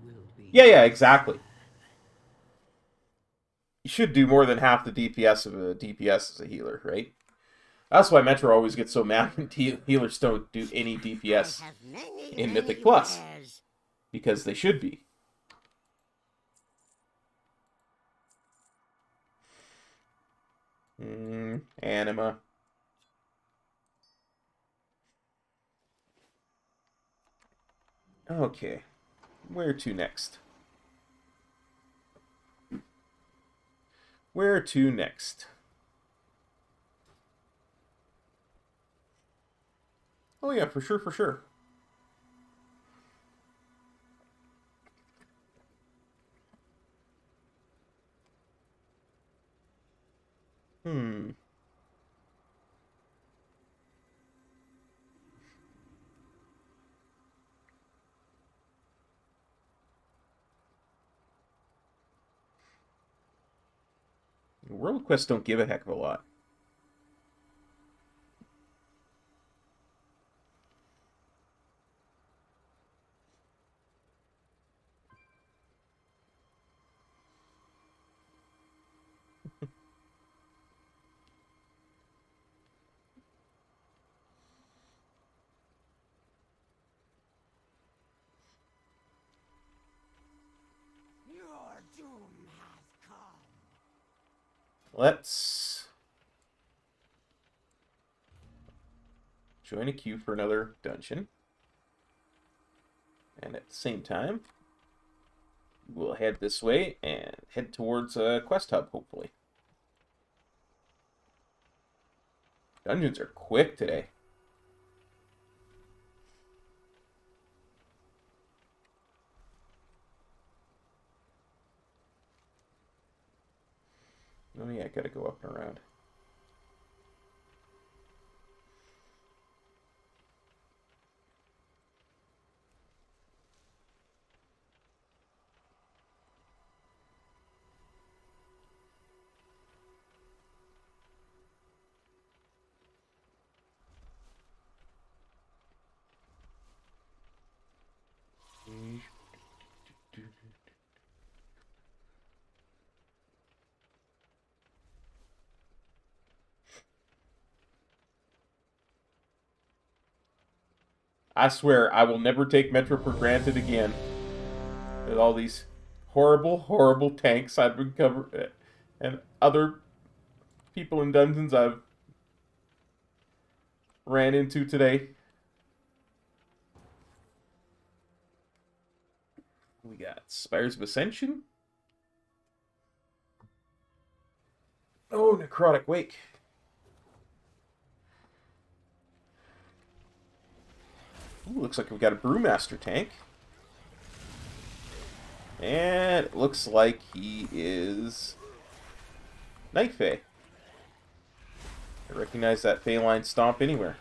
[SPEAKER 15] will be.
[SPEAKER 1] Yeah, exactly. You should do more than half the DPS of a DPS as a healer, right? That's why Metro always gets so mad when healers don't do any DPS in Mythic Plus. Because they should be. Anima. Okay. Where to next? Where to next? Oh yeah, for sure, for sure. World quests don't give a heck of a lot.
[SPEAKER 6] Your doom has come.
[SPEAKER 1] Let's join a queue for another dungeon. And at the same time, we'll head this way and head towards a quest hub, hopefully. Dungeons are quick today. Oh yeah, I gotta go up and around. I swear, I will never take Metro for granted again. With all these horrible, horrible tanks I've been covered, and other people in dungeons I've ran into today. We got Spires of Ascension. Oh, Necrotic Wake. Ooh, looks like we've got a Brewmaster tank. And it looks like he is Night Fae. I recognize that Feline stomp anywhere.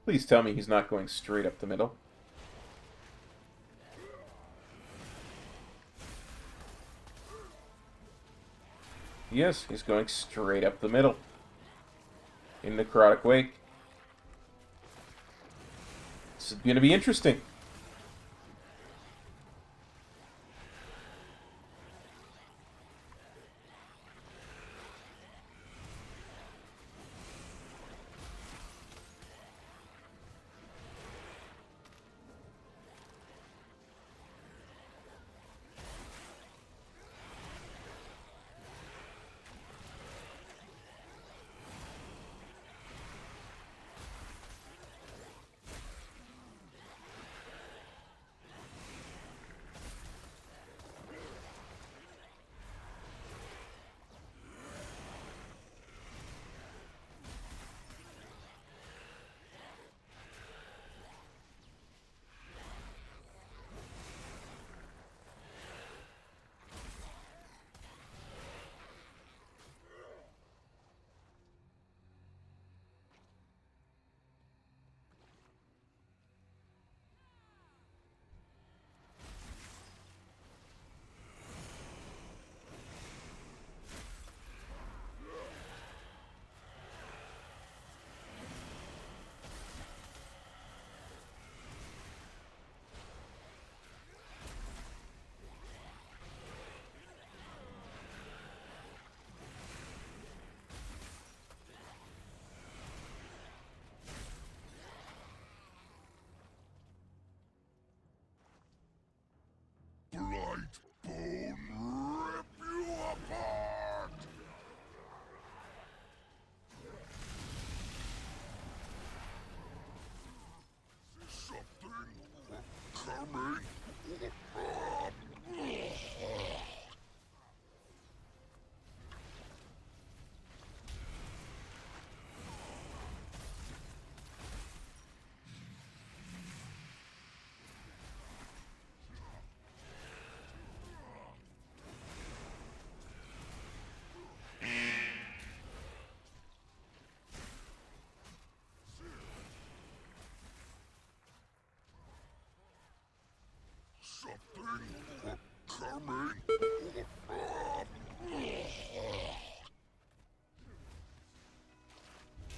[SPEAKER 1] Please tell me he's not going straight up the middle. Yes, he's going straight up the middle. In Necrotic Wake. This is going to be interesting.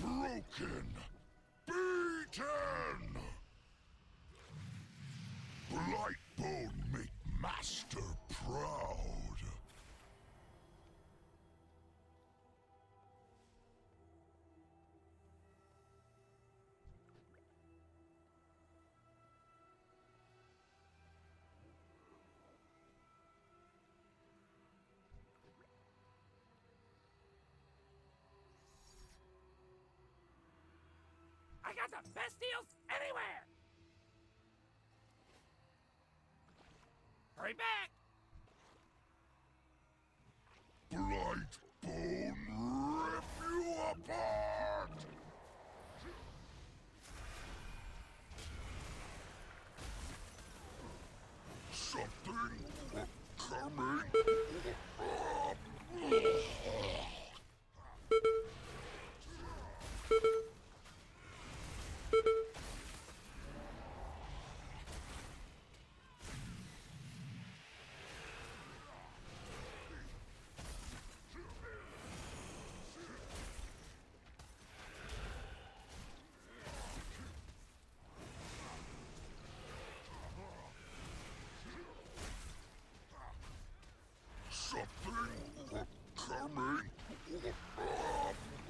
[SPEAKER 7] Broken! Beaten!
[SPEAKER 6] got the best deals anywhere! Hurry back!
[SPEAKER 7] Blightbone rip you apart! Something coming. Something coming.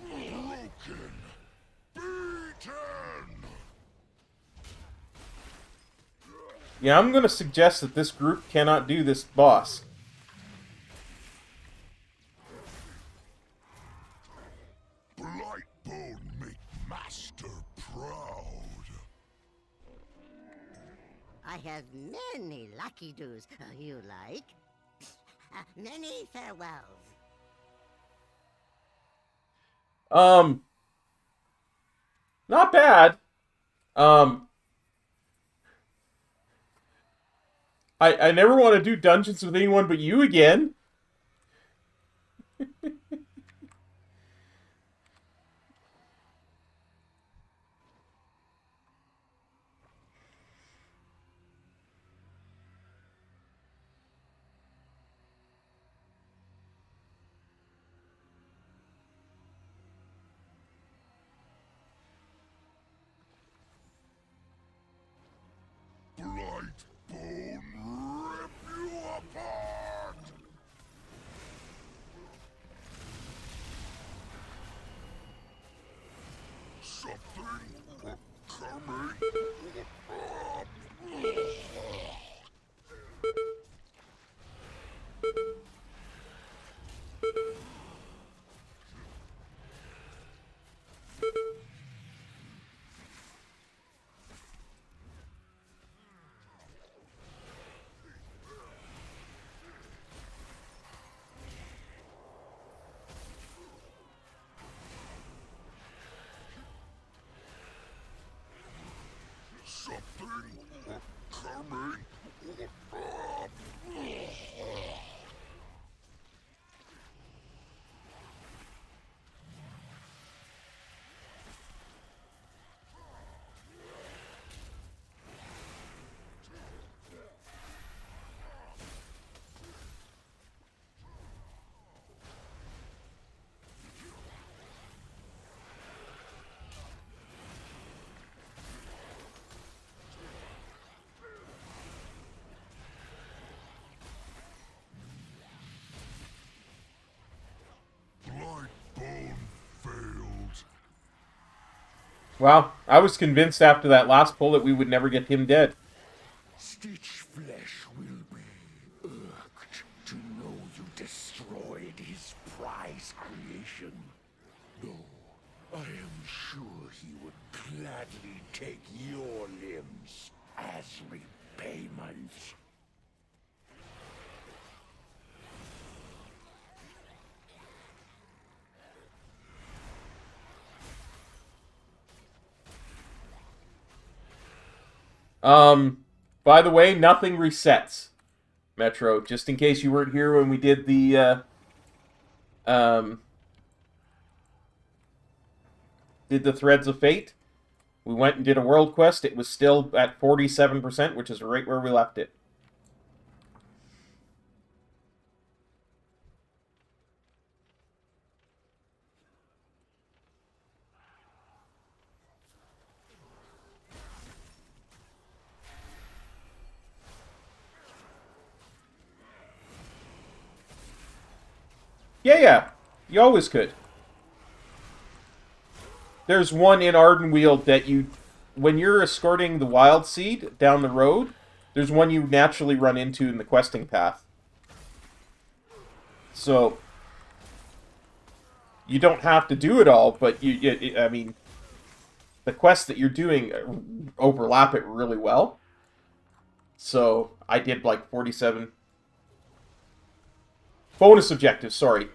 [SPEAKER 7] Broken. Beaten.
[SPEAKER 1] Yeah, I'm going to suggest that this group cannot do this boss.
[SPEAKER 7] Blightbone make master proud.
[SPEAKER 2] I have many lucky doos you like. Many farewells.
[SPEAKER 1] Not bad. I never want to do dungeons with anyone but you again.
[SPEAKER 7] Blightbone rip you apart! Something coming. Something coming. Blightbone failed.
[SPEAKER 1] Wow, I was convinced after that last pull that we would never get him dead.
[SPEAKER 7] Stitch flesh will be irked to know you destroyed his prize creation. Though I am sure he would gladly take your limbs as repayment.
[SPEAKER 1] By the way, nothing resets, Metro. Just in case you weren't here when we did the, did the Threads of Fate. We went and did a world quest. It was still at 47%, which is right where we left it. Yeah, you always could. There's one in Ardenweald that you, when you're escorting the Wild Seed down the road, there's one you naturally run into in the questing path. So, you don't have to do it all, but I mean, the quests that you're doing overlap it really well. So I did like 47 bonus objectives, sorry.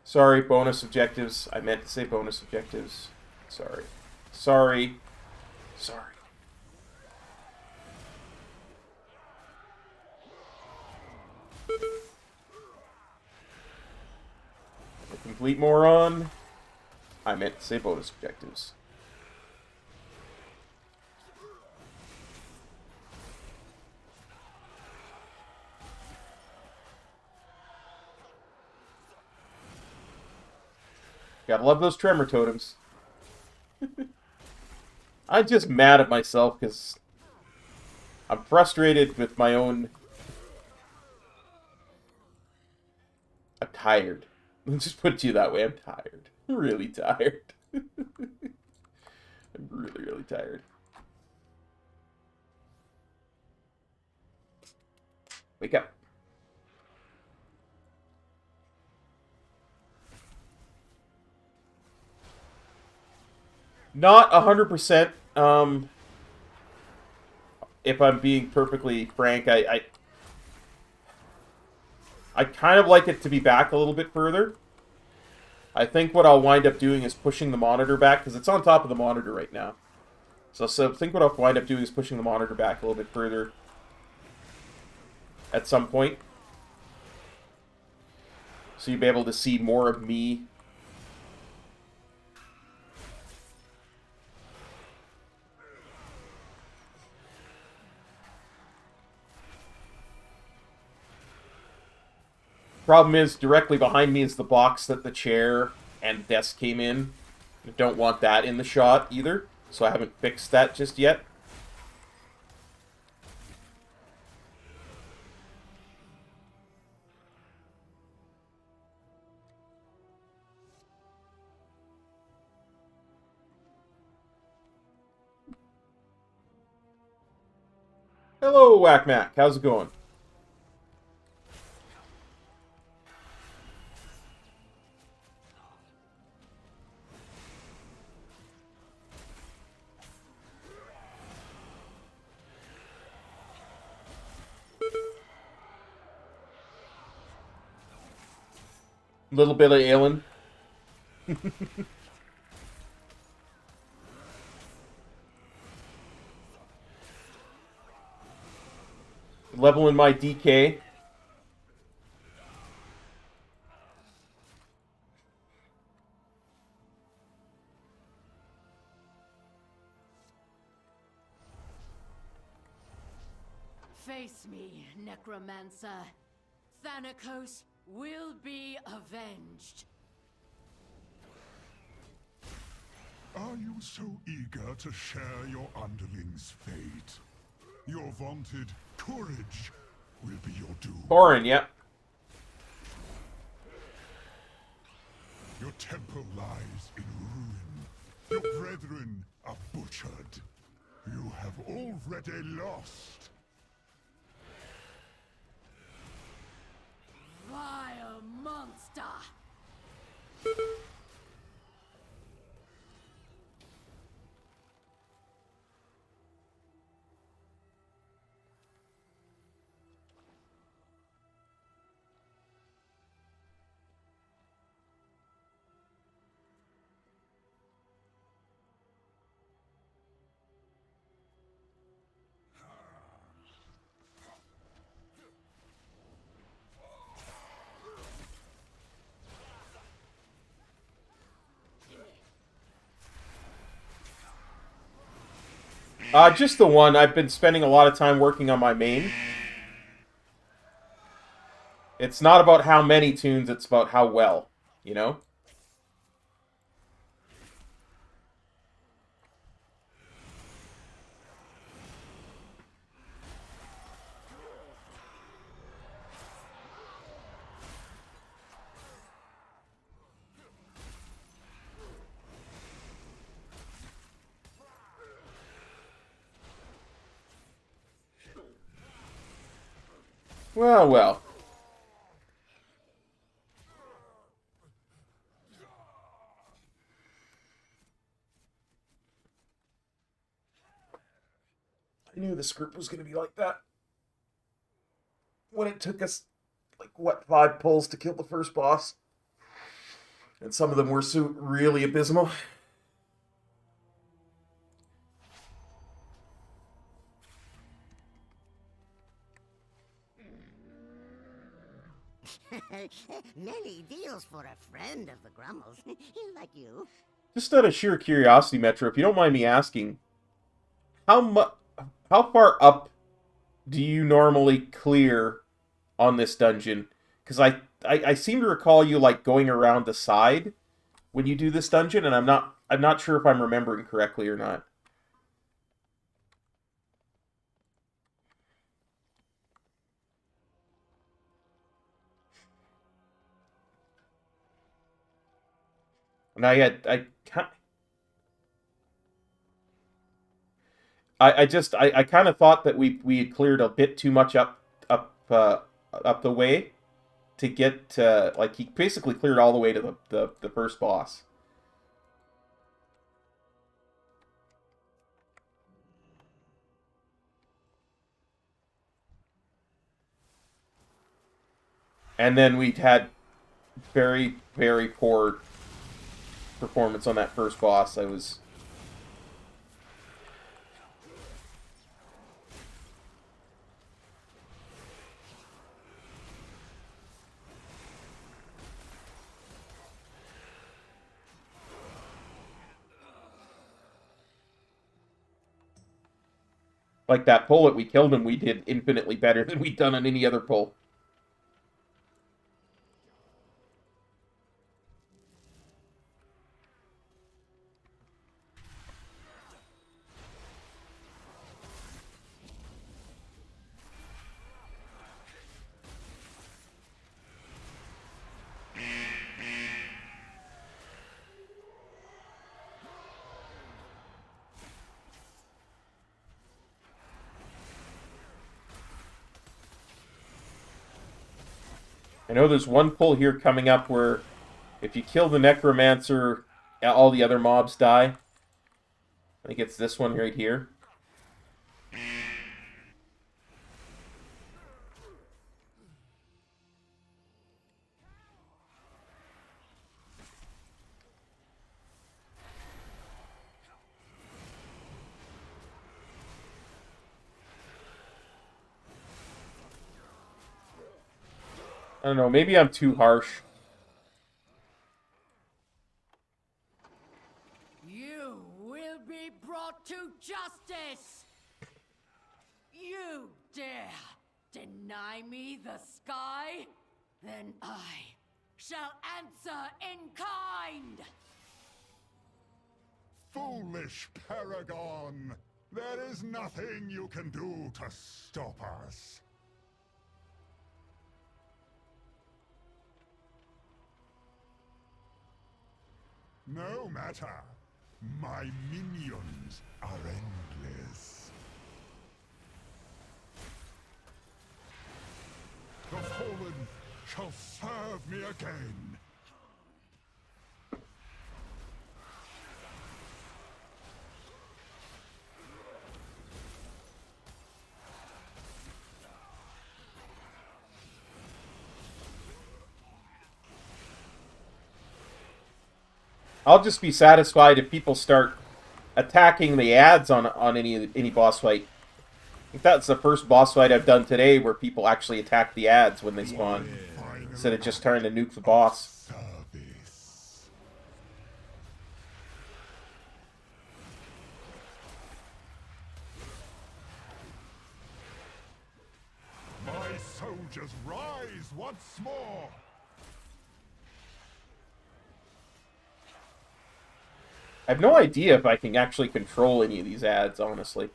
[SPEAKER 1] Sorry, bonus objectives. I meant to say bonus objectives. Sorry. Sorry. Sorry. A complete moron. I meant to say bonus objectives. Gotta love those tremor totems. I'm just mad at myself because I'm frustrated with my own... I'm tired. Let's just put it to you that way. I'm tired. I'm really tired. I'm really, really tired. Wake up. Not 100%. If I'm being perfectly frank, I kind of like it to be back a little bit further. I think what I'll wind up doing is pushing the monitor back, because it's on top of the monitor right now. So I think what I'll wind up doing is pushing the monitor back a little bit further at some point. So you'll be able to see more of me. Problem is, directly behind me is the box that the chair and desk came in. I don't want that in the shot either, so I haven't fixed that just yet. Hello, Whack Mac. How's it going? Little bit of ailing. Leveling my DK.
[SPEAKER 3] Face me, Necromancer. Thanatos will be avenged.
[SPEAKER 7] Are you so eager to share your underling's fate? Your vaunted courage will be your doom.
[SPEAKER 1] Boring, yep.
[SPEAKER 7] Your temple lies in ruin. Your brethren are butchered. You have already lost.
[SPEAKER 3] Vile monster!
[SPEAKER 1] Just the one. I've been spending a lot of time working on my main. It's not about how many tunes, it's about how well, you know? Well, well. I knew this group was going to be like that. When it took us, like, what, 5 pulls to kill the first boss? And some of them were so really abysmal.
[SPEAKER 2] Many deals for a friend of the Grummles. Like you.
[SPEAKER 1] Just out of sheer curiosity, Metro, if you don't mind me asking, how far up do you normally clear on this dungeon? Because I seem to recall you like going around the side when you do this dungeon, and I'm not sure if I'm remembering correctly or not. And I kind of thought that we had cleared a bit too much up the way to get like he basically cleared all the way to the first boss. And then we had very, very poor performance on that first boss. I was... Like that pull that we killed him, we did infinitely better than we'd done on any other pull. I know there's one pull here coming up where if you kill the Necromancer, all the other mobs die. I think it's this one right here. I don't know, maybe I'm too harsh.
[SPEAKER 13] You will be brought to justice! You dare deny me the sky? Then I shall answer in kind!
[SPEAKER 7] Foolish Paragon! There is nothing you can do to stop us. No matter. My minions are endless. The fallen shall serve me again.
[SPEAKER 1] I'll just be satisfied if people start attacking the ads on any boss fight. I think that's the first boss fight I've done today where people actually attack the ads when they spawn, instead of just trying to nuke the boss.
[SPEAKER 7] My soldiers rise once more.
[SPEAKER 1] I have no idea if I can actually control any of these ads, honestly.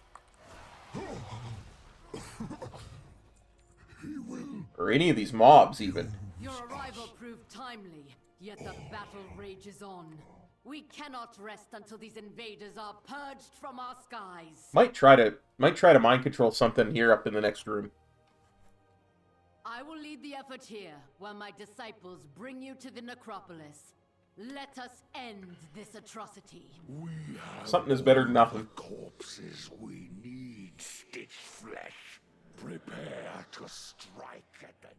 [SPEAKER 1] Or any of these mobs, even.
[SPEAKER 13] Your arrival proved timely, yet the battle rages on. We cannot rest until these invaders are purged from our skies.
[SPEAKER 1] Might try to mind control something here up in the next room.
[SPEAKER 3] I will lead the effort here, while my disciples bring you to the necropolis. Let us end this atrocity.
[SPEAKER 6] We have
[SPEAKER 1] Something is better than nothing.
[SPEAKER 6] the corpses we need, Stitch Flesh. Prepare to strike at the neck.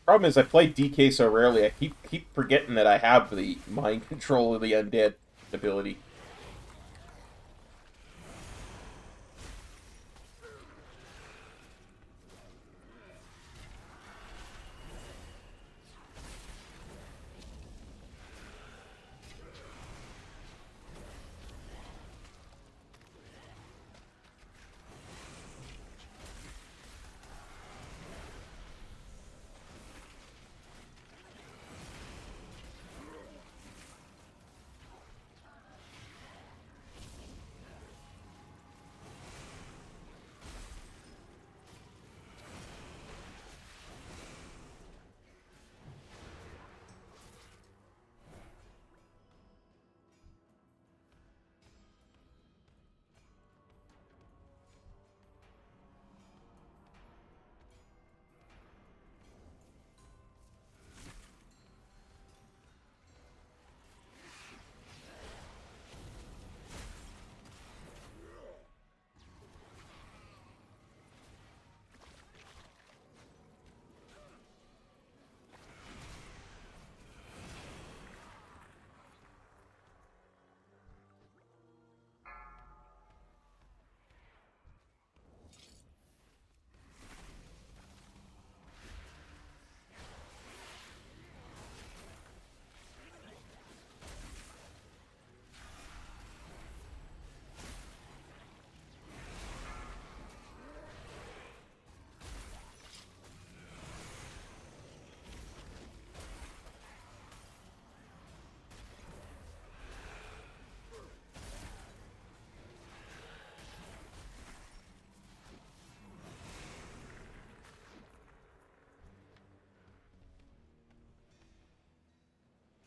[SPEAKER 1] Problem is, I play DK so rarely, I keep forgetting that I have the mind control of the undead ability.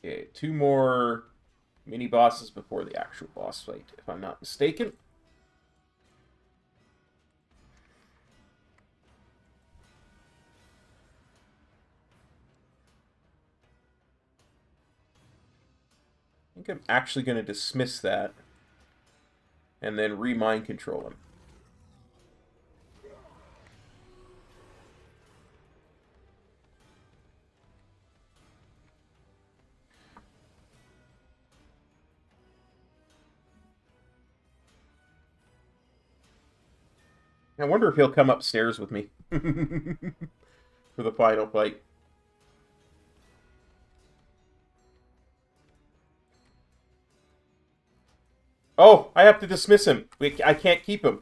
[SPEAKER 1] Okay, 2 more mini-bosses before the actual boss fight, if I'm not mistaken. I think I'm actually going to dismiss that and then re-mind control him. I wonder if he'll come upstairs with me for the final fight. Oh, I have to dismiss him. I can't keep him.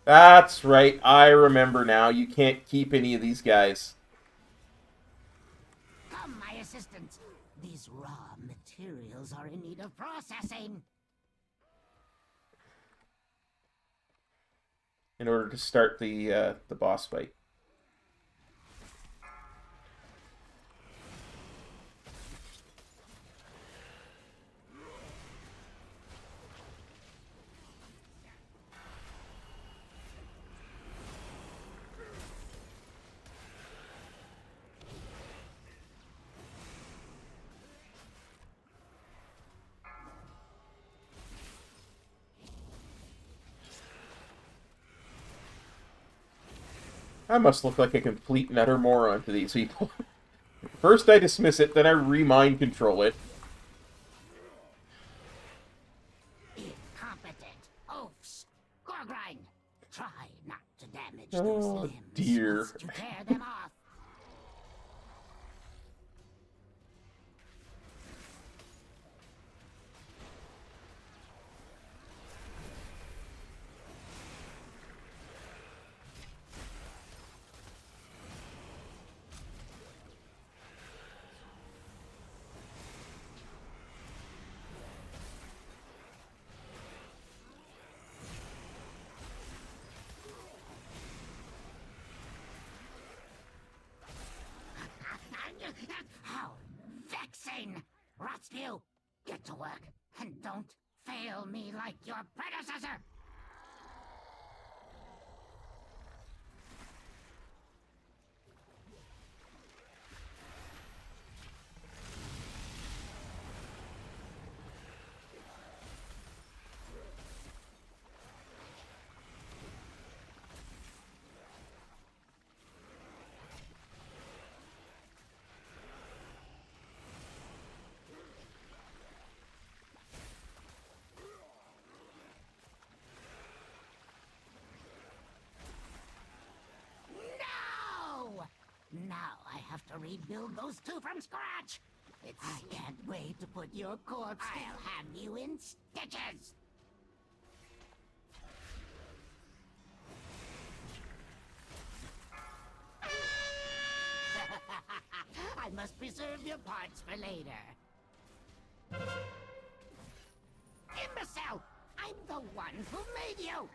[SPEAKER 1] That's right. I remember now. You can't keep any of these guys.
[SPEAKER 2] Come, my assistant. These raw materials are in need of processing.
[SPEAKER 1] In order to start the boss fight. I must look like a complete and utter moron to these people. First I dismiss it, then I re-mind control it.
[SPEAKER 2] It those
[SPEAKER 1] Oh,
[SPEAKER 2] limbs
[SPEAKER 1] dear.
[SPEAKER 2] once you tear them off. How vexing! Rotsview, get to work, and don't fail me like your predecessor! No! Now I have to rebuild those two from scratch! I can't wait to put your corpse. I'll have you in stitches! I must preserve your parts for later. Imbecile! I'm the one who made you!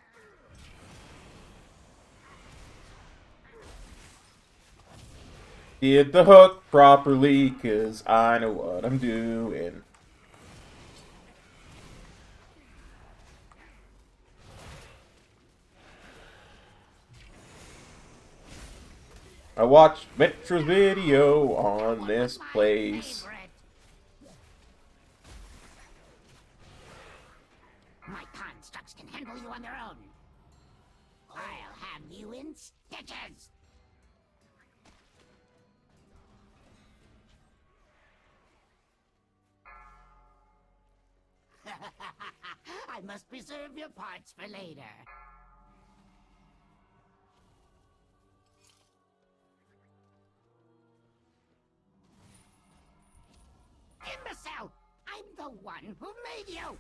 [SPEAKER 1] Did the hook properly, 'cause I know what I'm doing. I watched Metra's video on this place.
[SPEAKER 2] My constructs can handle you on their own. I'll have you in stitches. I must preserve your parts for later. Imbecile! I'm the one who made you!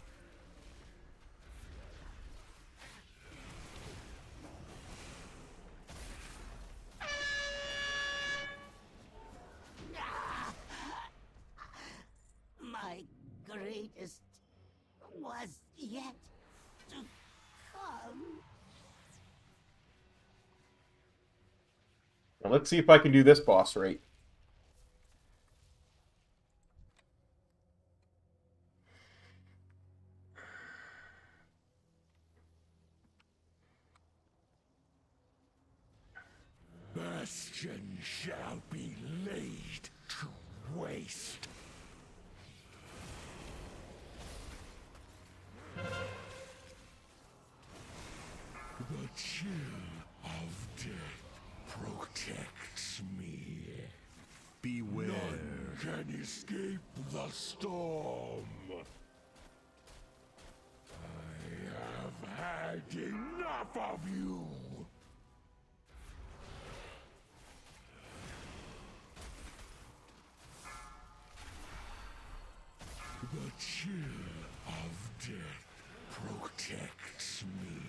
[SPEAKER 2] My greatest was yet to come.
[SPEAKER 1] Well, let's see if I can do this boss right.
[SPEAKER 7] Bastion shall be laid to waste. The chill of death protects me. Beware. None can escape the storm. I have had enough of you. The chill of death protects me.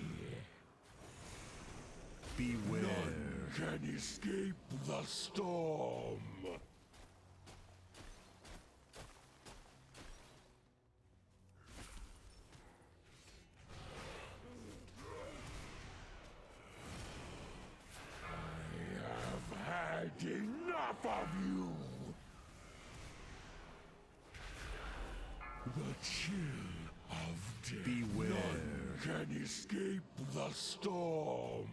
[SPEAKER 7] Beware. None can escape the storm. I have had enough of you. The chill of death. Beware. None can escape the storm.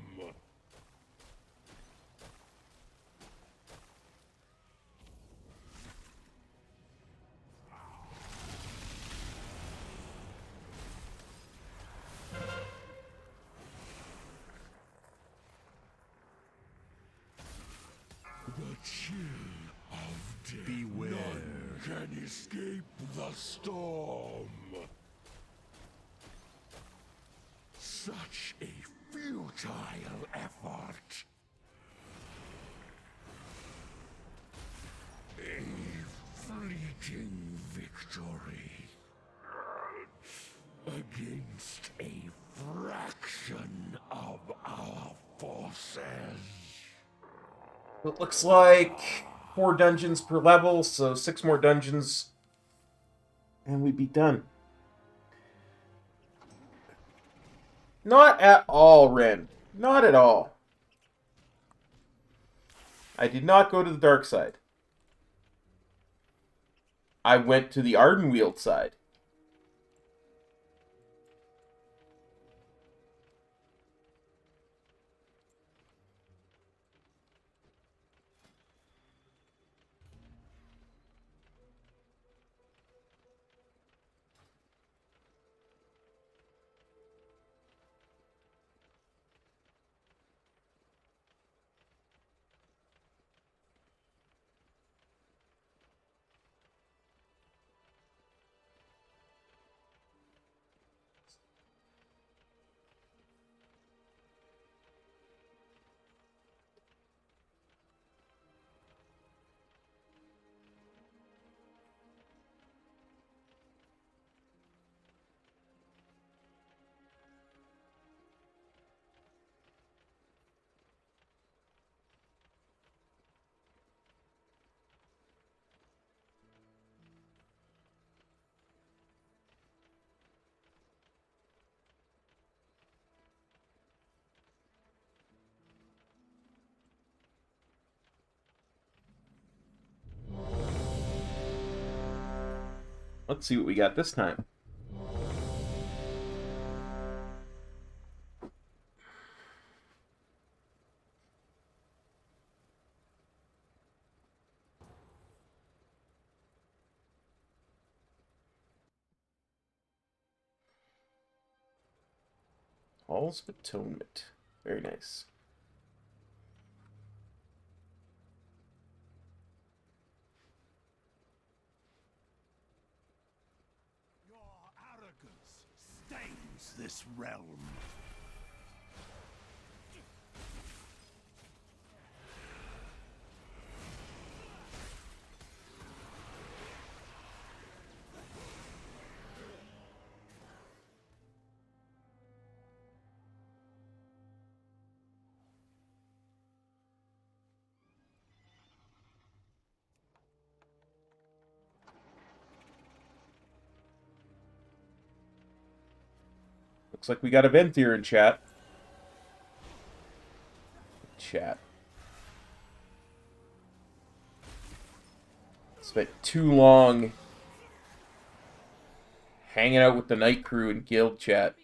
[SPEAKER 7] The chill of death. Beware. None can escape the storm. Such a futile effort. A fleeting victory against a fraction of our forces.
[SPEAKER 1] It looks like 4 dungeons per level, so 6 more dungeons, and we'd be done. Not at all, Ren. Not at all. I did not go to the dark side. I went to the Ardenweald side. Let's see what we got this time. Halls of Atonement. Very nice.
[SPEAKER 7] Your arrogance stains this realm.
[SPEAKER 1] Looks like we got a vent here in chat. Chat. Spent too long hanging out with the night crew in guild chat.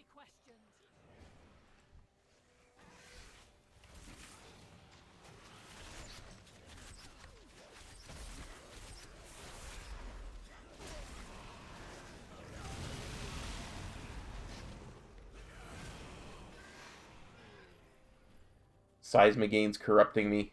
[SPEAKER 1] Seismagane's corrupting me.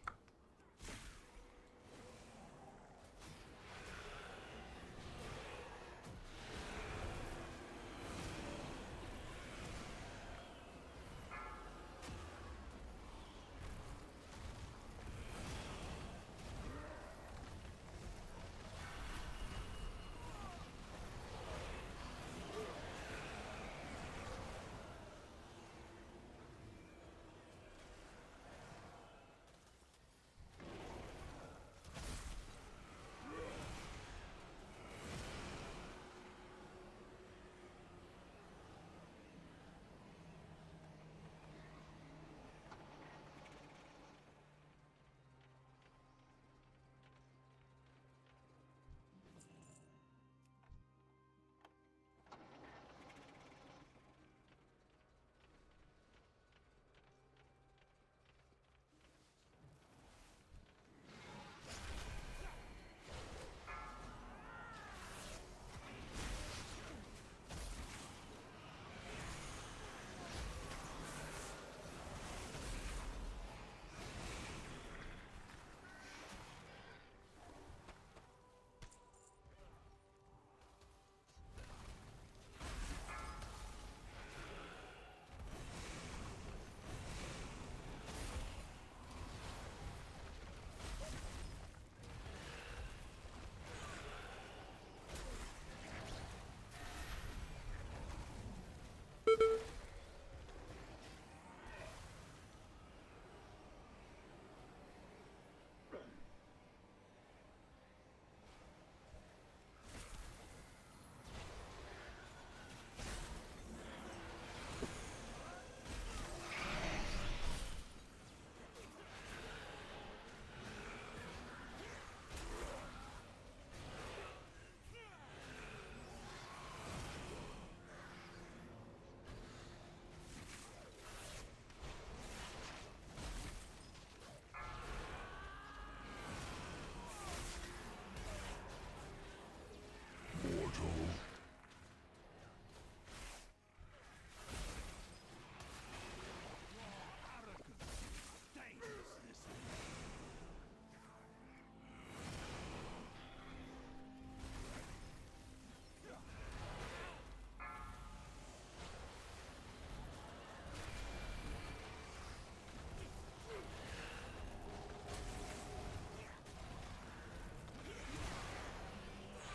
[SPEAKER 7] mortal.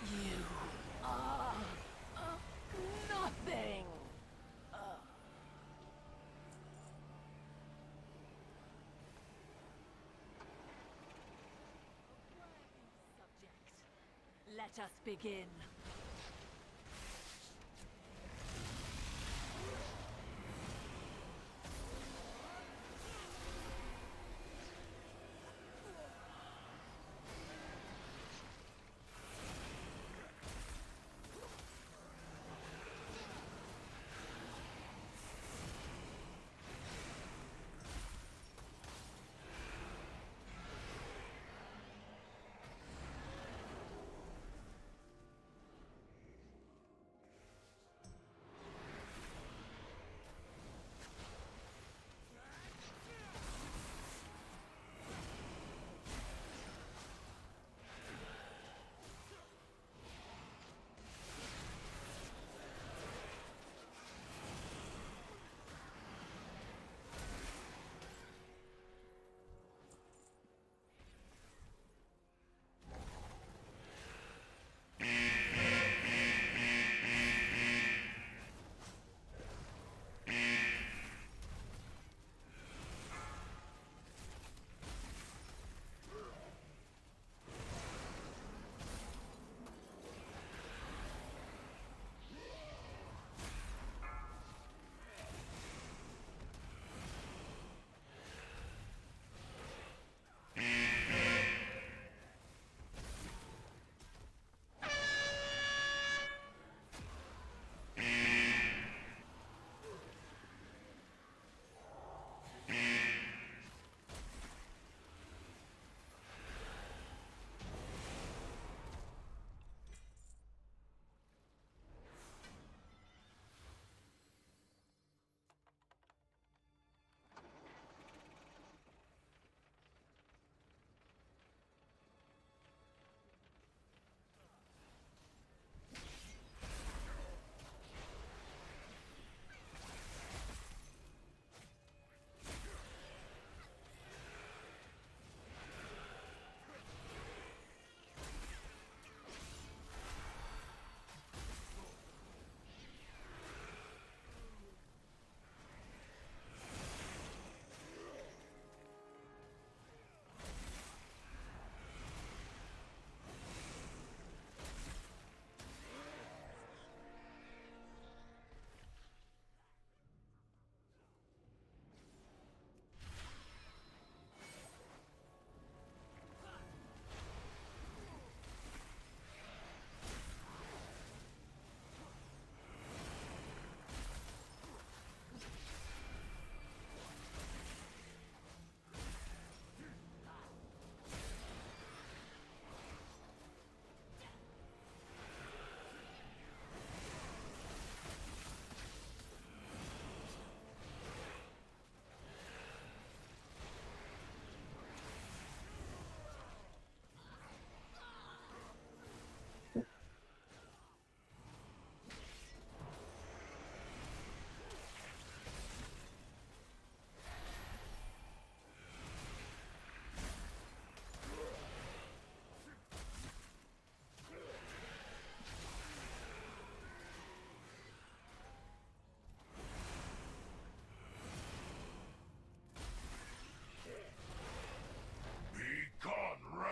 [SPEAKER 13] You are nothing. Subject, let us begin.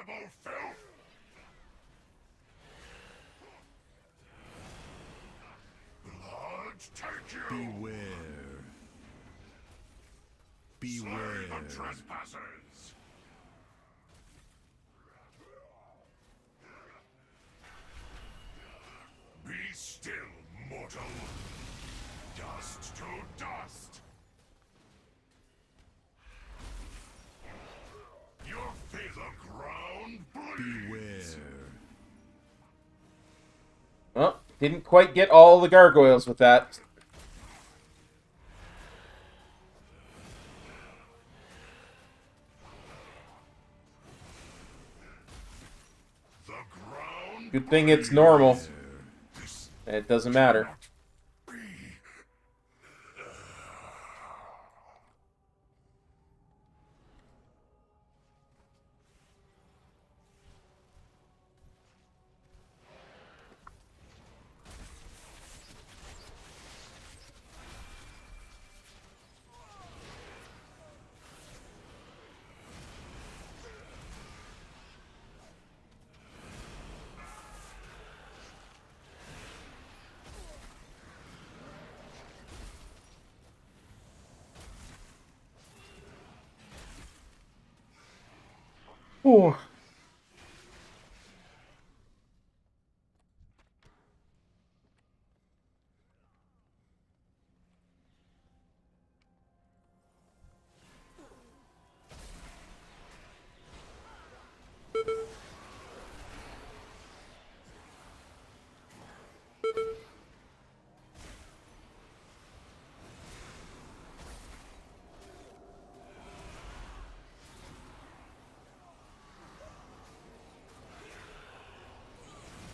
[SPEAKER 7] rebel filth! Blood take you!
[SPEAKER 8] Beware. Beware.
[SPEAKER 7] Slay the trespassers! Be still, mortal! Dust to dust! You feel the ground bleed!
[SPEAKER 8] Beware.
[SPEAKER 1] Well, Didn't quite get all the gargoyles with that. Good thing it's normal. It doesn't matter. Oh.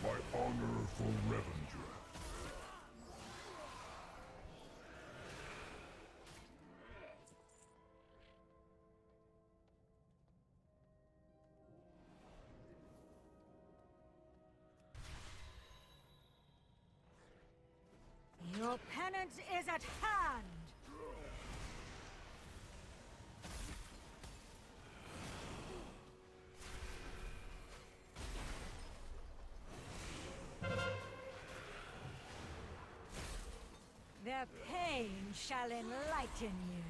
[SPEAKER 7] My honor for Revenger.
[SPEAKER 10] Your penance is at hand! Their pain shall enlighten you.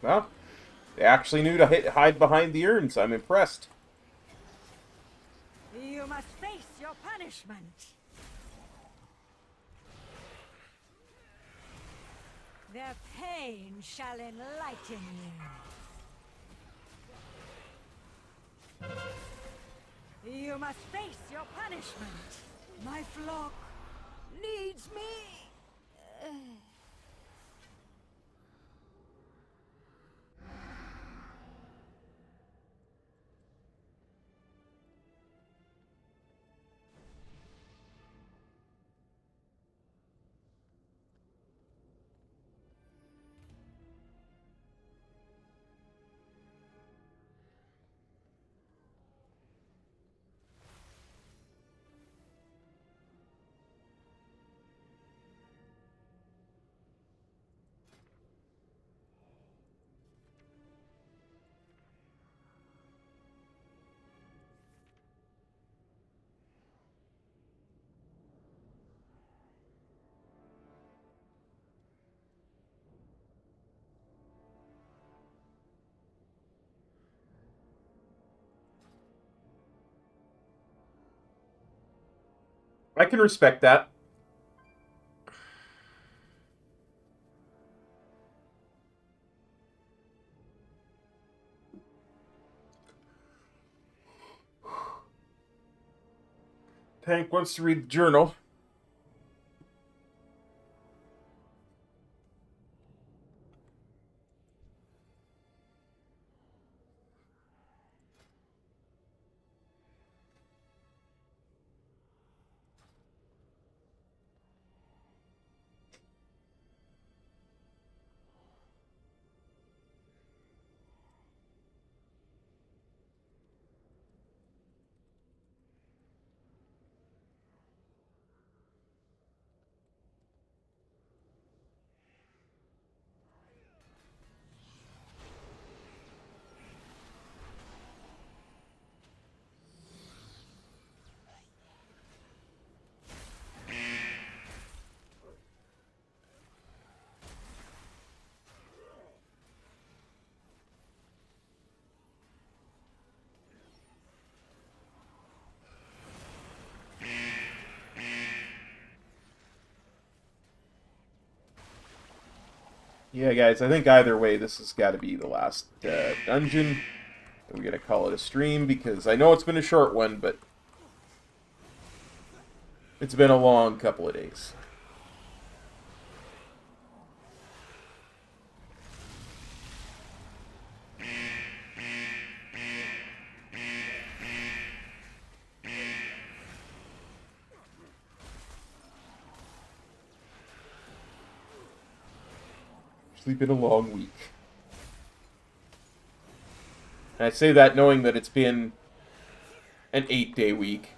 [SPEAKER 1] Well, they actually knew to hide behind the urns. I'm impressed.
[SPEAKER 10] You must face your punishment. Their pain shall enlighten you. You must face your punishment. My flock needs me.
[SPEAKER 1] I can respect that. Tank wants to read the journal. Yeah, guys, I think either way, this has got to be the last dungeon. We're going to call it a stream because I know it's been a short one, but it's been a long couple of days. It's been a long week. And I say that knowing that it's been an 8-day week.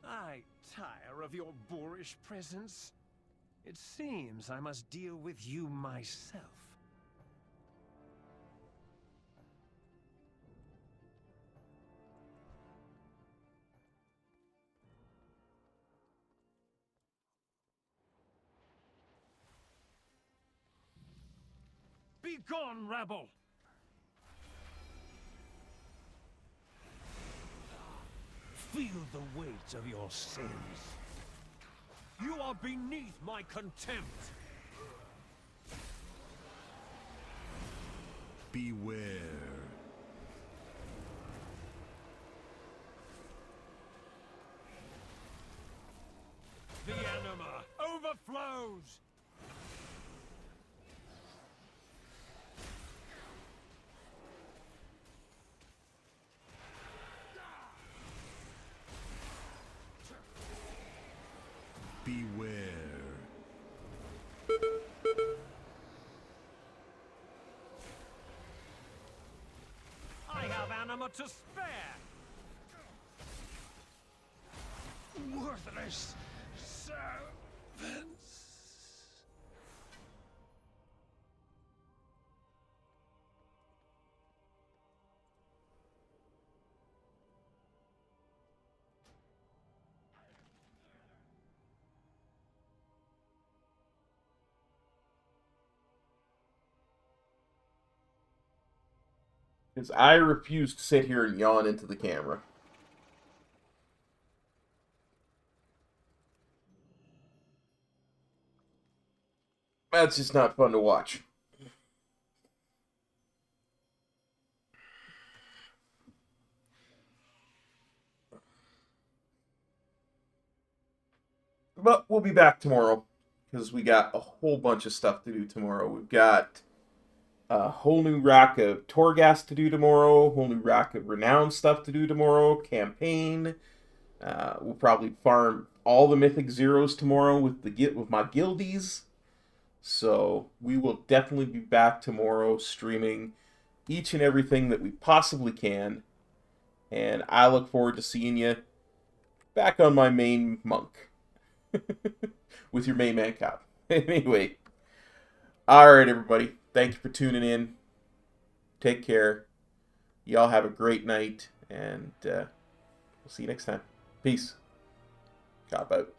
[SPEAKER 16] I tire of your boorish presence. It seems I must deal with you myself. Be gone, rabble! Feel the weight of your sins. You are beneath my contempt.
[SPEAKER 8] Beware.
[SPEAKER 16] The anima overflows.
[SPEAKER 8] Beware.
[SPEAKER 16] I have anima to spare. Worthless servants.
[SPEAKER 1] Because I refuse to sit here and yawn into the camera. That's just not fun to watch. But we'll be back tomorrow. Because we got a whole bunch of stuff to do tomorrow. We've got a whole new rack of Torghast to do tomorrow. A whole new rack of Renown stuff to do tomorrow. Campaign. We'll probably farm all the Mythic Zeros tomorrow with my guildies. So we will definitely be back tomorrow streaming each and everything that we possibly can. And I look forward to seeing you back on my main monk. With your main man cop. Anyway. Alright, everybody. Thank you for tuning in. Take care. Y'all have a great night. And we'll see you next time. Peace. Cop out.